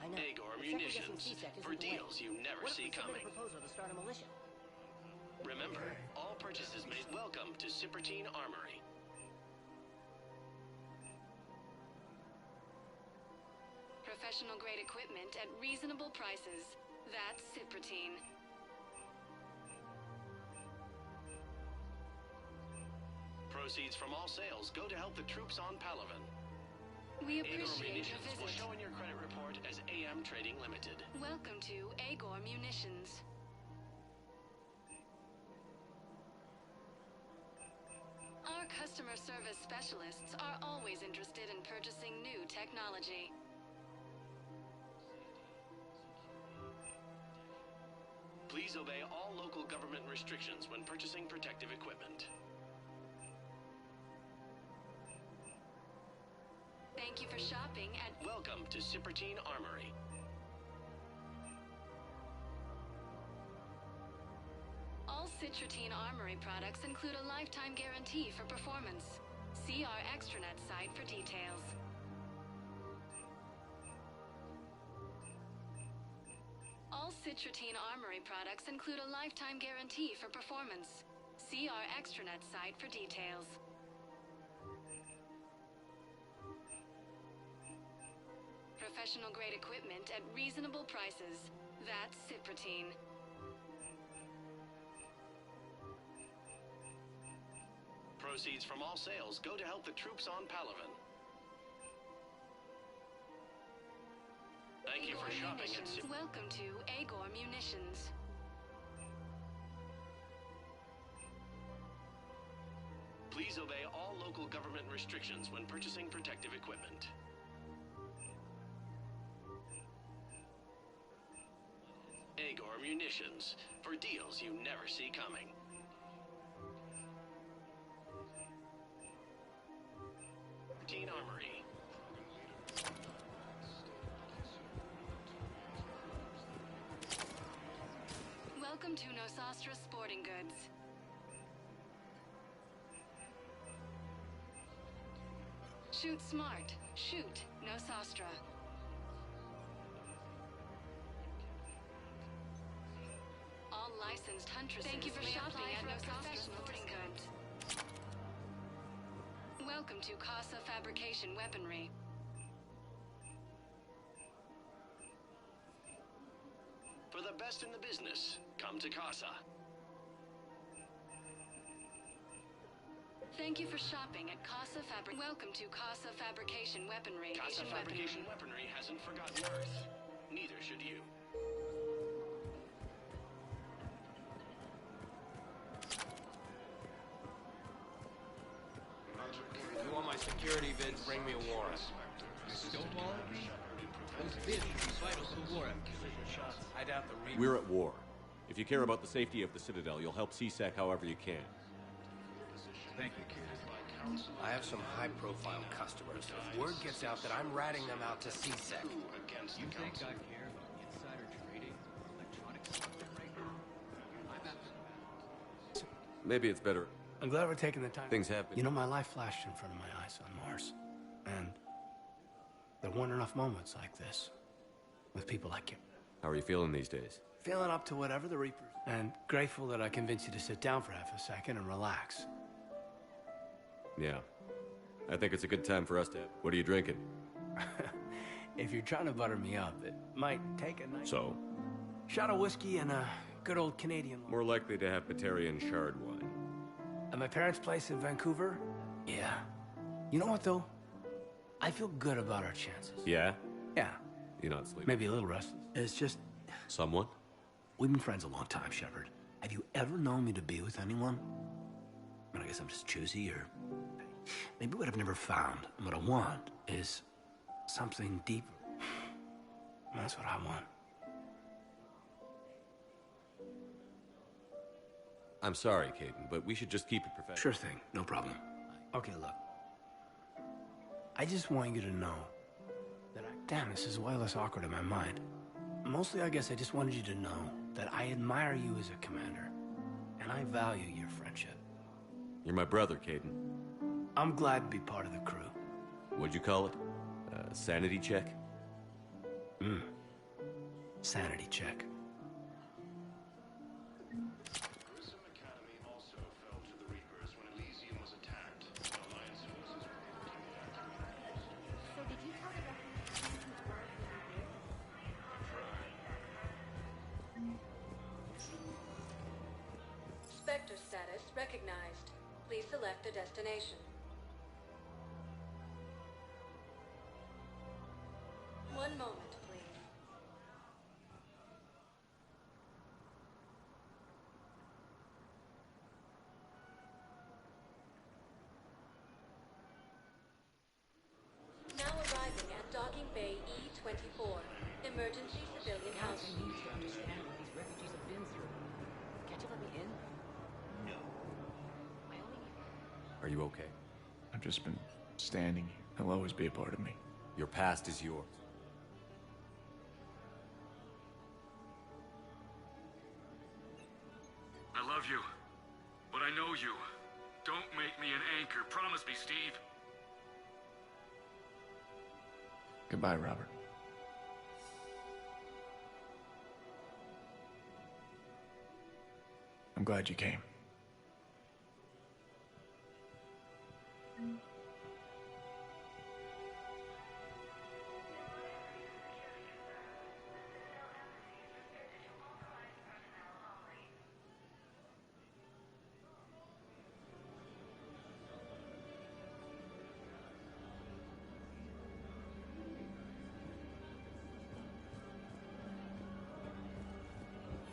I know. Agor But segregating Munitions. CSEC isn't For the way. deals you never What if see we submit coming. a proposal to start a militia? Remember, all purchases made. Welcome to Cypertine Armory. Professional grade equipment at reasonable prices. That's Cypertine. Proceeds from all sales go to help the troops on Palaven. We Agor appreciate your Munitions will visit. show in your credit report as AM Trading Limited. Welcome to Agor Munitions. Our customer service specialists are always interested in purchasing new technology. Please obey all local government restrictions when purchasing protective equipment. Thank you for shopping at... Welcome to Cypertine Armory. All Cypertine Armory products include a lifetime guarantee for performance. See our extranet site for details. All Citratine Armory products include a lifetime guarantee for performance. See our extranet site for details. Professional grade equipment at reasonable prices. That's Citratine. Proceeds from all sales go to help the troops on Palaven. Thank you for shopping at Welcome to Agor Munitions. Please obey all local government restrictions when purchasing protective equipment. Agor Munitions, for deals you never see coming. Teen Armory. Welcome to Nosastra Sporting Goods. Shoot smart. Shoot Nosastra. All licensed huntresses. Thank you for shopping at Nosastra Sporting Goods. Welcome to Casa Fabrication Weaponry. For the best in the business, come to Casa. Thank you for shopping at Casa Welcome to Casa Fabrication Weaponry. Casa Fabrication Weaponry hasn't forgotten Earth. Neither should you. If you want my security bids, bring me a warrant. Stonewall me? Those bids would be vital to the war effort. I doubt the Reapers. We're at war. If you care about the safety of the Citadel, you'll help CSEC however you can. Thank you, kid. I have some high-profile customers. If word gets out that I'm ratting them out to CSEC. You think I care about insider trading, electronic stuff right now? I'm at Maybe it's better. I'm glad we're taking the time. Things happen. You know, my life flashed in front of my eyes on Mars. And there weren't enough moments like this with people like you. How are you feeling these days? Feeling up to whatever the Reapers. And grateful that I convinced you to sit down for half a second and relax. Yeah. I think it's a good time for us to... What are you drinking? If you're trying to butter me up, it might take a night. So? Shot of whiskey and a good old Canadian one. More likely to have Batarian Shard wine. At my parents' place in Vancouver? Yeah. You know what, though? I feel good about our chances. Yeah? Yeah. You're not sleeping? Maybe a little restless. It's just... Someone? We've been friends a long time, Shepard. Have you ever known me to be with anyone? I guess I'm just choosy, or... Maybe what I've never found, and what I want, is something deeper. That's what I want. I'm sorry, Caden, but we should just keep it professional. Sure thing, no problem. Okay, look. I just want you to know that Damn, this is way less awkward in my mind. Mostly, I guess I just wanted you to know that I admire you as a commander, and I value your friendship. You're my brother, Caden. I'm glad to be part of the crew. What'd you call it? Sanity check? Sanity check. Grissom Academy also fell to the Reapers when Elysium was attacked. Alliance forces were working the evacuators. So did you tell the refugees who were Spectre status recognized. Please select a destination. One moment, please. Now arriving at Docking Bay E-24. Emergency civilian housing. You need to understand what these refugees have been through. Can't you let me in? No. I only need... Are you okay? I've just been standing here. He'll always be a part of me. Your past is yours. I love you, but I know you. Don't make me an thinker. Promise me, Steve. Goodbye, Robert. I'm glad you came.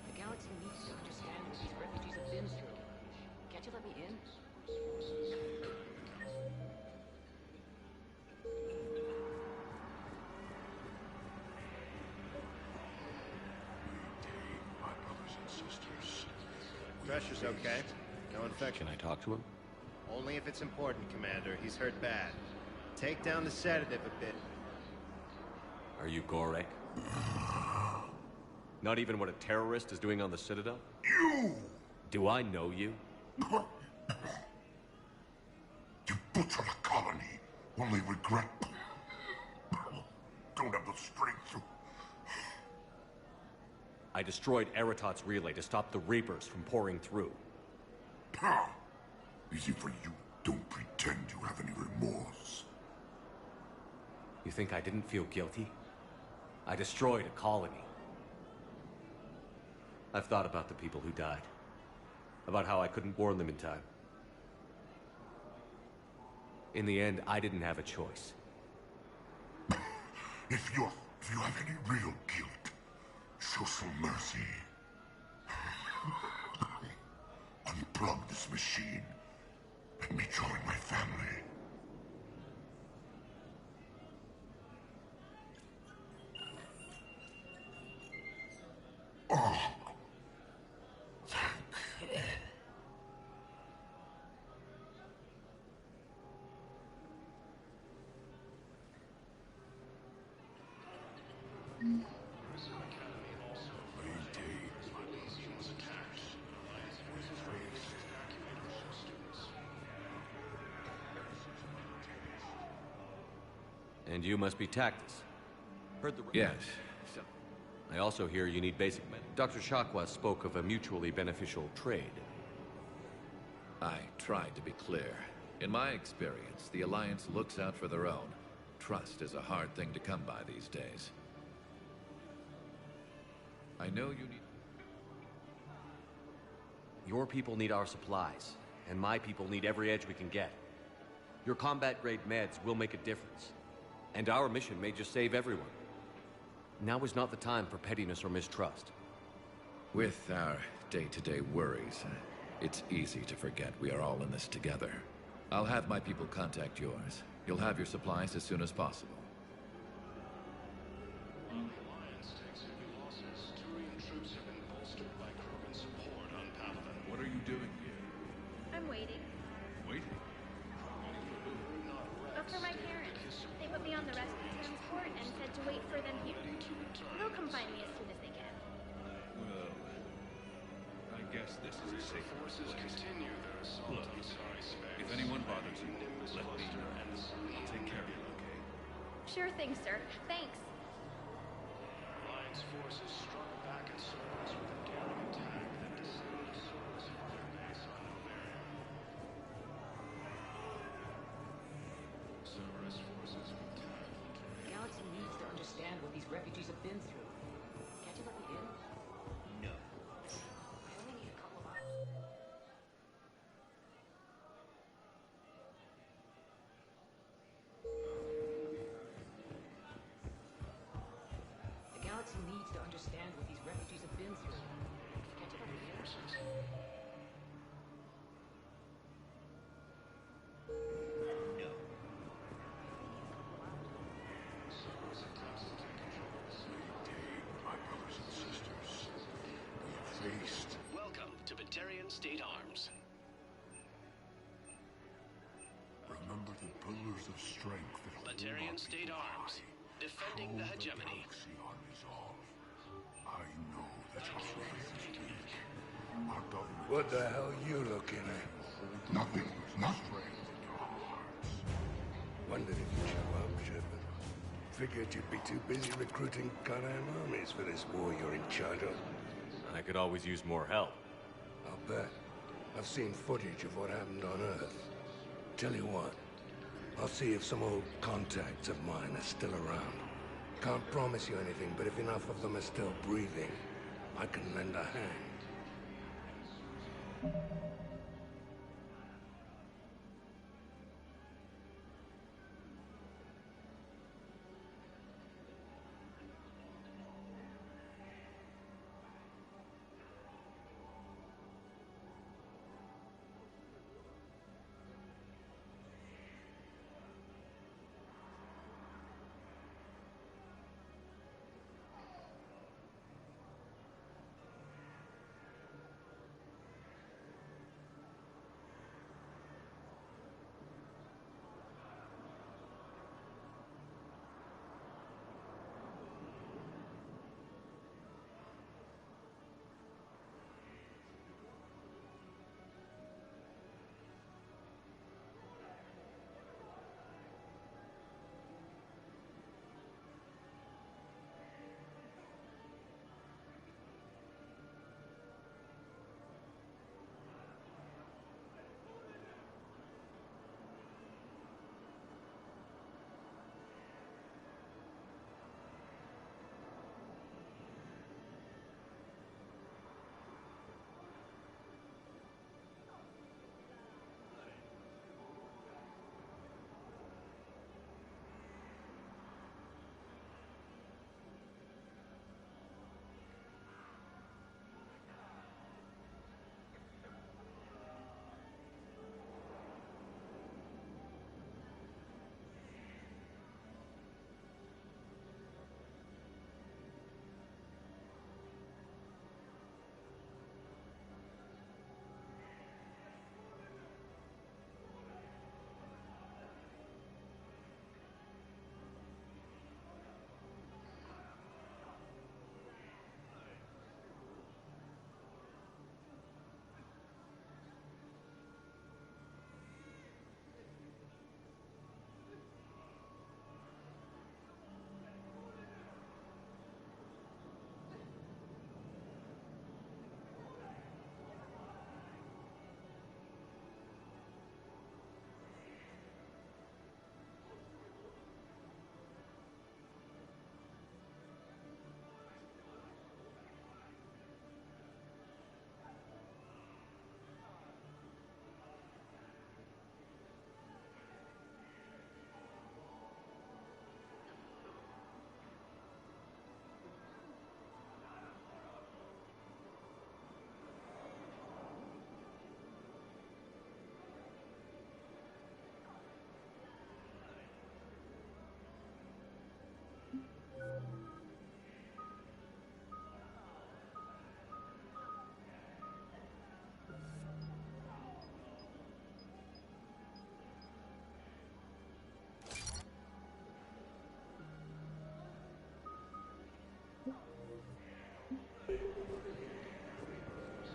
The galaxy needs to understand what these refugees have been through. Can't you let me in? My brothers and sisters. Pressure's okay. No infection. Can I talk to him? Only if it's important, Commander. He's hurt bad. Take down the sedative a bit. Are you Gorek? Not even what a terrorist is doing on the Citadel? You! Do I know you? You butchered a colony. Only regret. Don't have the strength to... I destroyed Eritot's relay to stop the Reapers from pouring through. Easy for you. Don't pretend you have any remorse. You think I didn't feel guilty? I destroyed a colony. I've thought about the people who died. About how I couldn't warn them in time. In the end, I didn't have a choice. If you have any real guilt, show some mercy. Unplug this machine. Let me join my family. Oh. And you must be Tactus. Heard the... Yes. I also hear you need basic men. Dr. Shakwa spoke of a mutually beneficial trade. I tried to be clear. In my experience, the Alliance looks out for their own. Trust is a hard thing to come by these days. I know you need... Your people need our supplies, and my people need every edge we can get. Your combat-grade meds will make a difference. And our mission may just save everyone. Now is not the time for pettiness or mistrust. With our day-to-day worries, it's easy to forget we are all in this together. I'll have my people contact yours. You'll have your supplies as soon as possible. While the Alliance takes heavy losses, Turian troops have been bolstered by Krogan support on Paladin. What are you doing here? I'm waiting. Waiting? For my parents. They put me on the rescue transport and said to wait for them here. They'll come find me as soon as they can. Well, I guess this is a safe Forces continue their assault on Sari space. If anyone bothers you, let me know. I'll take care of you, okay? Sure thing, sir. Thanks. Alliance forces struck back at Cerberus with a daring attack that disabled the source of their base on Noveria. Cerberus forces returned. The galaxy needs to understand what these refugees have been through. Can't you let me in? No. I only need a couple of hours. The galaxy needs to understand what these refugees have been through. Can't you let me in? No. Cerberus attempts to take control of the city. My brothers and sisters. We have faced... Welcome to Batarian State Arms. Remember the pillars of strength that Batarian State Arms. Defending the hegemony. I know that our strength is weak. Our government... What the hell you looking at? Nothing. Nothing. Figured you'd be too busy recruiting goddamn armies for this war you're in charge of. I could always use more help. I'll bet. I've seen footage of what happened on Earth. Tell you what, I'll see if some old contacts of mine are still around. Can't promise you anything, but if enough of them are still breathing, I can lend a hand.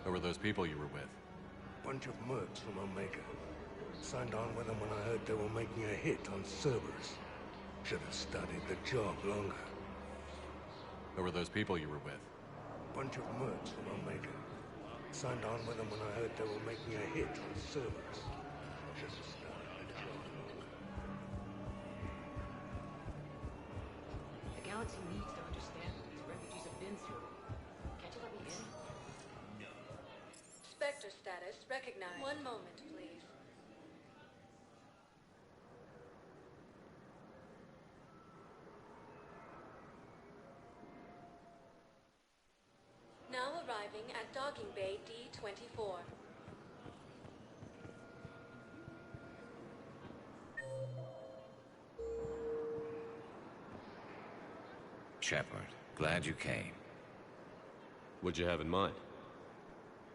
Who were those people you were with? Bunch of mercs from Omega. Signed on with them when I heard they were making a hit on Cerberus. Should have studied the job longer. Who were those people you were with? Bunch of mercs from Omega. Signed on with them when I heard they were making a hit on Cerberus. Should have studied the job longer. The galaxy needs to understand what these refugees have been through. Can't you let me in? Spectre status recognized. One moment, please. Now arriving at docking bay D-24. Shepard, glad you came. What'd you have in mind?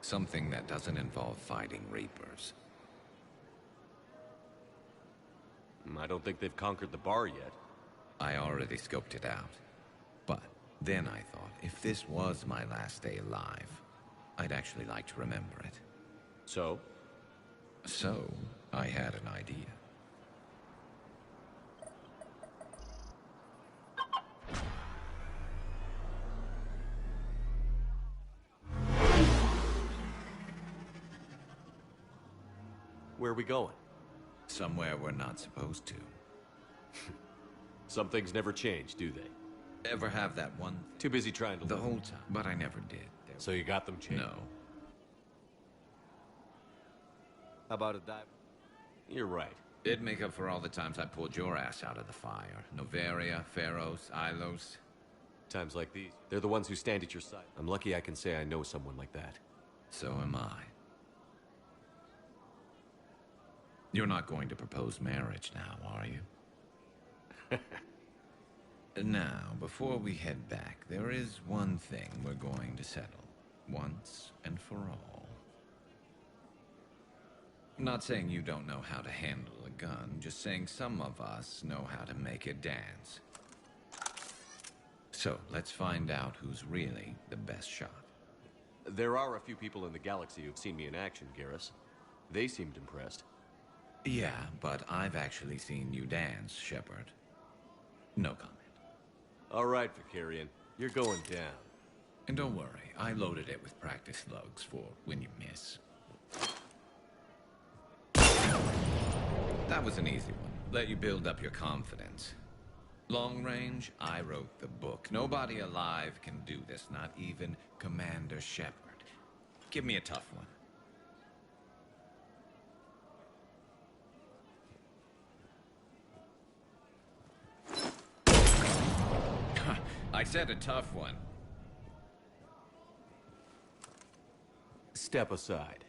Something that doesn't involve fighting Reapers. I don't think they've conquered the bar yet. I already scoped it out. But then I thought, if this was my last day alive, I'd actually like to remember it. So? So, I had an idea. Where are we going? Somewhere we're not supposed to. Some things never change, do they? Ever have that one? Too busy trying to... The whole time. But I never did. So you got them changed? No. How about a dive? You're right. It'd make up for all the times I pulled your ass out of the fire. Noveria, Pharos, Ilos. Times like these. They're the ones who stand at your side. I'm lucky I can say I know someone like that. So am I. You're not going to propose marriage now, are you? Now, before we head back, there is one thing we're going to settle. Once and for all. I'm not saying you don't know how to handle a gun, just saying some of us know how to make it dance. So, let's find out who's really the best shot. There are a few people in the galaxy who've seen me in action, Garrus. They seemed impressed. Yeah, but I've actually seen you dance, Shepard. No comment. All right, Vakarian. You're going down. And don't worry, I loaded it with practice slugs for when you miss. That was an easy one. Let you build up your confidence. Long range, I wrote the book. Nobody alive can do this, not even Commander Shepard. Give me a tough one. I said a tough one. Step aside.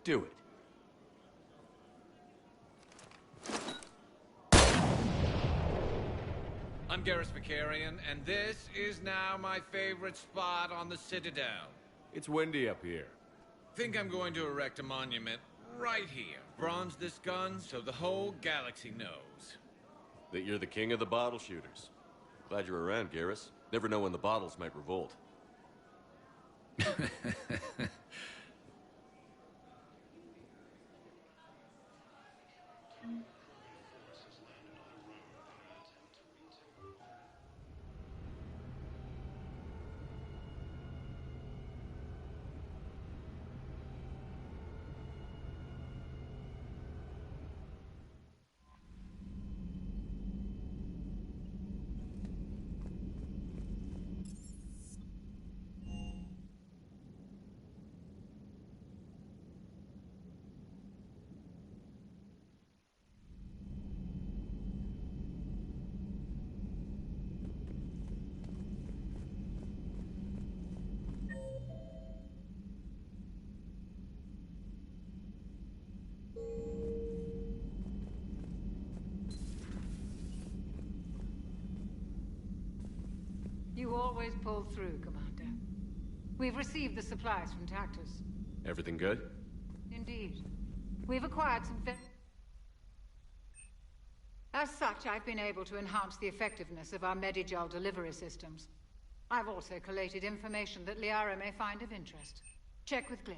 Do it. I'm Garrus Vakarian, and this is now my favorite spot on the Citadel. It's windy up here. Think I'm going to erect a monument right here. Bronze this gun so the whole galaxy knows. That you're the king of the bottle shooters. Glad you're around, Garrus. Never know when the bottles might revolt. You always pull through, Commander. We've received the supplies from Tactus. Everything good? Indeed. We've acquired some... As such, I've been able to enhance the effectiveness of our Medigel delivery systems. I've also collated information that Liara may find of interest. Check with Glyph.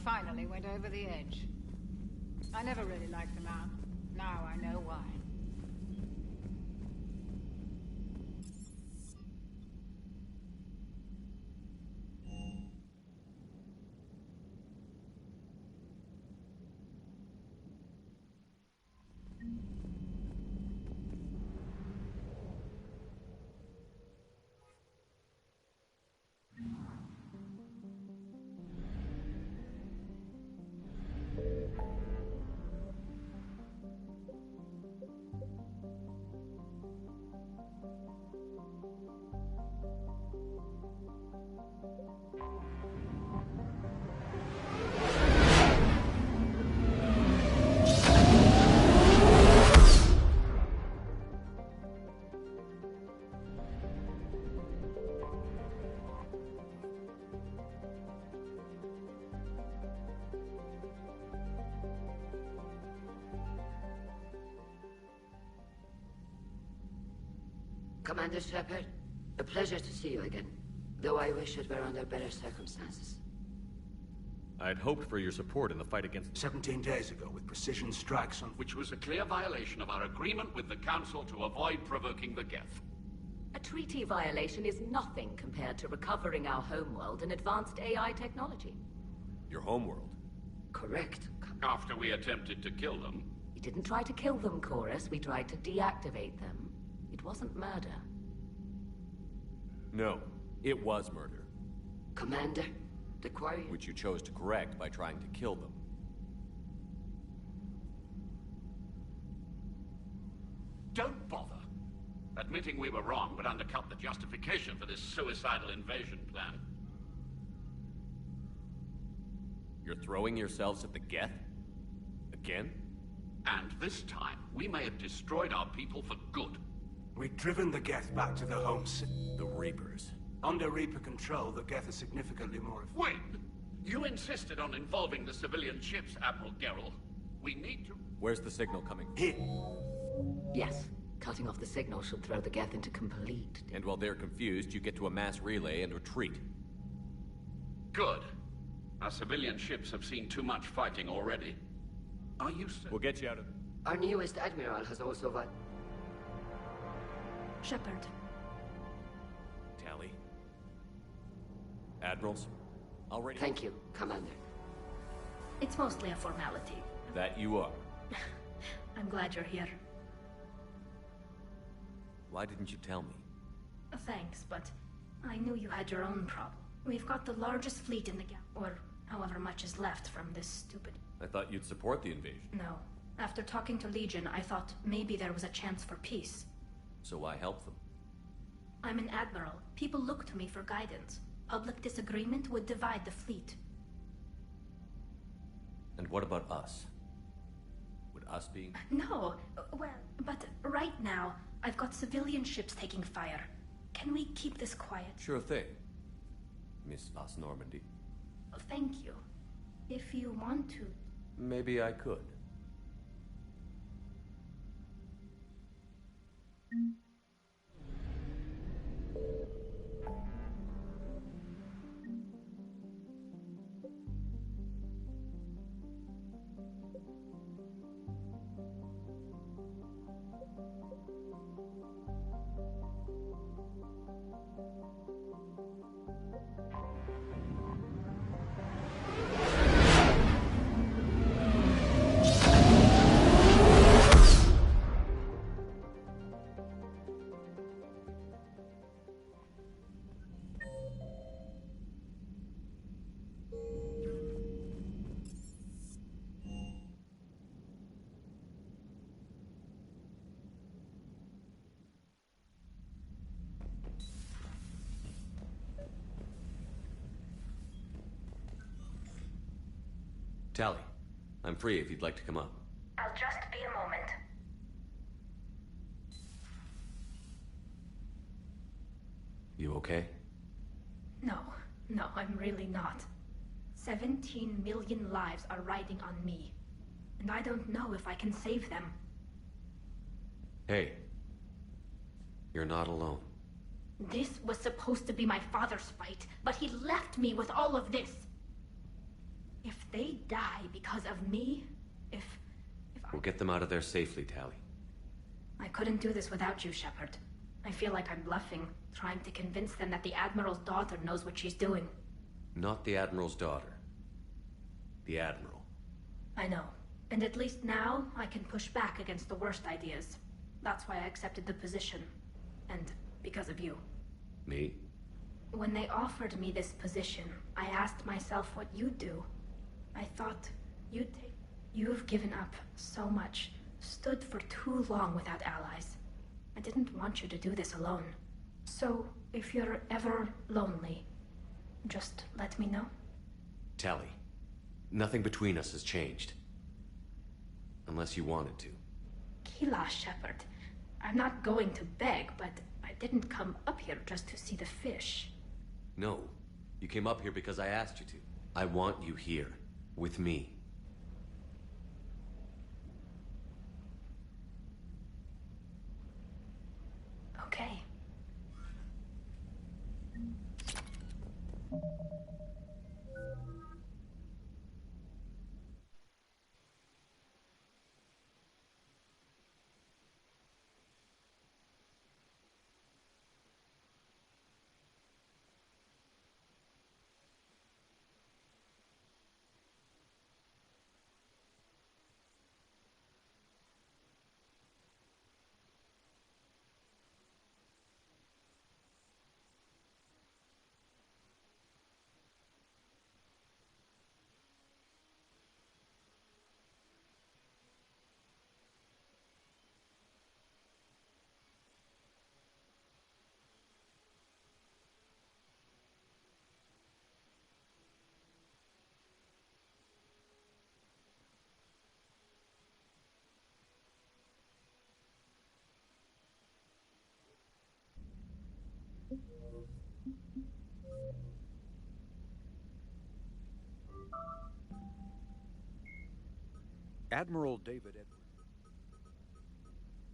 finally went over the edge. I never really liked the man. Now I know why. Commander Shepard, a pleasure to see you again, though I wish it were under better circumstances. I'd hoped for your support in the fight against... 17 days ago, with precision strikes on... Which was a clear violation of our agreement with the Council to avoid provoking the Geth. A treaty violation is nothing compared to recovering our homeworld and advanced AI technology. Your homeworld? Correct. After we attempted to kill them. We didn't try to kill them, Chorus. We tried to deactivate them. It wasn't murder. No, it was murder. Commander, the Quarian... Which you chose to correct by trying to kill them. Don't bother. Admitting we were wrong would undercut the justification for this suicidal invasion plan. You're throwing yourselves at the Geth? Again? And this time, we may have destroyed our people for good. We've driven the Geth back to the home city. The Reapers. Under Reaper control, the Geth are significantly more... Wait! You insisted on involving the civilian ships, Admiral Gerrel. We need to... Where's the signal coming? Here. Yes. Cutting off the signal should throw the Geth into complete... And while they're confused, you get to a mass relay and retreat. Good. Our civilian ships have seen too much fighting already. Are you... We'll get you out of... Our newest Admiral has also... Shepard. Tali. Admirals, already... Thank you, Commander. It's mostly a formality. That you are. I'm glad you're here. Why didn't you tell me? Thanks, but I knew you had your own problem. We've got the largest fleet in the galaxy, or however much is left from this stupid... I thought you'd support the invasion. No. After talking to Legion, I thought maybe there was a chance for peace. So why help them? I'm an admiral. People look to me for guidance. Public disagreement would divide the fleet. And what about us? Would us be... No. Well, but right now, I've got civilian ships taking fire. Can we keep this quiet? Sure thing, Miss Vas Normandy. Thank you. If you want to... Maybe I could. Tali, I'm free if you'd like to come up. I'll just be a moment. You okay? No, I'm really not. 17 million lives are riding on me. And I don't know if I can save them. Hey. You're not alone. This was supposed to be my father's fight, but he left me with all of this. If they die because of me, if We'll get them out of there safely, Tali. I couldn't do this without you, Shepard. I feel like I'm bluffing, trying to convince them that the Admiral's daughter knows what she's doing. Not the Admiral's daughter. The Admiral. I know. And at least now, I can push back against the worst ideas. That's why I accepted the position. And because of you. Me? When they offered me this position, I asked myself what you'd do. I thought you'd take... You've given up so much, stood for too long without allies. I didn't want you to do this alone. So, if you're ever lonely, just let me know. Tali, nothing between us has changed. Unless you wanted to. Keelah, Shepard. I'm not going to beg, but I didn't come up here just to see the fish. No, you came up here because I asked you to. I want you here, with me. Okay. Admiral David Edwards.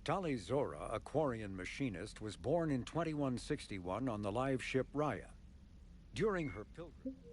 Tali Zora, a Quarian machinist, was born in 2161 on the live ship Raya. During her pilgrimage...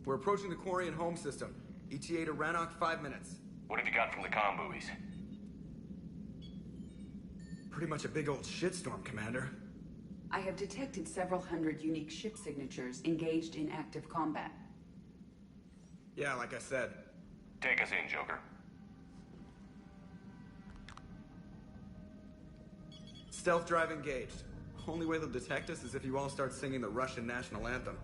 We're approaching the Quarian home system. ETA to Rannoch, 5 minutes. What have you got from the comm buoys? Pretty much a big old shitstorm, Commander. I have detected several hundred unique ship signatures engaged in active combat. Yeah, like I said. Take us in, Joker. Stealth drive engaged. Only way they'll detect us is if you all start singing the Russian national anthem.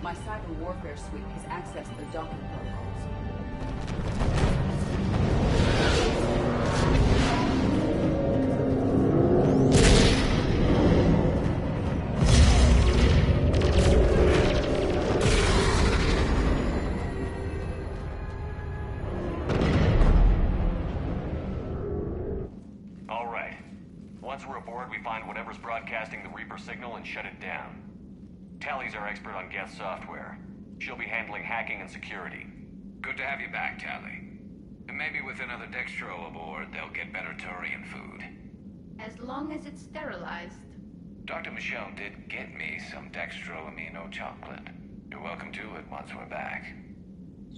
My cyber warfare suite has accessed the docking protocols. All right. Once we're aboard, we find whatever's broadcasting the Reaper signal and shut it down. Tally's our expert on Geth software. She'll be handling hacking and security. Good to have you back, Tally. And maybe with another Dextro aboard, they'll get better Turian food. As long as it's sterilized. Dr. Michelle did get me some Dextro Amino chocolate. You're welcome to it once we're back.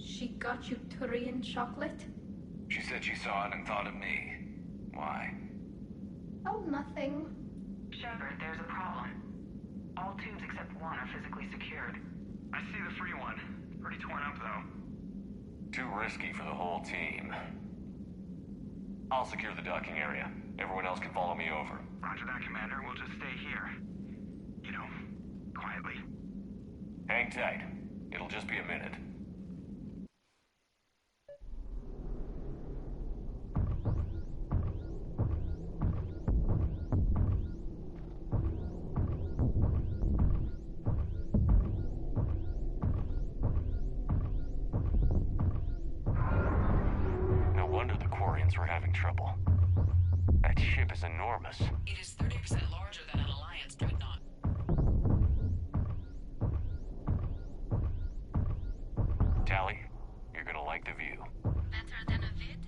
She got you Turian chocolate? She said she saw it and thought of me. Why? Oh, nothing. Shepard, there's a problem. All tubes except one are physically secured. I see the free one. Pretty torn up, though. Too risky for the whole team. I'll secure the docking area. Everyone else can follow me over. Roger that, Commander. We'll just stay here. You know, quietly. Hang tight. It'll just be a minute. No wonder the Quarians were having trouble. That ship is enormous. It is 30% larger than an Alliance dreadnought. Tally, you're gonna like the view. Better than a vid?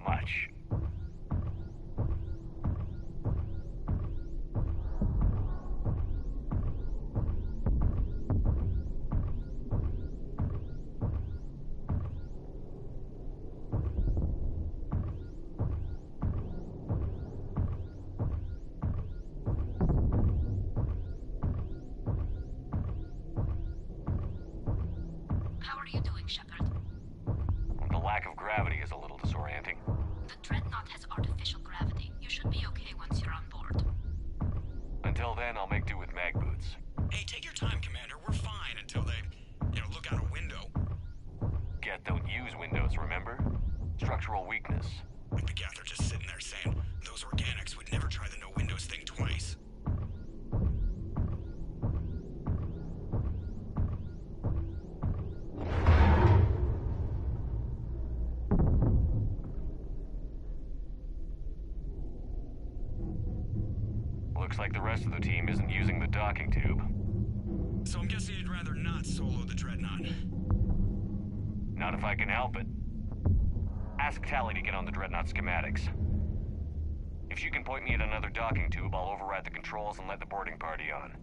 Much. How are you doing, Shepard? The lack of gravity is a little disorienting. The Dreadnought has artificial gravity. You should be okay once you're on board. Until then, I'll make do with mag boots. Hey, take your time, Commander. We're fine until they, look out a window. Geth don't use windows, remember? Structural weakness. Like the Geth are just sitting there saying, those organics would never try the no windows thing twice. Looks like the rest of the team isn't using the docking tube. So I'm guessing you'd rather not solo the Dreadnought. Not if I can help it. Ask Tally to get on the Dreadnought schematics. If she can point me at another docking tube, I'll override the controls and let the boarding party on.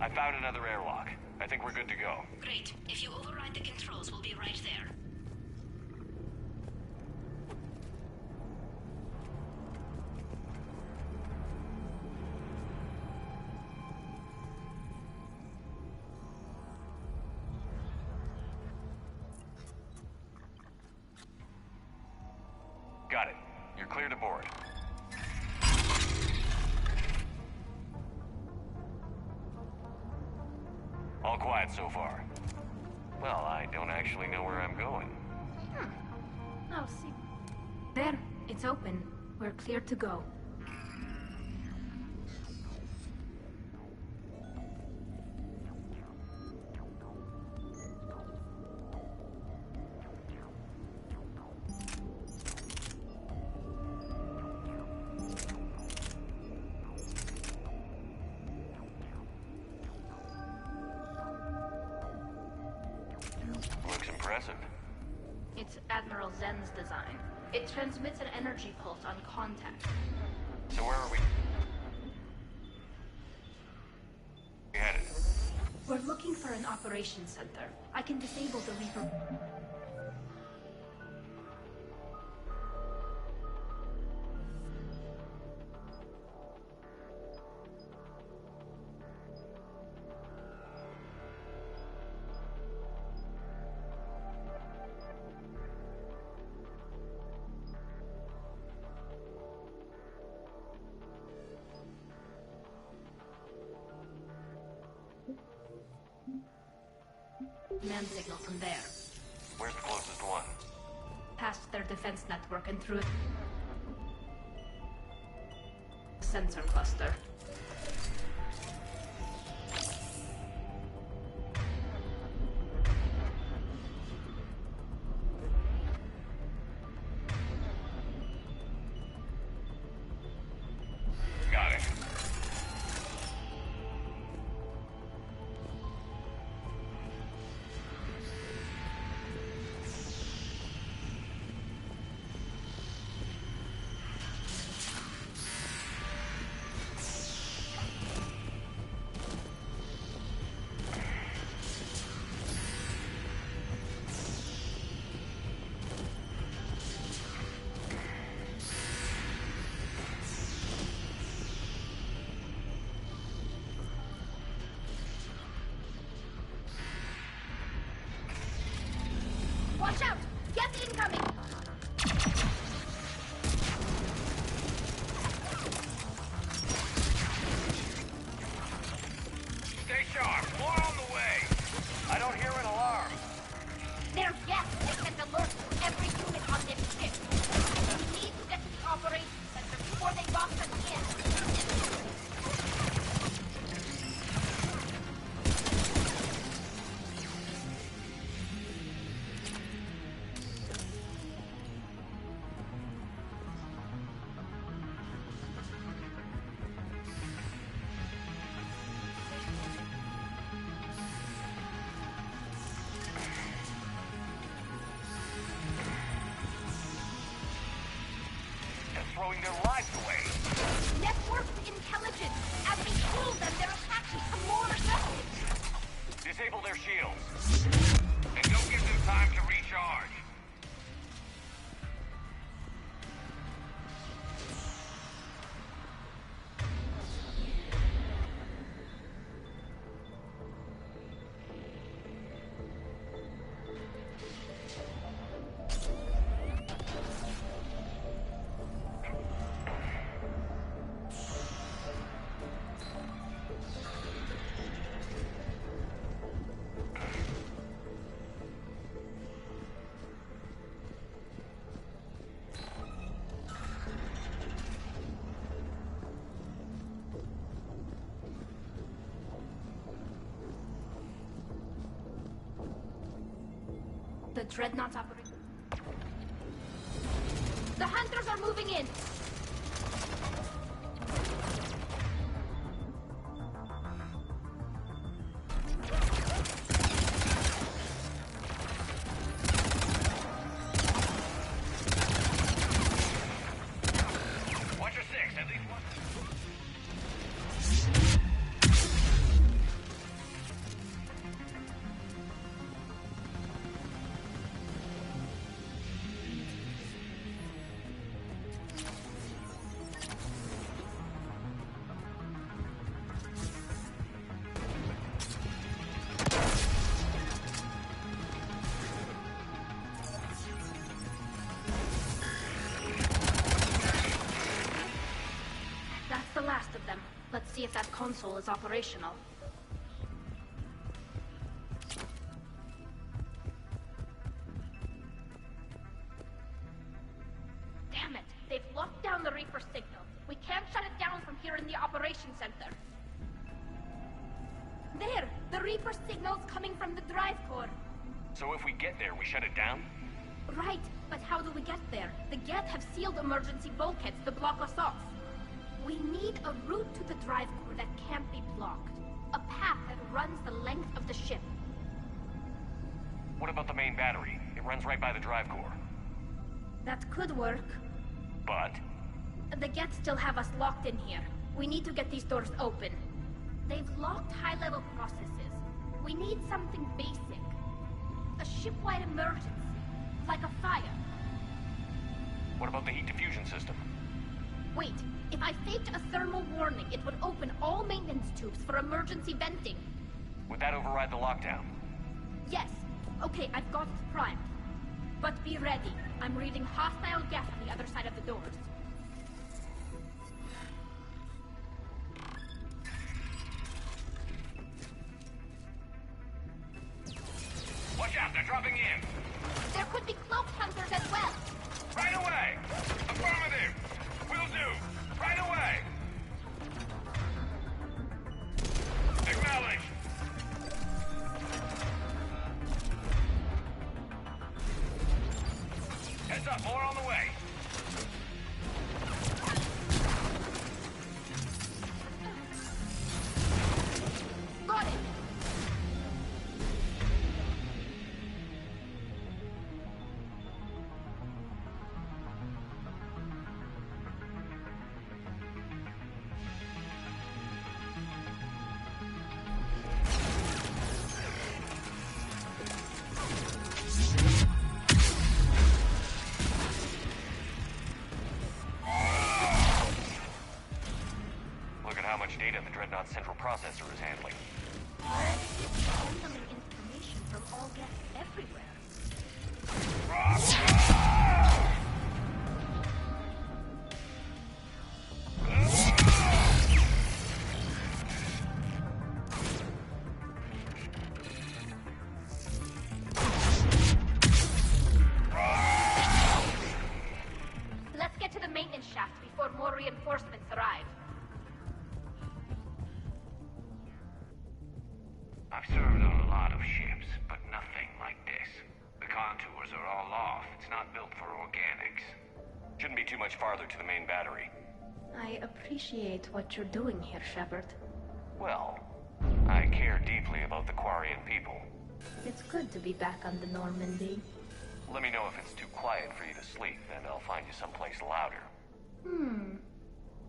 I found another airlock. I think we're good to go. Great. If you override the controls, we'll be right there. Got it. You're clear to board. All quiet so far. Well, I don't actually know where I'm going. Oh, see. There. It's open. We're clear to go. Looks impressive. It's Admiral Zen's design. It transmits an energy pulse on contact. So where are we headed? We're looking for an operations center. I can disable the Reaper. Command signal from there. Where's the closest one? Past their defense network and through it. Sensor cluster. Got it. Watch out! Get incoming! Stay sharp. More on the way. I don't hear an alarm. They're guests. They sent alerts to every unit on this ship. We need to get to the operations center before they box us in. They're throwing their lives away. Networked intelligence. As we kill them, they're attaching to more vessels. Disable their shields. And don't give them time to recharge. The Dreadnoughts operate. The Hunters are moving in! Watch your six, at least one. Let's see if that console is operational. Damn it! They've locked down the Reaper signal. We can't shut it down from here in the operations center. There! The Reaper signal's coming from the drive core. So if we get there, we shut it down? Right, but how do we get there? The Geth have sealed emergency bulkheads to block us off. We need a route to the drive core that can't be blocked. A path that runs the length of the ship. What about the main battery? It runs right by the drive core. That could work. But? The Geth still have us locked in here. We need to get these doors open. They've locked high-level processes. We need something basic. A ship-wide emergency. Like a fire. What about the heat diffusion system? Wait, if I faked a thermal warning, it would open all maintenance tubes for emergency venting. Would that override the lockdown? Yes. Okay, I've got it primed. But be ready. I'm reading hostile gas on the other side of the doors. Watch out, they're dropping in! There could be cloak hunters as well! Right away! Affirmative! Will do! Right away! Acknowledge! Heads up, more on the way! Got it! Look at how much data the Dreadnought's central processor is handling. Handling information from all Geth everywhere. Let's get to the maintenance shaft before more reinforcements arrive. I've served on a lot of ships, but nothing like this. The contours are all off. It's not built for organics. Shouldn't be too much farther to the main battery. I appreciate what you're doing here, Shepard. Well, I care deeply about the Quarian people. It's good to be back on the Normandy. Let me know if it's too quiet for you to sleep, and I'll find you someplace louder.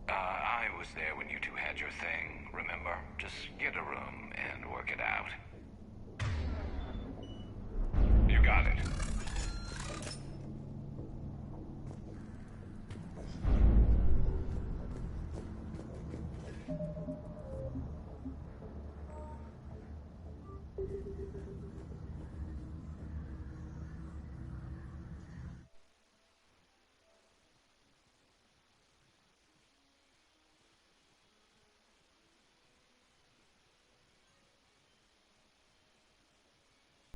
I was there when you two had your thing, remember? Just get a room and work it out. You got it.